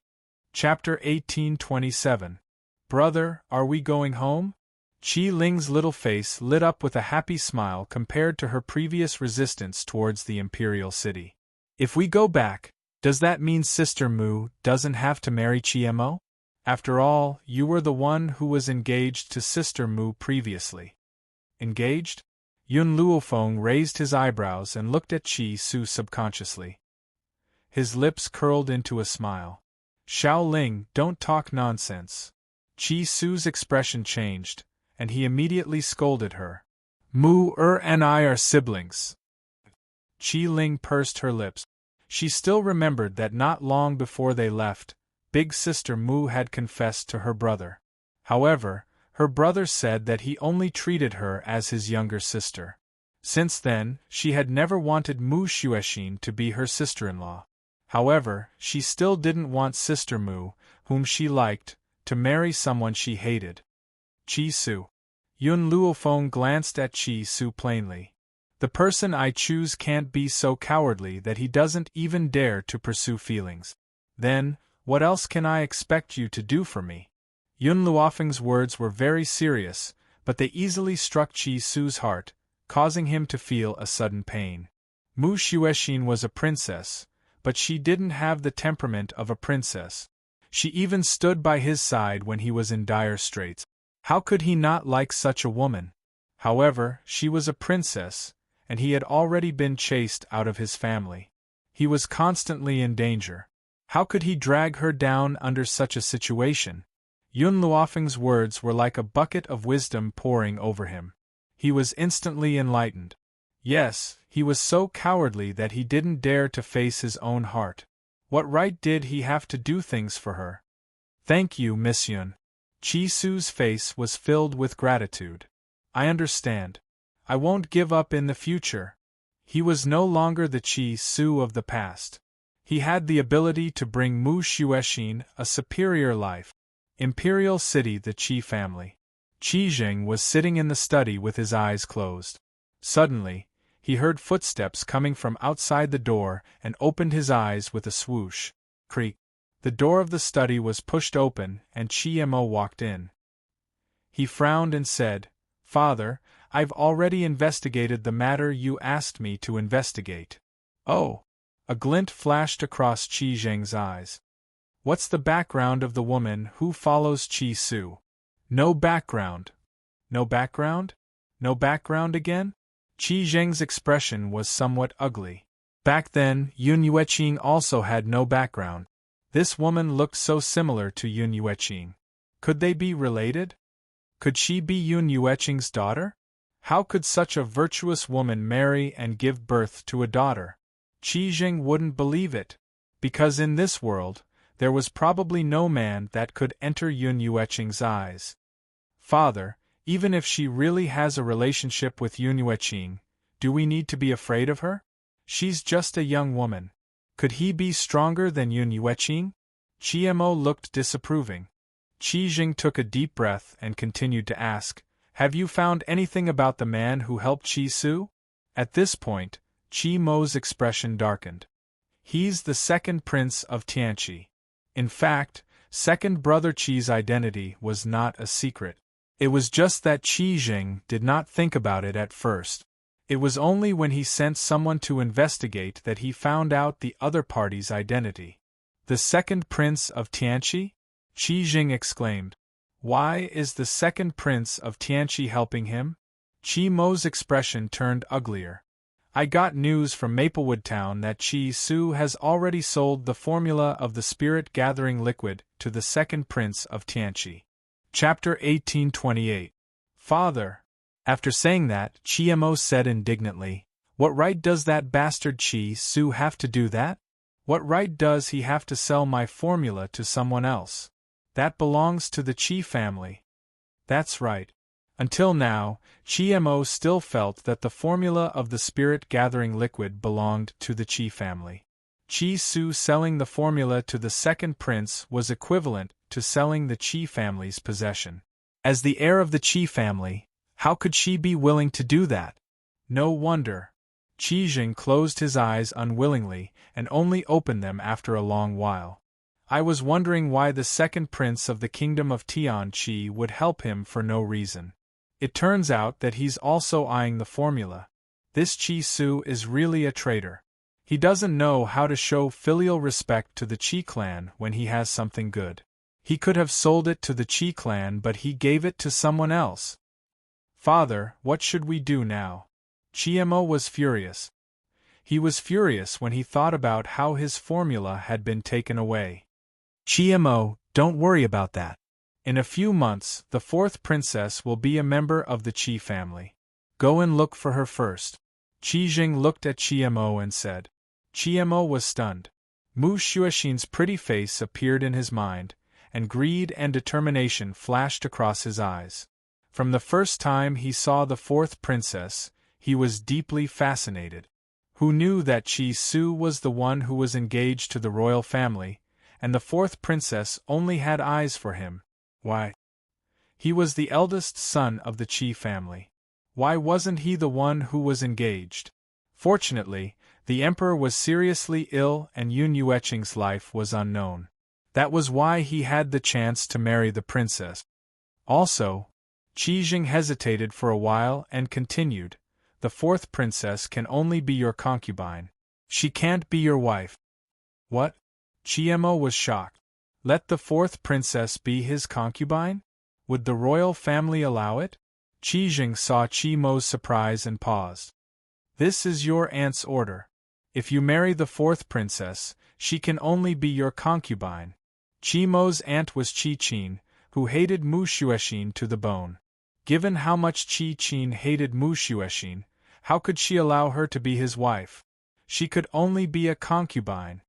Chapter 1827. Brother, are we going home? Qi Ling's little face lit up with a happy smile compared to her previous resistance towards the Imperial City. If we go back, does that mean Sister Mu doesn't have to marry Qi Mo? After all, you were the one who was engaged to Sister Mu previously. Engaged? Yun Luofeng raised his eyebrows and looked at Qi Su subconsciously. His lips curled into a smile. Xiao Ling, don't talk nonsense. Qi Su's expression changed, and he immediately scolded her. Mu and I are siblings. Qi Ling pursed her lips. She still remembered that not long before they left, big sister Mu had confessed to her brother. However, her brother said that he only treated her as his younger sister. Since then, she had never wanted Mu Xuexin to be her sister-in-law. However, she still didn't want Sister Mu, whom she liked, to marry someone she hated. Qi Su. Yun Luofeng glanced at Qi Su plainly. The person I choose can't be so cowardly that he doesn't even dare to pursue feelings. Then, what else can I expect you to do for me? Yun Luofeng's words were very serious, but they easily struck Qi Su's heart, causing him to feel a sudden pain. Mu Xuexin was a princess, but she didn't have the temperament of a princess. She even stood by his side when he was in dire straits. How could he not like such a woman? However, she was a princess, and he had already been chased out of his family. He was constantly in danger. How could he drag her down under such a situation? Yun Luofeng's words were like a bucket of wisdom pouring over him. He was instantly enlightened. Yes, he was so cowardly that he didn't dare to face his own heart. What right did he have to do things for her? Thank you, Miss Yun. Qi Su's face was filled with gratitude. I understand. I won't give up in the future. He was no longer the Qi Su of the past. He had the ability to bring Mu Xuexin a superior life. Imperial City, the Qi family. Qi Jing was sitting in the study with his eyes closed. Suddenly, he heard footsteps coming from outside the door and opened his eyes with a swoosh. Creak. The door of the study was pushed open and Qi Mo walked in. He frowned and said, Father, I've already investigated the matter you asked me to investigate. Oh! A glint flashed across Qi Jing's eyes. What's the background of the woman who follows Qi Su? No background. No background? No background again? Qi Jing's expression was somewhat ugly. Back then, Yun Yueqing also had no background. This woman looked so similar to Yun Yueqing. Could they be related? Could she be Yun Yueqing's daughter? How could such a virtuous woman marry and give birth to a daughter? Qi Jing wouldn't believe it, because in this world, there was probably no man that could enter Yun Yueqing's eyes. Father, even if she really has a relationship with Yun Yueqing, do we need to be afraid of her? She's just a young woman. Could he be stronger than Yun Yueqing? Qi Mo looked disapproving. Qi Jing took a deep breath and continued to ask, Have you found anything about the man who helped Qi Su? At this point, Qi Mo's expression darkened. He's the second prince of Tianqi. In fact, second brother Qi's identity was not a secret. It was just that Qi Jing did not think about it at first. It was only when he sent someone to investigate that he found out the other party's identity. The second prince of Tianqi? Qi Jing exclaimed. Why is the second prince of Tianqi helping him? Qi Mo's expression turned uglier. I got news from Maplewood Town that Qi Su has already sold the formula of the spirit-gathering liquid to the second prince of Tianqi. Chapter 1828. Father. After saying that, Qi Mo said indignantly, What right does that bastard Qi Su have to do that? What right does he have to sell my formula to someone else? That belongs to the Qi family. That's right. Until now, Qi Mo still felt that the formula of the spirit-gathering liquid belonged to the Qi family. Qi Su selling the formula to the second prince was equivalent to selling the Qi family's possession. As the heir of the Qi family, how could she be willing to do that? No wonder. Qi Jing closed his eyes unwillingly and only opened them after a long while. I was wondering why the second prince of the kingdom of Tianqi would help him for no reason. It turns out that he's also eyeing the formula. This Qi Su is really a traitor. He doesn't know how to show filial respect to the Qi clan when he has something good. He could have sold it to the Qi clan, but he gave it to someone else. Father, what should we do now? Chiemo was furious. He was furious when he thought about how his formula had been taken away. Chiemo, don't worry about that. In a few months, the fourth princess will be a member of the Chi family. Go and look for her first. Qi Jing looked at Chiemo and said. Chiemo was stunned. Mu Xuexin's pretty face appeared in his mind, and greed and determination flashed across his eyes. From the first time he saw the fourth princess, he was deeply fascinated. Who knew that Qi Su was the one who was engaged to the royal family, and the fourth princess only had eyes for him? Why? He was the eldest son of the Qi family. Why wasn't he the one who was engaged? Fortunately, the emperor was seriously ill and Yun Yueqing's life was unknown. That was why he had the chance to marry the princess. Also, Qi Jing hesitated for a while and continued, the fourth princess can only be your concubine. She can't be your wife. What? Chiemo was shocked. Let the fourth princess be his concubine? Would the royal family allow it? Qi Jing saw Chiemo's surprise and paused. This is your aunt's order. If you marry the fourth princess, she can only be your concubine. Chiemo's aunt was Qi Qin, who hated Mu Xuexin to the bone. Given how much Qi Qin hated Mu Xuexin, how could she allow her to be his wife? She could only be a concubine.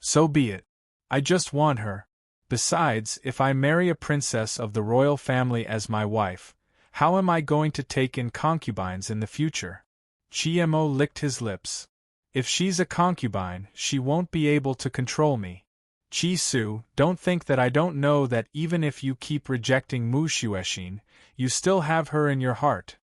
So be it. I just want her. Besides, if I marry a princess of the royal family as my wife, how am I going to take in concubines in the future? Chiemo licked his lips. If she's a concubine, she won't be able to control me. Qi Su, don't think that I don't know that even if you keep rejecting Mu Xuexin, you still have her in your heart.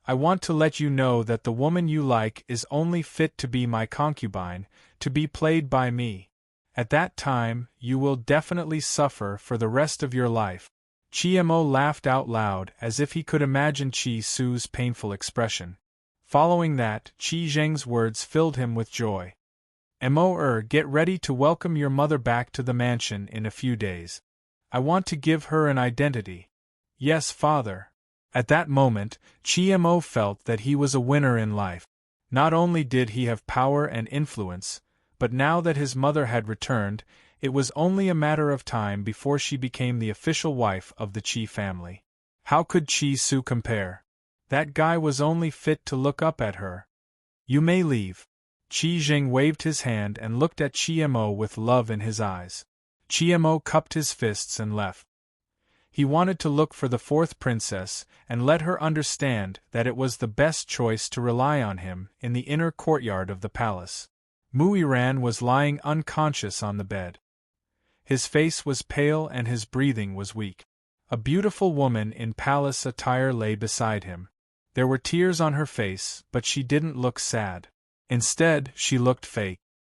I want to let you know that the woman you like is only fit to be my concubine, to be played by me. At that time, you will definitely suffer for the rest of your life. Chiemo laughed out loud as if he could imagine Qi Su's painful expression. Following that, Qi Zheng's words filled him with joy. Mo, get ready to welcome your mother back to the mansion in a few days. I want to give her an identity. Yes, father. At that moment, Chiemo felt that he was a winner in life. Not only did he have power and influence, but now that his mother had returned, it was only a matter of time before she became the official wife of the Qi family. How could Qi Su compare? That guy was only fit to look up at her. You may leave. Qi Jing waved his hand and looked at Chiemo with love in his eyes. Chiemo cupped his fists and left. He wanted to look for the fourth princess and let her understand that it was the best choice to rely on him in the inner courtyard of the palace. Mu Yiran was lying unconscious on the bed. His face was pale and his breathing was weak. A beautiful woman in palace attire lay beside him. There were tears on her face, but she didn't look sad. Instead, she looked fake.